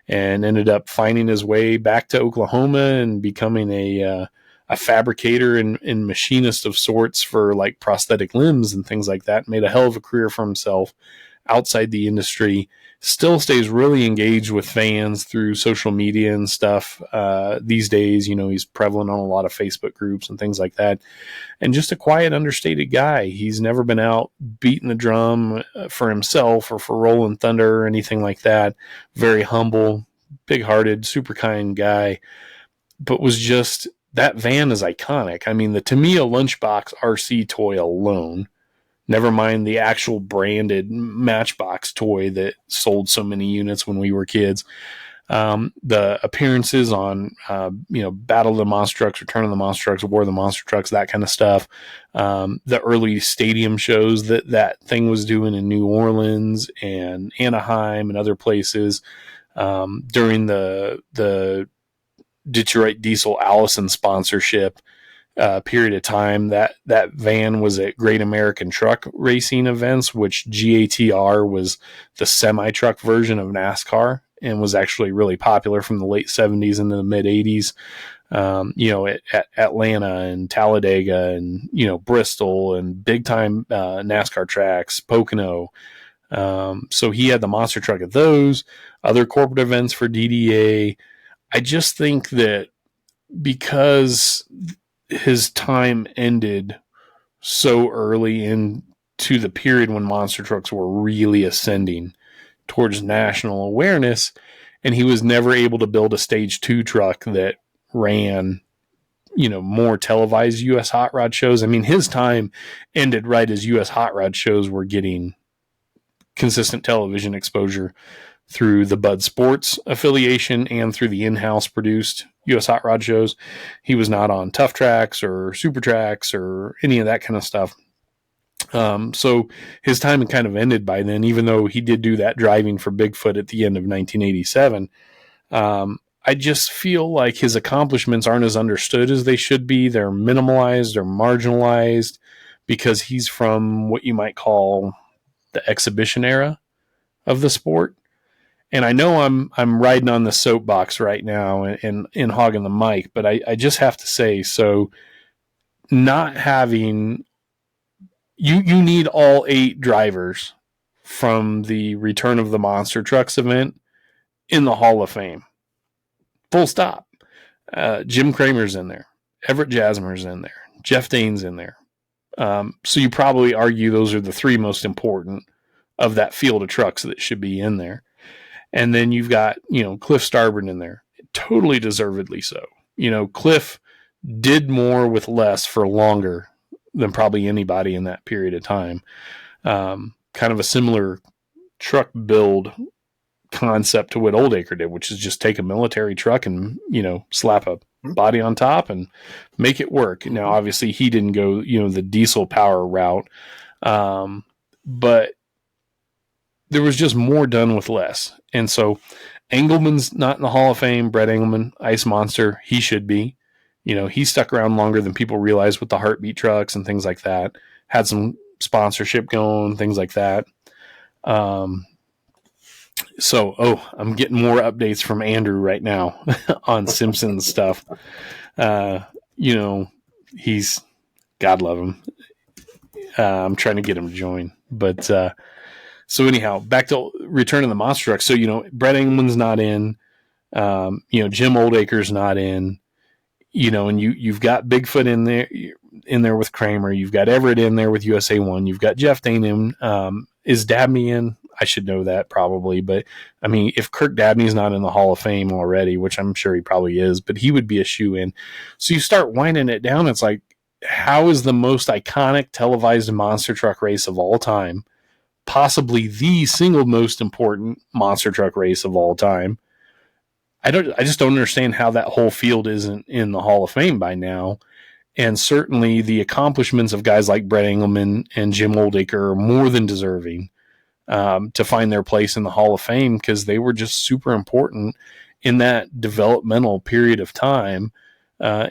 and ended up finding his way back to Oklahoma and becoming a fabricator and machinist of sorts for like prosthetic limbs and things like that. Made a hell of a career for himself outside the industry. Still stays really engaged with fans through social media and stuff. These days, he's prevalent on a lot of Facebook groups and things like that. And just a quiet, understated guy. He's never been out beating the drum for himself or for Rollin Thunder or anything like that. Very humble, big-hearted, super kind guy. But was just, that van is iconic. I mean, the Tamiya Lunchbox RC toy alone, never mind the actual branded Matchbox toy that sold so many units when we were kids. The appearances on, Battle of the Monster Trucks, Return of the Monster Trucks, War of the Monster Trucks, that kind of stuff. The early stadium shows that thing was doing in New Orleans and Anaheim and other places. During the Detroit Diesel Allison sponsorship period of time, that van was at Great American Truck Racing events, which GATR was the semi-truck version of NASCAR and was actually really popular from the late 70s into the mid 80s. at Atlanta and Talladega and, Bristol and big time NASCAR tracks, Pocono. So he had the monster truck at those, other corporate events for DDA. I just think that because his time ended so early into the period when monster trucks were really ascending towards national awareness, and he was never able to build a stage 2 truck that ran, more televised U.S. hot rod shows. I mean, his time ended right as U.S. hot rod shows were getting consistent television exposure through the Bud Sports affiliation and through the in-house produced U.S. hot rod shows. He was not on Tough Tracks or Super Tracks or any of that kind of stuff. So his time had kind of ended by then, even though he did do that driving for Bigfoot at the end of 1987. I just feel like his accomplishments aren't as understood as they should be. They're minimalized or marginalized because he's from what you might call the exhibition era of the sport. And I know I'm riding on the soapbox right now and hogging the mic, but I just have to say, so not having you need all 8 drivers from the Return of the Monster Trucks event in the Hall of Fame. Full stop. Jim Kramer's in there. Everett Jasmer's in there. Jeff Dane's in there. So you probably argue those are the 3 most important of that field of trucks that should be in there. And then you've got, Cliff Starbird in there. Totally deservedly so. Cliff did more with less for longer than probably anybody in that period of time. Kind of a similar truck build concept to what Oldaker did, which is just take a military truck and, slap a body on top and make it work. Now, obviously he didn't go, the diesel power route. But there was just more done with less. And so Engelman's not in the Hall of Fame. Brett Engelman, Ice Monster, he should be. He stuck around longer than people realize with the Heartbeat trucks and things like that. Had some sponsorship going, things like that. So, I'm getting more updates from Andrew right now on Simpsons stuff. He's, God love him. I'm trying to get him to join. But so anyhow, back to Return of the Monster Truck. So, Brett Engelman's not in. Jim Oldaker's not in. And you've got Bigfoot in there with Kramer. You've got Everett in there with USA 1. You've got Jeff Dane in. Is Dabney in? I should know that probably. But, I mean, if Kirk Dabney's not in the Hall of Fame already, which I'm sure he probably is, but he would be a shoe-in. So you start winding it down. It's like, how is the most iconic televised monster truck race of all time, possibly the single most important monster truck race of all time? I just don't understand how that whole field isn't in the Hall of Fame by now. And certainly the accomplishments of guys like Brett Engelman and Jim Oldaker are more than deserving to find their place in the Hall of Fame, because they were just super important in that developmental period of time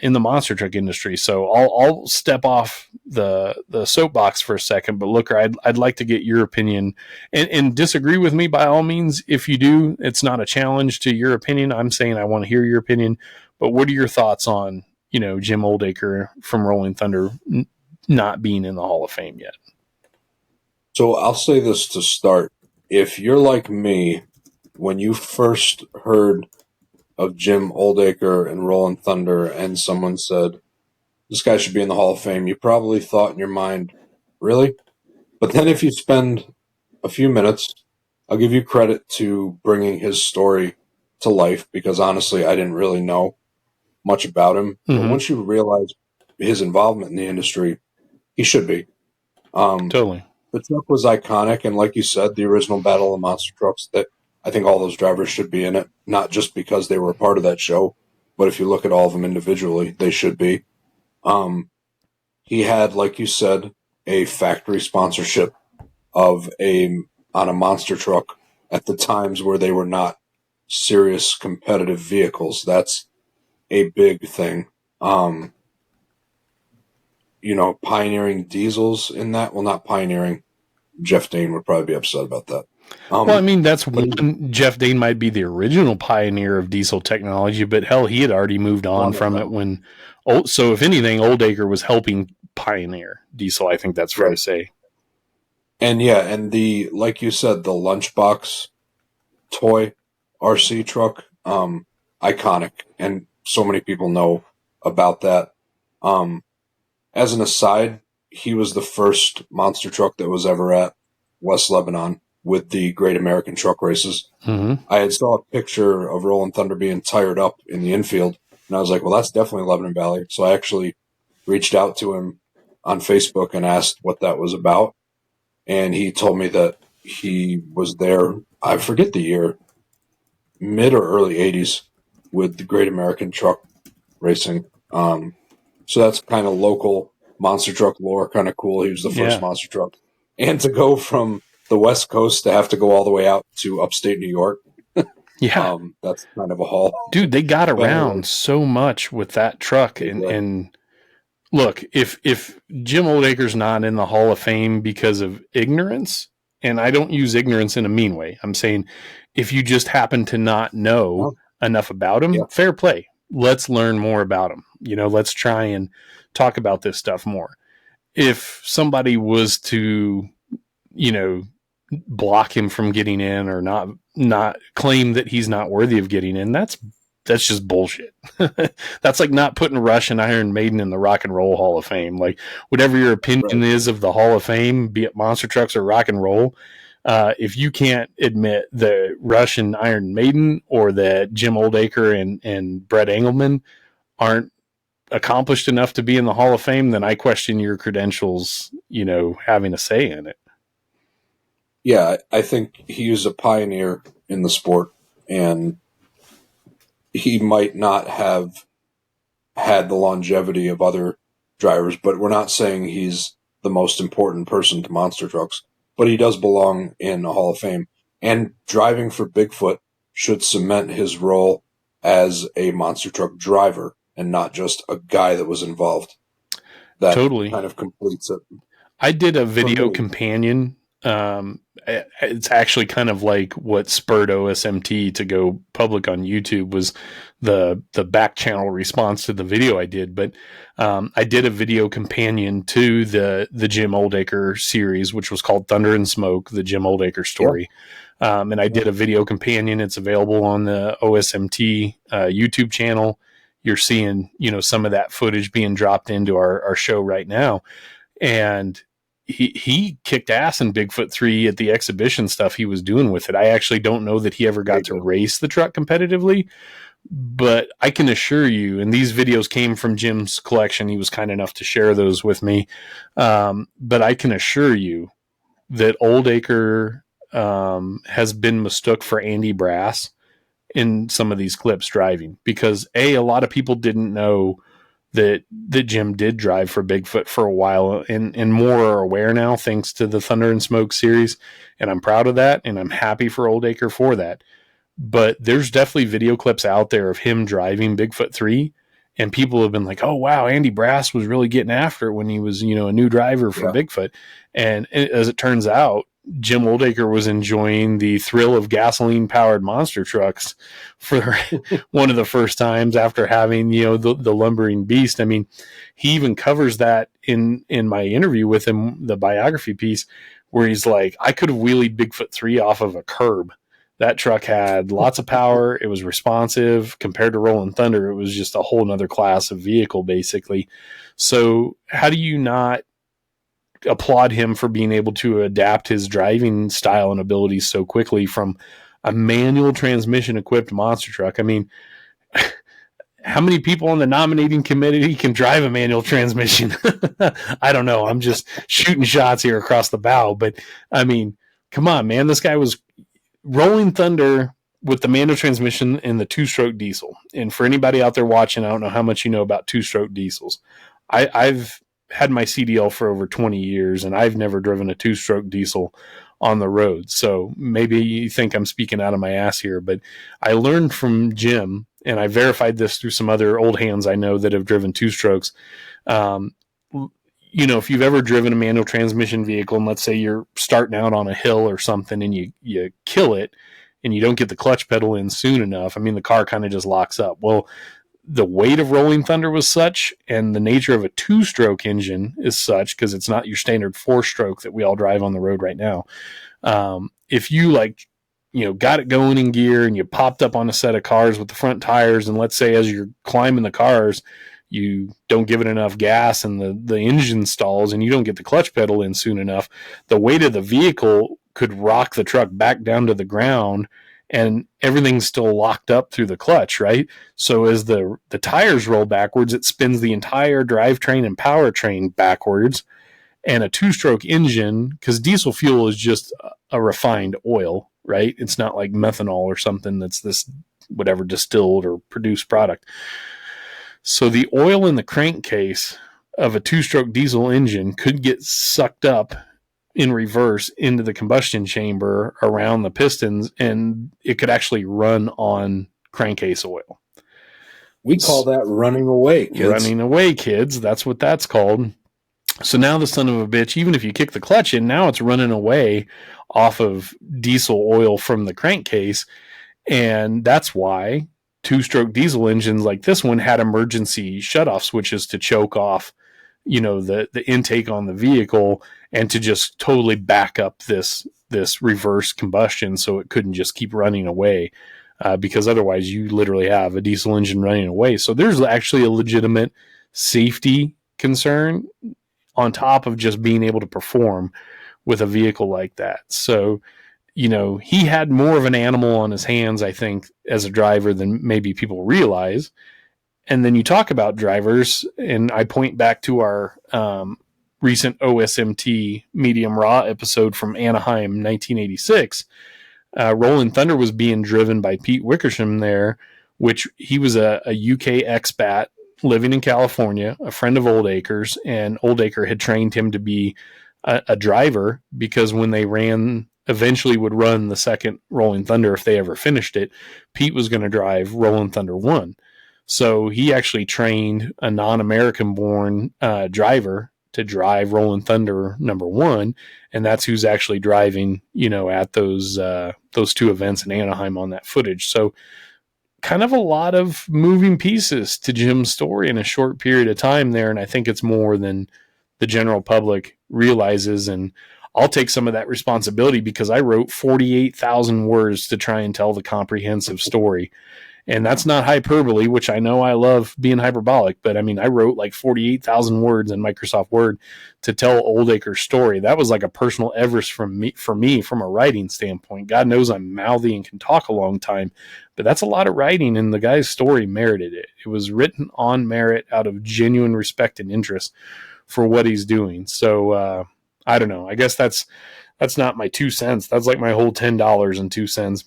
in the monster truck industry. So I'll step off the soapbox for a second, but Looker, I'd like to get your opinion and disagree with me by all means. If you do, it's not a challenge to your opinion. I'm saying I want to hear your opinion, but what are your thoughts on, Jim Oldaker from Rolling Thunder not being in the Hall of Fame yet? So I'll say this to start. If you're like me, when you first heard of Jim Oldaker and Rollin Thunder and someone said, this guy should be in the Hall of Fame, you probably thought in your mind, really? But then if you spend a few minutes, I'll give you credit to bringing his story to life, because honestly, I didn't really know much about him. Mm-hmm. But once you realize his involvement in the industry, he should be. Totally. The truck was iconic, and like you said, the original Battle of Monster Trucks, that I think all those drivers should be in it, not just because they were a part of that show, but if you look at all of them individually, they should be. He had, like you said, a factory sponsorship on a monster truck at the times where they were not serious competitive vehicles. That's a big thing. Pioneering diesels in that, well, not pioneering, Jeff Dane would probably be upset about that. Well, I mean, that's one. Jeff Dane might be the original pioneer of diesel technology, but hell, he had already moved on from it when. So, if anything, Oldaker was helping pioneer diesel. I think that's fair to say. And yeah, and like you said, the lunchbox toy RC truck, iconic, and so many people know about that. As an aside, he was the first monster truck that was ever at West Lebanon with the Great American Truck Races. Mm-hmm. I had saw a picture of Rollin Thunder being tired up in the infield, and I was like, well, that's definitely Lebanon Valley. So I actually reached out to him on Facebook and asked what that was about. And he told me that he was there, I forget the year, mid or early 80s with the Great American Truck Racing. So that's kind of local monster truck lore, kind of cool. He was the first monster truck. And to go from the West Coast to have to go all the way out to upstate New York. That's kind of a haul. Dude, they got around so much with that truck. And look, if Jim Oldaker's not in the Hall of Fame because of ignorance, and I don't use ignorance in a mean way, I'm saying if you just happen to not know enough about him, fair play. Let's learn more about him. Let's try and talk about this stuff more. If somebody was to, block him from getting in or not claim that he's not worthy of getting in, that's just bullshit. That's like not putting Rush and Iron Maiden in the Rock and Roll Hall of Fame. Like, whatever your opinion is of the Hall of Fame, be it monster trucks or rock and roll, if you can't admit that Rush and Iron Maiden or that Jim Oldaker and Brett Engelman aren't accomplished enough to be in the Hall of Fame, then I question your credentials, having a say in it. Yeah, I think he was a pioneer in the sport, and he might not have had the longevity of other drivers, but we're not saying he's the most important person to monster trucks, but he does belong in a Hall of Fame. And driving for Bigfoot should cement his role as a monster truck driver and not just a guy that was involved. That totally kind of completes it. I did a video companion. It's actually kind of like what spurred OSMT to go public on YouTube was the back channel response to the video I did. But I did a video companion to the Jim Oldaker series, which was called Thunder and Smoke, the Jim Oldaker story. And I did a video companion. It's available on the OSMT YouTube channel. You're seeing, some of that footage being dropped into our show right now. And he kicked ass in Bigfoot 3 at the exhibition stuff he was doing with it. I actually don't know that he ever got to race the truck competitively, but I can assure you, and these videos came from Jim's collection. He was kind enough to share those with me. But I can assure you that Oldaker has been mistook for Andy Brass in some of these clips driving, because a lot of people didn't know that Jim did drive for Bigfoot for a while, and more are aware now thanks to the Thunder and Smoke series. And I'm proud of that. And I'm happy for Oldaker for that. But there's definitely video clips out there of him driving Bigfoot 3. And people have been like, oh, wow, Andy Brass was really getting after it when he was, a new driver for Bigfoot. And as it turns out, Jim Oldaker was enjoying the thrill of gasoline-powered monster trucks for one of the first times after having, the lumbering beast. I mean, he even covers that in my interview with him, the biography piece, where he's like, I could have wheelied Bigfoot 3 off of a curb. That truck had lots of power. It was responsive. Compared to Rollin Thunder, it was just a whole nother class of vehicle, basically. So how do you not applaud him for being able to adapt his driving style and abilities so quickly from a manual transmission equipped monster truck? I mean, how many people on the nominating committee can drive a manual transmission? I don't know. I'm just shooting shots here across the bow, but I mean, come on, man. This guy was Rollin Thunder with the manual transmission and the 2-stroke diesel. And for anybody out there watching, I don't know how much you know about 2-stroke diesels. I've had my CDL for over 20 years, and I've never driven a 2-stroke diesel on the road. So maybe you think I'm speaking out of my ass here, but I learned from Jim, and I verified this through some other old hands I know that have driven 2-strokes. if you've ever driven a manual transmission vehicle, and let's say you're starting out on a hill or something and you kill it and you don't get the clutch pedal in soon enough, I mean, the car kind of just locks up. Well, the weight of Rolling Thunder was such, and the nature of a 2-stroke engine is such, because it's not your standard 4-stroke that we all drive on the road right now. If you got it going in gear and you popped up on a set of cars with the front tires, and let's say as you're climbing the cars, you don't give it enough gas and the engine stalls and you don't get the clutch pedal in soon enough, the weight of the vehicle could rock the truck back down to the ground, and everything's still locked up through the clutch, right? So as the tires roll backwards, it spins the entire drivetrain and powertrain backwards. And a 2-stroke engine, because diesel fuel is just a refined oil, right? It's not like methanol or something that's this whatever distilled or produced product. So the oil in the crankcase of a 2-stroke diesel engine could get sucked up in reverse into the combustion chamber around the pistons, and it could actually run on crankcase oil. We call that running away, kids. Running away, kids. That's what that's called. So now the son of a bitch, even if you kick the clutch in, now it's running away off of diesel oil from the crankcase. And that's why 2-stroke diesel engines like this one had emergency shutoff switches to choke off, the intake on the vehicle, and to just totally back up this reverse combustion so it couldn't just keep running away, because otherwise you literally have a diesel engine running away. So there's actually a legitimate safety concern on top of just being able to perform with a vehicle like that. So, he had more of an animal on his hands, I think, as a driver than maybe people realize. And then you talk about drivers, and I point back to our recent OSMT medium raw episode from Anaheim, 1986. Rollin Thunder was being driven by Pete Wickersham there, which he was a UK expat living in California, a friend of Oldaker's, and Oldaker had trained him to be a driver, because when they eventually would run the second Rollin Thunder, if they ever finished it, Pete was going to drive Rollin Thunder 1. So he actually trained a non-American born driver to drive Rollin Thunder number 1. And that's who's actually driving, at those 2 events in Anaheim on that footage. So kind of a lot of moving pieces to Jim's story in a short period of time there. And I think it's more than the general public realizes. And I'll take some of that responsibility, because I wrote 48,000 words to try and tell the comprehensive story. And that's not hyperbole, which I know I love being hyperbolic, but I mean, I wrote like 48,000 words in Microsoft Word to tell Oldaker's story. That was like a personal Everest for me from a writing standpoint. God knows I'm mouthy and can talk a long time, but that's a lot of writing, and the guy's story merited it. It was written on merit out of genuine respect and interest for what he's doing. So, I don't know. I guess that's not my 2 cents. That's like my whole $10.02.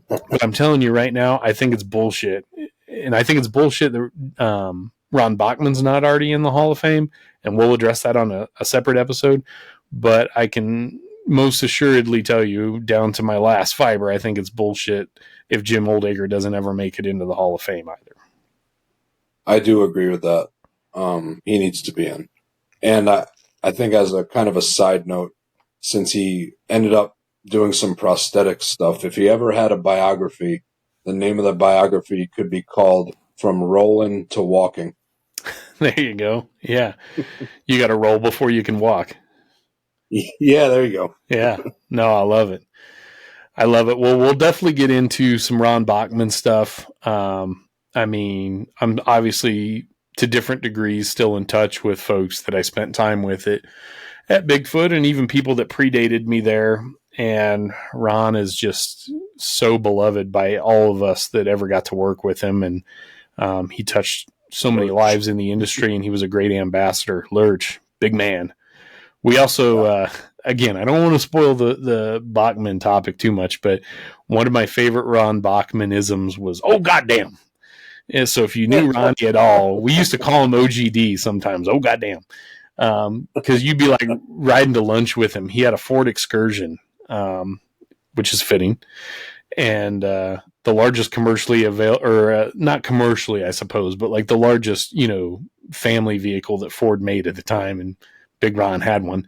But I'm telling you right now, I think it's bullshit. And I think it's bullshit that Ron Bachman's not already in the Hall of Fame, and we'll address that on a separate episode. But I can most assuredly tell you, down to my last fiber, I think it's bullshit if Jim Oldaker doesn't ever make it into the Hall of Fame either. I do agree with that. He needs to be in. And I think, as a kind of a side note, since he ended up doing some prosthetic stuff, if he ever had a biography, the name of the biography could be called From Rolling to Walking. There you go. Yeah. You got to roll before you can walk. Yeah, there you go. Yeah. No, I love it. I love it. Well, we'll definitely get into some Ron Bachman stuff. I mean, I'm obviously to different degrees still in touch with folks that I spent time with at Bigfoot, and even people that predated me there. And Ron is just so beloved by all of us that ever got to work with him. And he touched so many lives in the industry, and he was a great ambassador. Lurch, big man. We also, again, I don't want to spoil the Bachman topic too much, but one of my favorite Ron Bachman-isms was, "Oh, goddamn." And so if you knew Ronnie at all, we used to call him OGD sometimes. "Oh, goddamn." Because you'd be like riding to lunch with him. He had a Ford Excursion, which is fitting. And the largest commercially not commercially, I suppose, but like the largest, family vehicle that Ford made at the time. And Big Ron had one.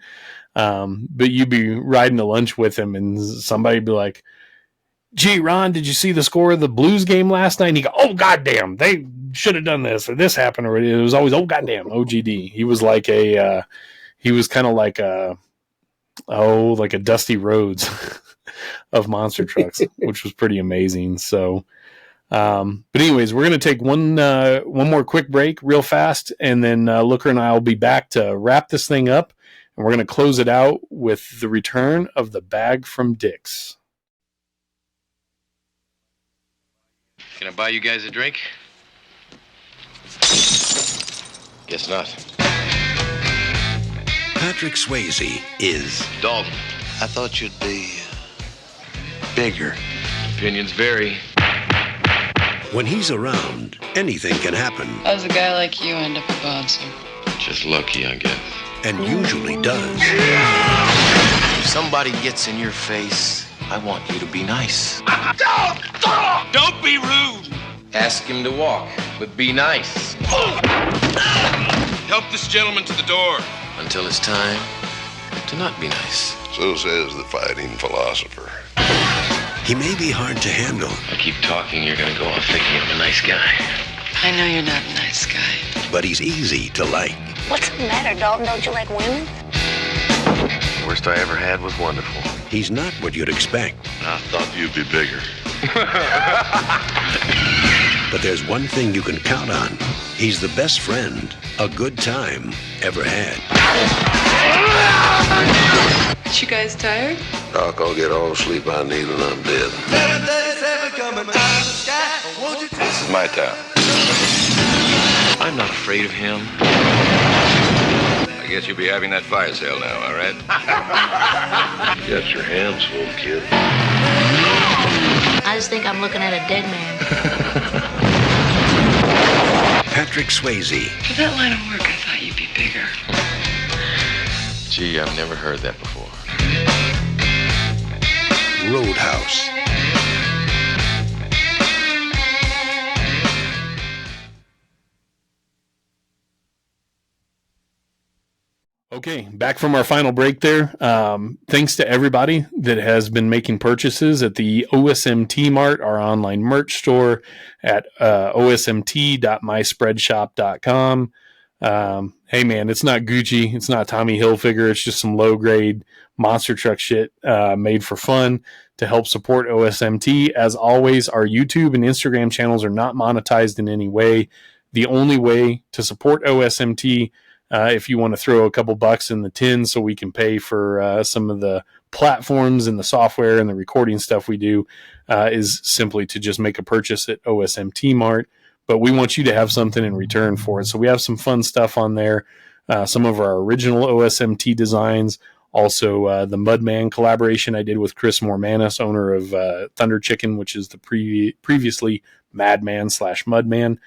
But you'd be riding to lunch with him, and somebody'd be like, "Gee, Ron, did you see the score of the Blues game last night?" And you go, "Oh, goddamn, they should have done this, or this happened," or it was always, "Oh, goddamn, OGD." He was like he was kind of like like a Dusty Rhodes of monster trucks, which was pretty amazing. So, but anyways, we're going to take one more quick break real fast, and then Looker and I will be back to wrap this thing up, and we're going to close it out with the return of the bag from Dick's. Can I buy you guys a drink? Guess not. Patrick Swayze is Dalton. I thought you'd be bigger. Opinions vary. When he's around, anything can happen, How does a guy like you end up a bouncer? Just lucky, I guess. and usually does. If somebody gets in your face, I want you to be nice. Don't be rude. Ask him to walk, but be nice. Help this gentleman to the door. Until it's time to not be nice. So says the fighting philosopher. He may be hard to handle, I keep talking, you're gonna go off thinking I'm a nice guy. I know you're not a nice guy. but he's easy to like. What's the matter, Dalton? Don't you like women? Worst I ever had was wonderful. He's not what you'd expect. I thought you'd be bigger. But there's one thing you can count on. He's the best friend a good time ever had. Aren't you guys tired? Doc, I'll get all the sleep I need and I'm dead. This is my town. I'm not afraid of him. I guess you'll be having that fire sale now, all right? You got your hands full, kid. I just think I'm looking at a dead man. Patrick Swayze, For that line of work, I thought you'd be bigger. Gee, I've never heard that before. Roadhouse. Okay, back from our final break there. Thanks to everybody that has been making purchases at the OSMT Mart, our online merch store at osmt.myspreadshop.com. Hey, man, it's not Gucci. It's not Tommy Hilfiger. It's just some low-grade monster truck shit made for fun to help support OSMT. As always, our YouTube and Instagram channels are not monetized in any way. The only way to support OSMT, if you want to throw a couple bucks in the tin so we can pay for some of the platforms and the software and the recording stuff we do, is simply to just make a purchase at OSMT Mart. But we want you to have something in return for it. So we have some fun stuff on there. Some of our original OSMT designs. Also, the Mudman collaboration I did with Chris Mormanis, owner of Thunder Chicken, which is the previously Madman / Mudman.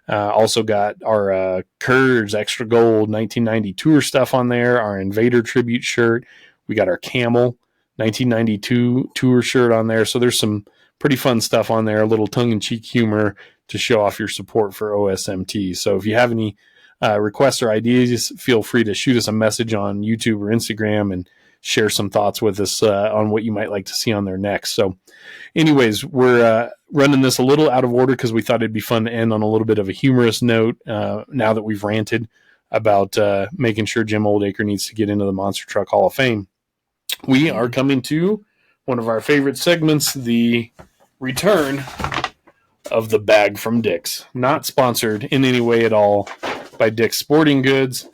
Also got our Kurz Extra Gold 1990 Tour stuff on there, our Invader Tribute shirt. We got our Camel 1992 Tour shirt on there. So there's some pretty fun stuff on there, a little tongue-in-cheek humor to show off your support for OSMT. So if you have any requests or ideas, feel free to shoot us a message on YouTube or Instagram and share some thoughts with us on what you might like to see on there next. So anyways, we're running this a little out of order because we thought it'd be fun to end on a little bit of a humorous note now that we've ranted about making sure Jim Oldaker needs to get into the Monster Truck Hall of Fame. We are coming to one of our favorite segments, the return of the bag from Dick's. Not sponsored in any way at all by Dick's Sporting Goods.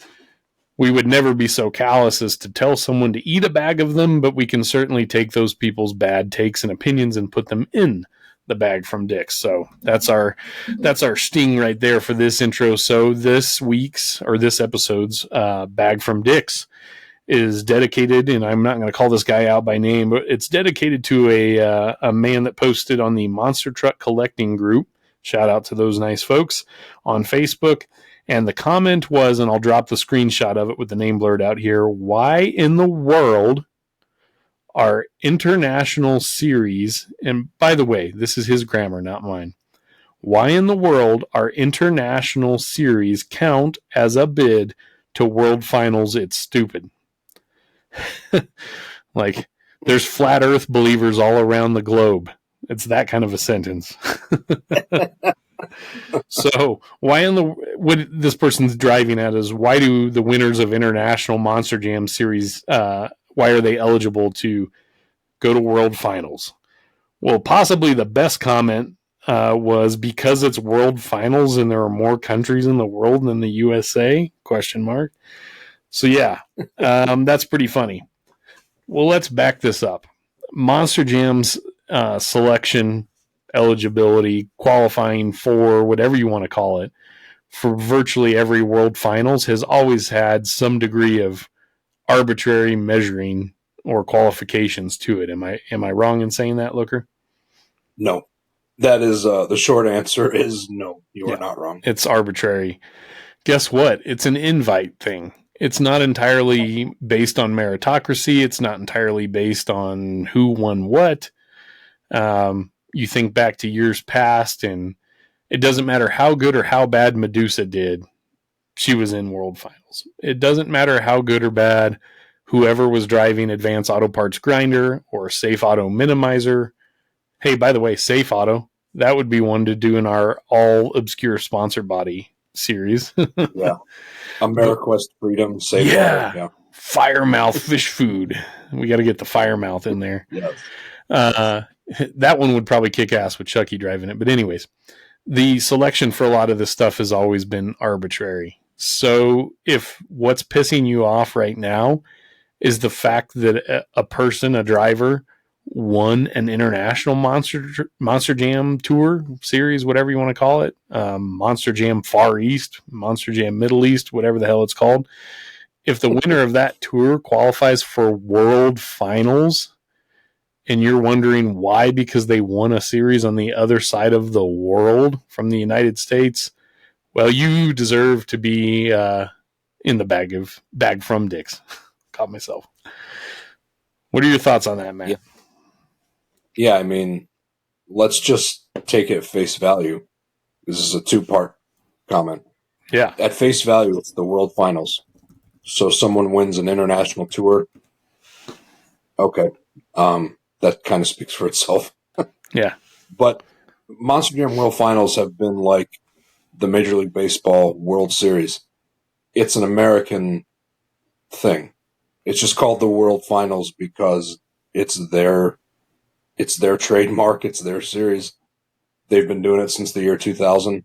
We would never be so callous as to tell someone to eat a bag of them, but we can certainly take those people's bad takes and opinions and put them in the bag from Dick's. So that's our sting right there for this intro. So this episode's bag from Dick's is dedicated, and I'm not going to call this guy out by name, but it's dedicated to a man that posted on the Monster Truck Collecting group. Shout out to those nice folks on Facebook. And the comment was, and I'll drop the screenshot of it with the name blurred out here, why in the world are international series, and by the way, this is his grammar, not mine. Why in the world are international series count as a bid to World Finals, it's stupid. Like, there's flat Earth believers all around the globe. It's that kind of a sentence. So what this person's driving at is, why do the winners of International Monster Jam Series, why are they eligible to go to World Finals? Well, possibly the best comment was because it's World Finals and there are more countries in the world than the USA? ? So yeah, that's pretty funny. Well, let's back this up. Monster Jam's selection, eligibility, qualifying for, whatever you want to call it, for virtually every World Finals has always had some degree of arbitrary measuring or qualifications to it. Am I wrong in saying that, Looker? No. That is the short answer is no. You are not wrong. It's arbitrary. Guess what? It's an invite thing. It's not entirely based on meritocracy. It's not entirely based on who won what. You think back to years past, and it doesn't matter how good or how bad Medusa did. She was in World Finals. It doesn't matter how good or bad whoever was driving Advanced Auto Parts Grinder or Safe Auto Minimizer. Hey, by the way, Safe Auto, that would be one to do in our all obscure sponsor body series. Yeah. AmeriQuest Freedom, Safe Auto. Yeah. Firemouth Fish Food. We got to get the Firemouth in there. Yes. That one would probably kick ass with Chucky driving it. But anyways, the selection for a lot of this stuff has always been arbitrary. So if what's pissing you off right now is the fact that a person, a driver, won an international Monster Jam Tour series, whatever you want to call it, Monster Jam Far East, Monster Jam Middle East, whatever the hell it's called. If the winner of that tour qualifies for World Finals, and you're wondering why, because they won a series on the other side of the world from the United States, well, you deserve to be in the bag from dicks. Caught myself. What are your thoughts on that, Matt? Yeah, I mean, let's just take it at face value. This is a two-part comment. Yeah. At face value, it's the World Finals. So someone wins an international tour. Okay. That kind of speaks for itself. Yeah. But Monster Jam World Finals have been like the Major League Baseball World Series. It's an American thing. It's just called the World Finals because it's their trademark. It's their series. They've been doing it since the year 2000.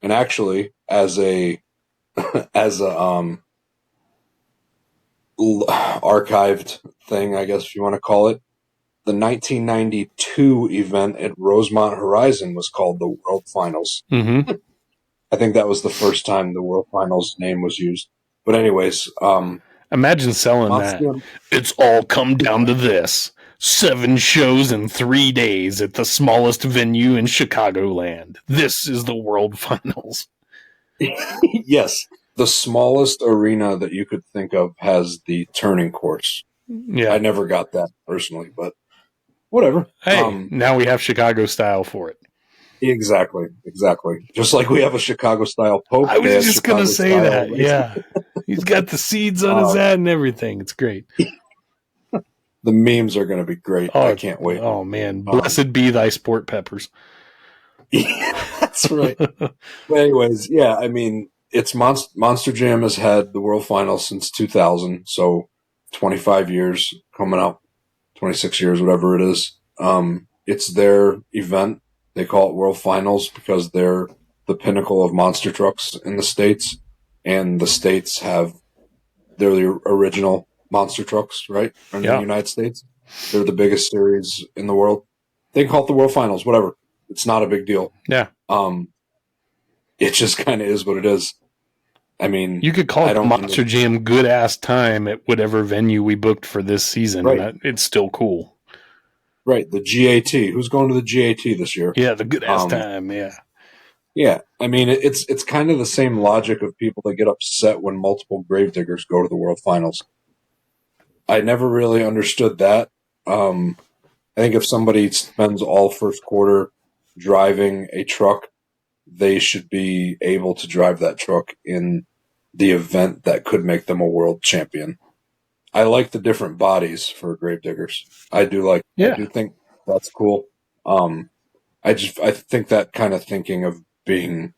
And actually, as a archived thing, I guess if you want to call it, the 1992 event at Rosemont Horizon was called the World Finals. Mm-hmm. I think that was the first time the World Finals name was used. But anyways, imagine selling that. It's all come down to this. 7 shows in 3 days at the smallest venue in Chicagoland. This is the World Finals. Yes. The smallest arena that you could think of has the turning course. Yeah. I never got that personally, but whatever. Hey, now we have Chicago style for it. Exactly. Just like we have a Chicago style Pope. I was just going to say that. Yeah. He's got the seeds on his head and everything. It's great. The memes are going to be great. I can't wait. Oh, man. Blessed be thy sport peppers. Yeah, that's right. But anyways, yeah, I mean, it's Monster Jam has had the World Finals since 2000, so 25 years coming up, 26 years, whatever it is. It's their event. They call it World Finals because they're the pinnacle of monster trucks in the States, and the States they're the original monster trucks, right? In the United States. They're the biggest series in the world. They call it the World Finals, whatever. It's not a big deal. Yeah. It just kind of is what it is. I mean, you could call it Monster Jam good ass time at whatever venue we booked for this season. Right. And it's still cool. Right. The GAT. Who's going to the GAT this year? Yeah. The good ass time. Yeah. Yeah. I mean, it's kind of the same logic of people that get upset when multiple gravediggers go to the World Finals. I never really understood that. I think if somebody spends all first quarter driving a truck, they should be able to drive that truck in the event that could make them a world champion. I like the different bodies for gravediggers. I do think that's cool. I think that kind of thinking of being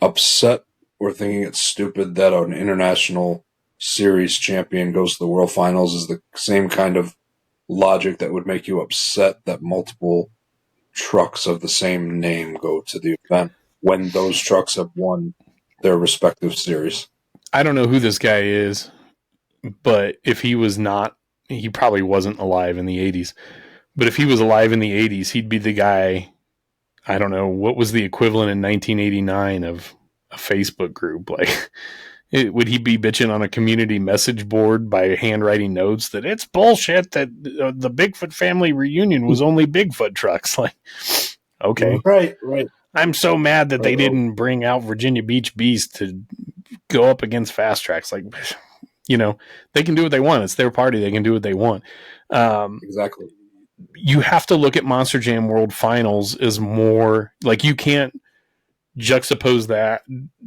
upset or thinking it's stupid that an international series champion goes to the world finals is the same kind of logic that would make you upset that multiple trucks of the same name go to the event when those trucks have won their respective series. I don't know who this guy is, but if he was not, he probably wasn't alive in the 80s. But if he was alive in the 80s, he'd be the guy, I don't know, what was the equivalent in 1989 of a Facebook group? Like, would he be bitching on a community message board by handwriting notes that it's bullshit that the Bigfoot family reunion was only Bigfoot trucks? Like, okay. Right. I'm so mad that they didn't bring out Virginia Beach Beast to go up against Fast Tracks. Like, you know, they can do what they want. It's their party. They can do what they want. Exactly. You have to look at Monster Jam World Finals as more like, you can't juxtapose that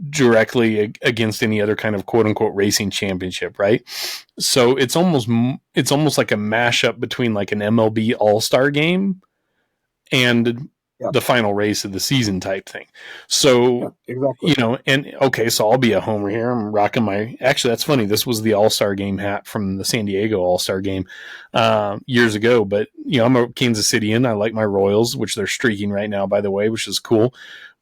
directly against any other kind of quote unquote racing championship. Right. So it's almost like a mashup between like an MLB All-Star game and the final race of the season type thing. So, exactly. You know, and okay, so I'll be a homer here. I'm rocking actually, that's funny. This was the All-Star game hat from the San Diego All-Star game years ago, but you know, I'm a Kansas Cityan. I like my Royals, which they're streaking right now, by the way, which is cool.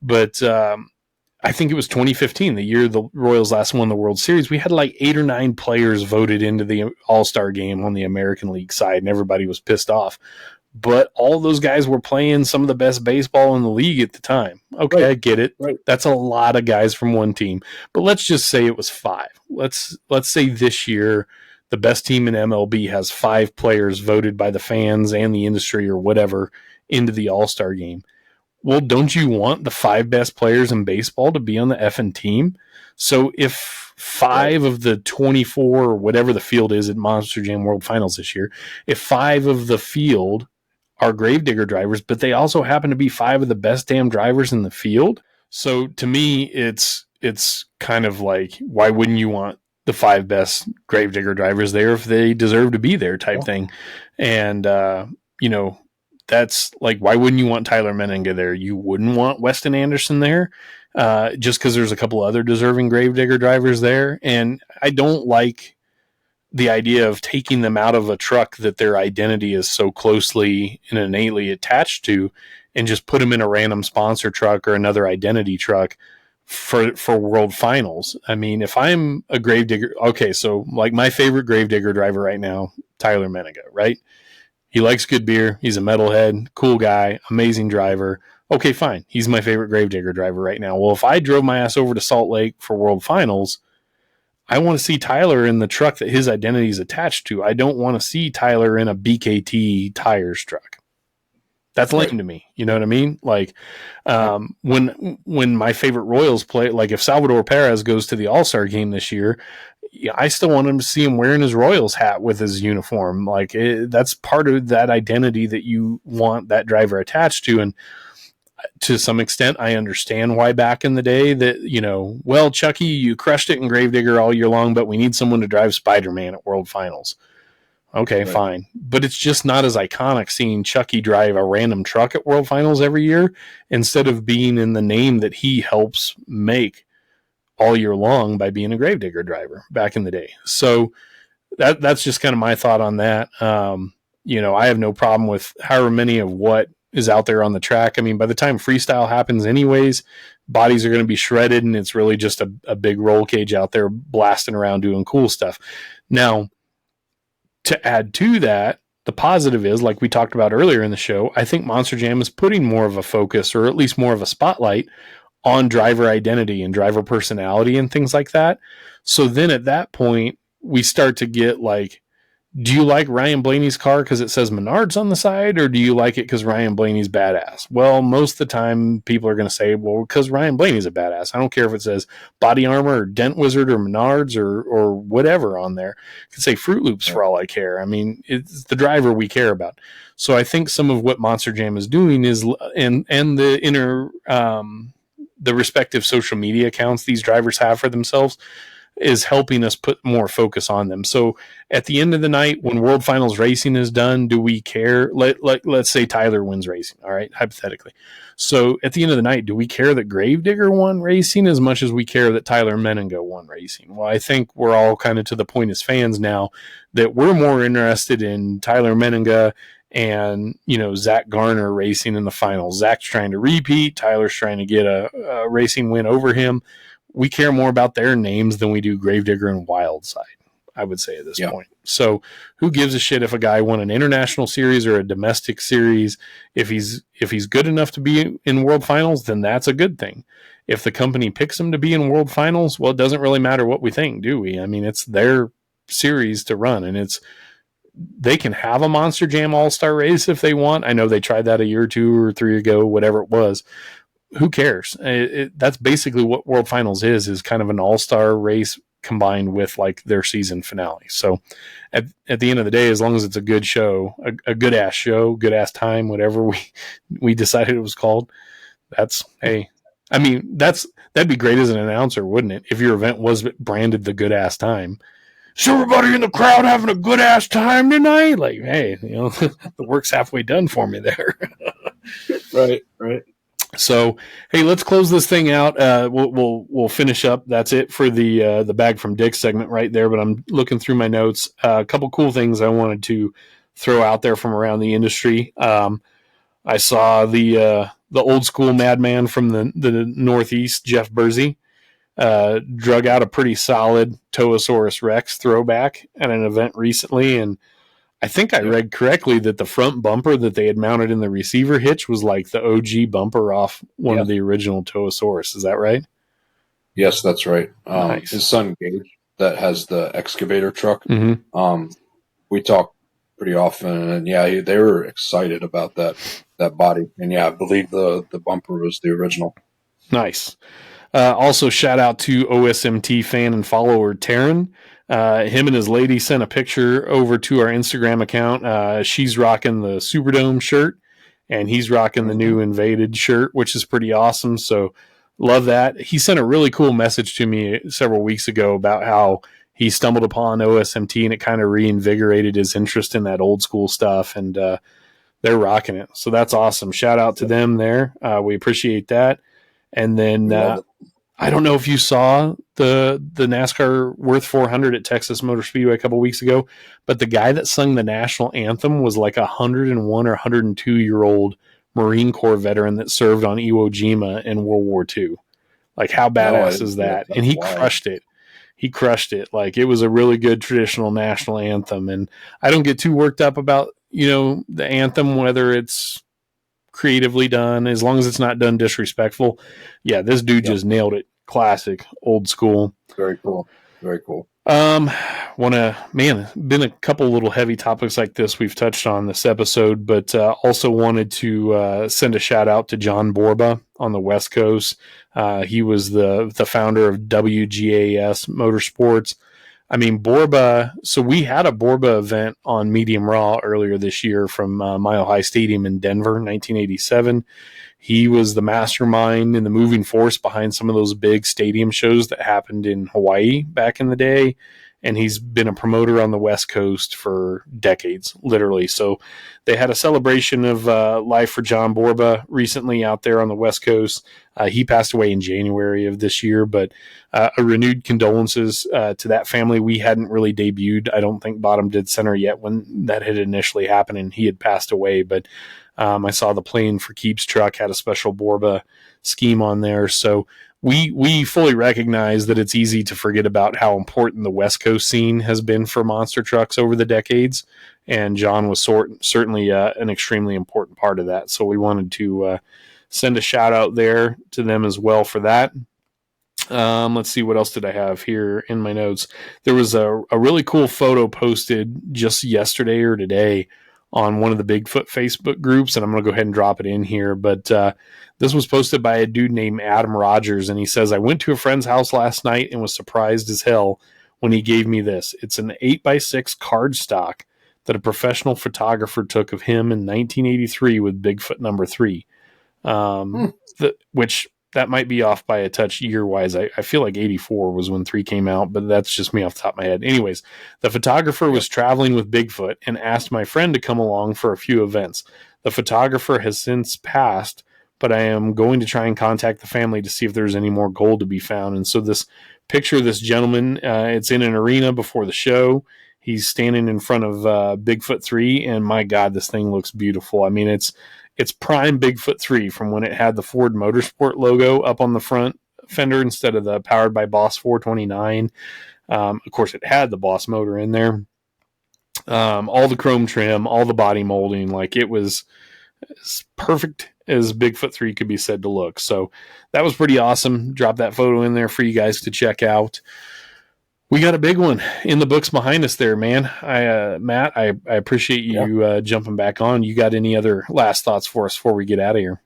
But I think it was 2015, the year the Royals last won the World Series. We had like 8 or 9 players voted into the All-Star game on the American League side, and everybody was pissed off. But all those guys were playing some of the best baseball in the league at the time. Okay, right. I get it. Right. That's a lot of guys from one team. But let's just say it was 5. Let's say this year the best team in MLB has 5 players voted by the fans and the industry or whatever into the All-Star game. Well, don't you want the 5 best players in baseball to be on the effing team? So if 5 of the 24 or whatever the field is at Monster Jam World Finals this year, if 5 of the field are gravedigger drivers, but they also happen to be 5 of the best damn drivers in the field. So to me, it's kind of like, why wouldn't you want the 5 best gravedigger drivers there if they deserve to be there type thing? And, you know, that's like, why wouldn't you want Tyler Menninga there? You wouldn't want Weston Anderson there just because there's a couple other deserving gravedigger drivers there. And I don't like the idea of taking them out of a truck that their identity is so closely and innately attached to and just put them in a random sponsor truck or another identity truck for world finals. I mean, if I'm a gravedigger, okay, so like my favorite gravedigger driver right now, Tyler Menninga, right? He likes good beer. He's a metalhead, cool guy, amazing driver. Okay, fine. He's my favorite gravedigger driver right now. Well, if I drove my ass over to Salt Lake for world finals, I want to see Tyler in the truck that his identity is attached to. I don't want to see Tyler in a BKT tires truck. That's lame to me. You know what I mean? Like when my favorite Royals play, like if Salvador Perez goes to the All-Star game this year, I still want him to see him wearing his Royals hat with his uniform. Like that's part of that identity that you want that driver attached to. And to some extent, I understand why back in the day that, you know, well, Chucky, you crushed it in Gravedigger all year long, but we need someone to drive Spider-Man at World Finals. Okay, right. Fine. But it's just not as iconic seeing Chucky drive a random truck at World Finals every year instead of being in the name that he helps make all year long by being a Gravedigger driver back in the day. So that's just kind of my thought on that. You know, I have no problem with however many of what is out there on the track. I mean, by the time freestyle happens anyways, bodies are going to be shredded and it's really just a big roll cage out there blasting around doing cool stuff. Now, to add to that, the positive is, like we talked about earlier in the show, I think Monster Jam is putting more of a focus, or at least more of a spotlight, on driver identity and driver personality and things like that. So then at that point, we start to get like, do you like Ryan Blaney's car because it says Menards on the side, or do you like it because Ryan Blaney's badass? Well, most of the time people are going to say, well, because Ryan Blaney's a badass. I don't care if it says Body Armor or Dent Wizard or Menards or whatever on there. It could say Fruit Loops for all I care. I mean, it's the driver we care about. So I think some of what Monster Jam is doing is, and the respective social media accounts these drivers have for themselves, is helping us put more focus on them. So at the end of the night, when World Finals racing is done, do we care? Let's say Tyler wins racing, all right, hypothetically. So at the end of the night, do we care that Gravedigger won racing as much as we care that Tyler Menninga won racing? Well, I think we're all kind of to the point as fans now that we're more interested in Tyler Menninga and, Zach Garner racing in the finals. Zach's trying to repeat. Tyler's trying to get a racing win over him. We care more about their names than we do Gravedigger and Wildside, I would say at this point. So who gives a shit if a guy won an international series or a domestic series? If he's good enough to be in World Finals, then that's a good thing. If the company picks him to be in World Finals, well, it doesn't really matter what we think, do we? I mean, it's their series to run, and they can have a Monster Jam All-Star race if they want. I know they tried that a year or 2 or 3 ago, whatever it was. Who cares? That's basically what World Finals is kind of an all-star race combined with like their season finale. So at the end of the day, as long as it's a good show, a good ass show, good ass time, whatever we decided it was called, that'd be great as an announcer, wouldn't it? If your event was branded the good ass time. So everybody in the crowd having a good ass time tonight? Like, hey, the work's halfway done for me there. Right. So, hey, let's close this thing out. We'll finish up. That's it for the Bag from Dick segment right there. But I'm looking through my notes. A couple cool things I wanted to throw out there from around the industry. I saw the old school madman from the Northeast, Jeff Bursey, drug out a pretty solid Toasaurus Rex throwback at an event recently, and I think I read correctly that the front bumper that they had mounted in the receiver hitch was like the OG bumper off one of the original Toasaurus. Is that right? Yes, that's right. Nice. His son Gage, that has the excavator truck. Mm-hmm. We talk pretty often, and they were excited about that body. And I believe the bumper was the original. Nice. Also, shout out to OSMT fan and follower Taryn. Him and his lady sent a picture over to our Instagram account. She's rocking the Superdome shirt, and he's rocking the new Invaded shirt, which is pretty awesome. So love that. He sent a really cool message to me several weeks ago about how he stumbled upon OSMT and it kind of reinvigorated his interest in that old school stuff, and they're rocking it. So that's awesome. Shout out to them there. We appreciate that. And then I don't know if you saw the NASCAR Worth 400 at Texas Motor Speedway a couple weeks ago, but the guy that sung the national anthem was like 101 or 102-year-old Marine Corps veteran that served on Iwo Jima in World War II. Like, how badass is that? And he crushed it. He crushed it. Like, it was a really good traditional national anthem. And I don't get too worked up about, the anthem, whether it's creatively done, as long as it's not done disrespectful. Yeah, this dude just nailed it. Classic, old school. Very cool. Very cool. Been a couple little heavy topics like this we've touched on this episode, but also wanted to send a shout out to John Borba on the West Coast. He was the founder of WGAS Motorsports. I mean, Borba, so we had a Borba event on Medium Raw earlier this year from Mile High Stadium in Denver, 1987. He was the mastermind and the moving force behind some of those big stadium shows that happened in Hawaii back in the day. And he's been a promoter on the West Coast for decades, literally. So they had a celebration of life for John Borba recently out there on the West Coast. He passed away in January of this year, but a renewed condolences to that family. We hadn't really debuted, I don't think, Bottom Dead Center yet when that had initially happened and he had passed away. But I saw the Playing for Keeps truck had a special Borba scheme on there. So we fully recognize that it's easy to forget about how important the West Coast scene has been for monster trucks over the decades, and John was certainly an extremely important part of that. So we wanted to send a shout out there to them as well for that. Let's see, what else did I have here in my notes? There was a really cool photo posted just yesterday or today on one of the Bigfoot Facebook groups, and I'm going to go ahead and drop it in here. But this was posted by a dude named Adam Rogers, and he says, I went to a friend's house last night and was surprised as hell when he gave me this. It's an 8x6 cardstock that a professional photographer took of him in 1983 with Bigfoot number 3, which that might be off by a touch year-wise. I feel like 84 was when 3 came out, but that's just me off the top of my head. Anyways, the photographer was traveling with Bigfoot and asked my friend to come along for a few events. The photographer has since passed, but I am going to try and contact the family to see if there's any more gold to be found. And so this picture of this gentleman, it's in an arena before the show. He's standing in front of Bigfoot 3, and my God, this thing looks beautiful. I mean, it's prime Bigfoot 3 from when it had the Ford Motorsport logo up on the front fender instead of the powered by Boss 429. Of course, it had the Boss motor in there. All the chrome trim, all the body molding, like it was as perfect as Bigfoot 3 could be said to look. So that was pretty awesome. Drop that photo in there for you guys to check out. We got a big one in the books behind us there, man. Matt, I appreciate you jumping back on. You got any other last thoughts for us before we get out of here?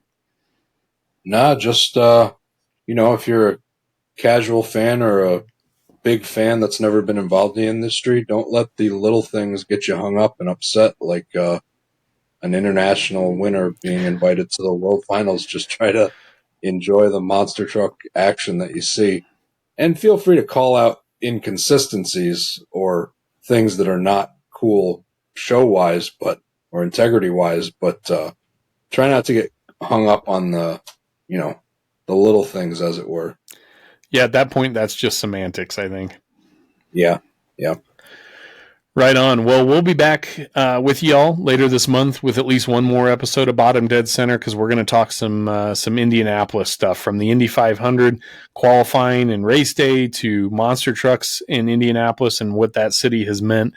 Nah, just, if you're a casual fan or a big fan that's never been involved in the industry, don't let the little things get you hung up and upset like an international winner being invited to the World Finals. Just try to enjoy the monster truck action that you see. And feel free to call out inconsistencies or things that are not cool show-wise or integrity-wise, but try not to get hung up on the little things, as it were. Yeah, at that point, that's just semantics, I think. Yeah. Right on. Well, we'll be back with y'all later this month with at least one more episode of Bottom Dead Center, because we're going to talk some Indianapolis stuff, from the Indy 500 qualifying and race day to monster trucks in Indianapolis and what that city has meant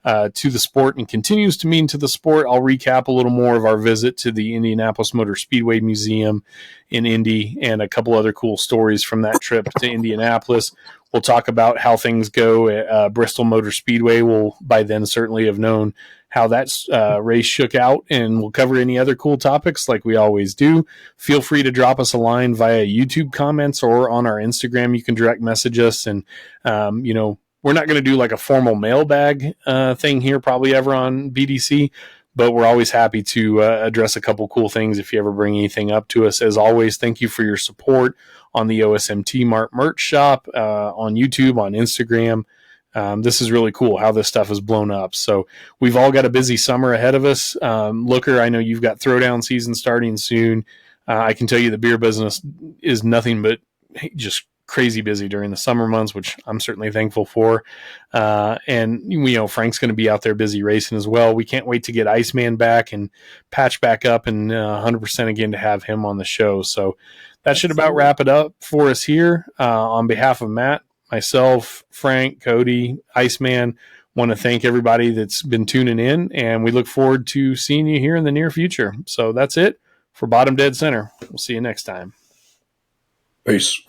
to the sport and continues to mean to the sport. I'll recap a little more of our visit to the Indianapolis Motor Speedway Museum in Indy and a couple other cool stories from that trip to Indianapolis. We'll talk about how things go at Bristol Motor Speedway. We'll by then certainly have known how that race shook out, and we'll cover any other cool topics like we always do. Feel free to drop us a line via YouTube comments or on our Instagram. You can direct message us, and we're not going to do like a formal mailbag thing here probably ever on BDC, but we're always happy to address a couple cool things if you ever bring anything up to us. As always, thank you for your support on the OSMT merch shop, on YouTube, on Instagram. This is really cool how this stuff has blown up. So we've all got a busy summer ahead of us. Looker, I know you've got throwdown season starting soon. I can tell you the beer business is nothing but just crazy busy during the summer months, which I'm certainly thankful for. And Frank's going to be out there busy racing as well. We can't wait to get Iceman back and patch back up and 100% again to have him on the show. So that should about wrap it up for us here. On behalf of Matt, myself, Frank, Cody, Iceman, want to thank everybody that's been tuning in, and we look forward to seeing you here in the near future. So that's it for Bottom Dead Center. We'll see you next time. Peace.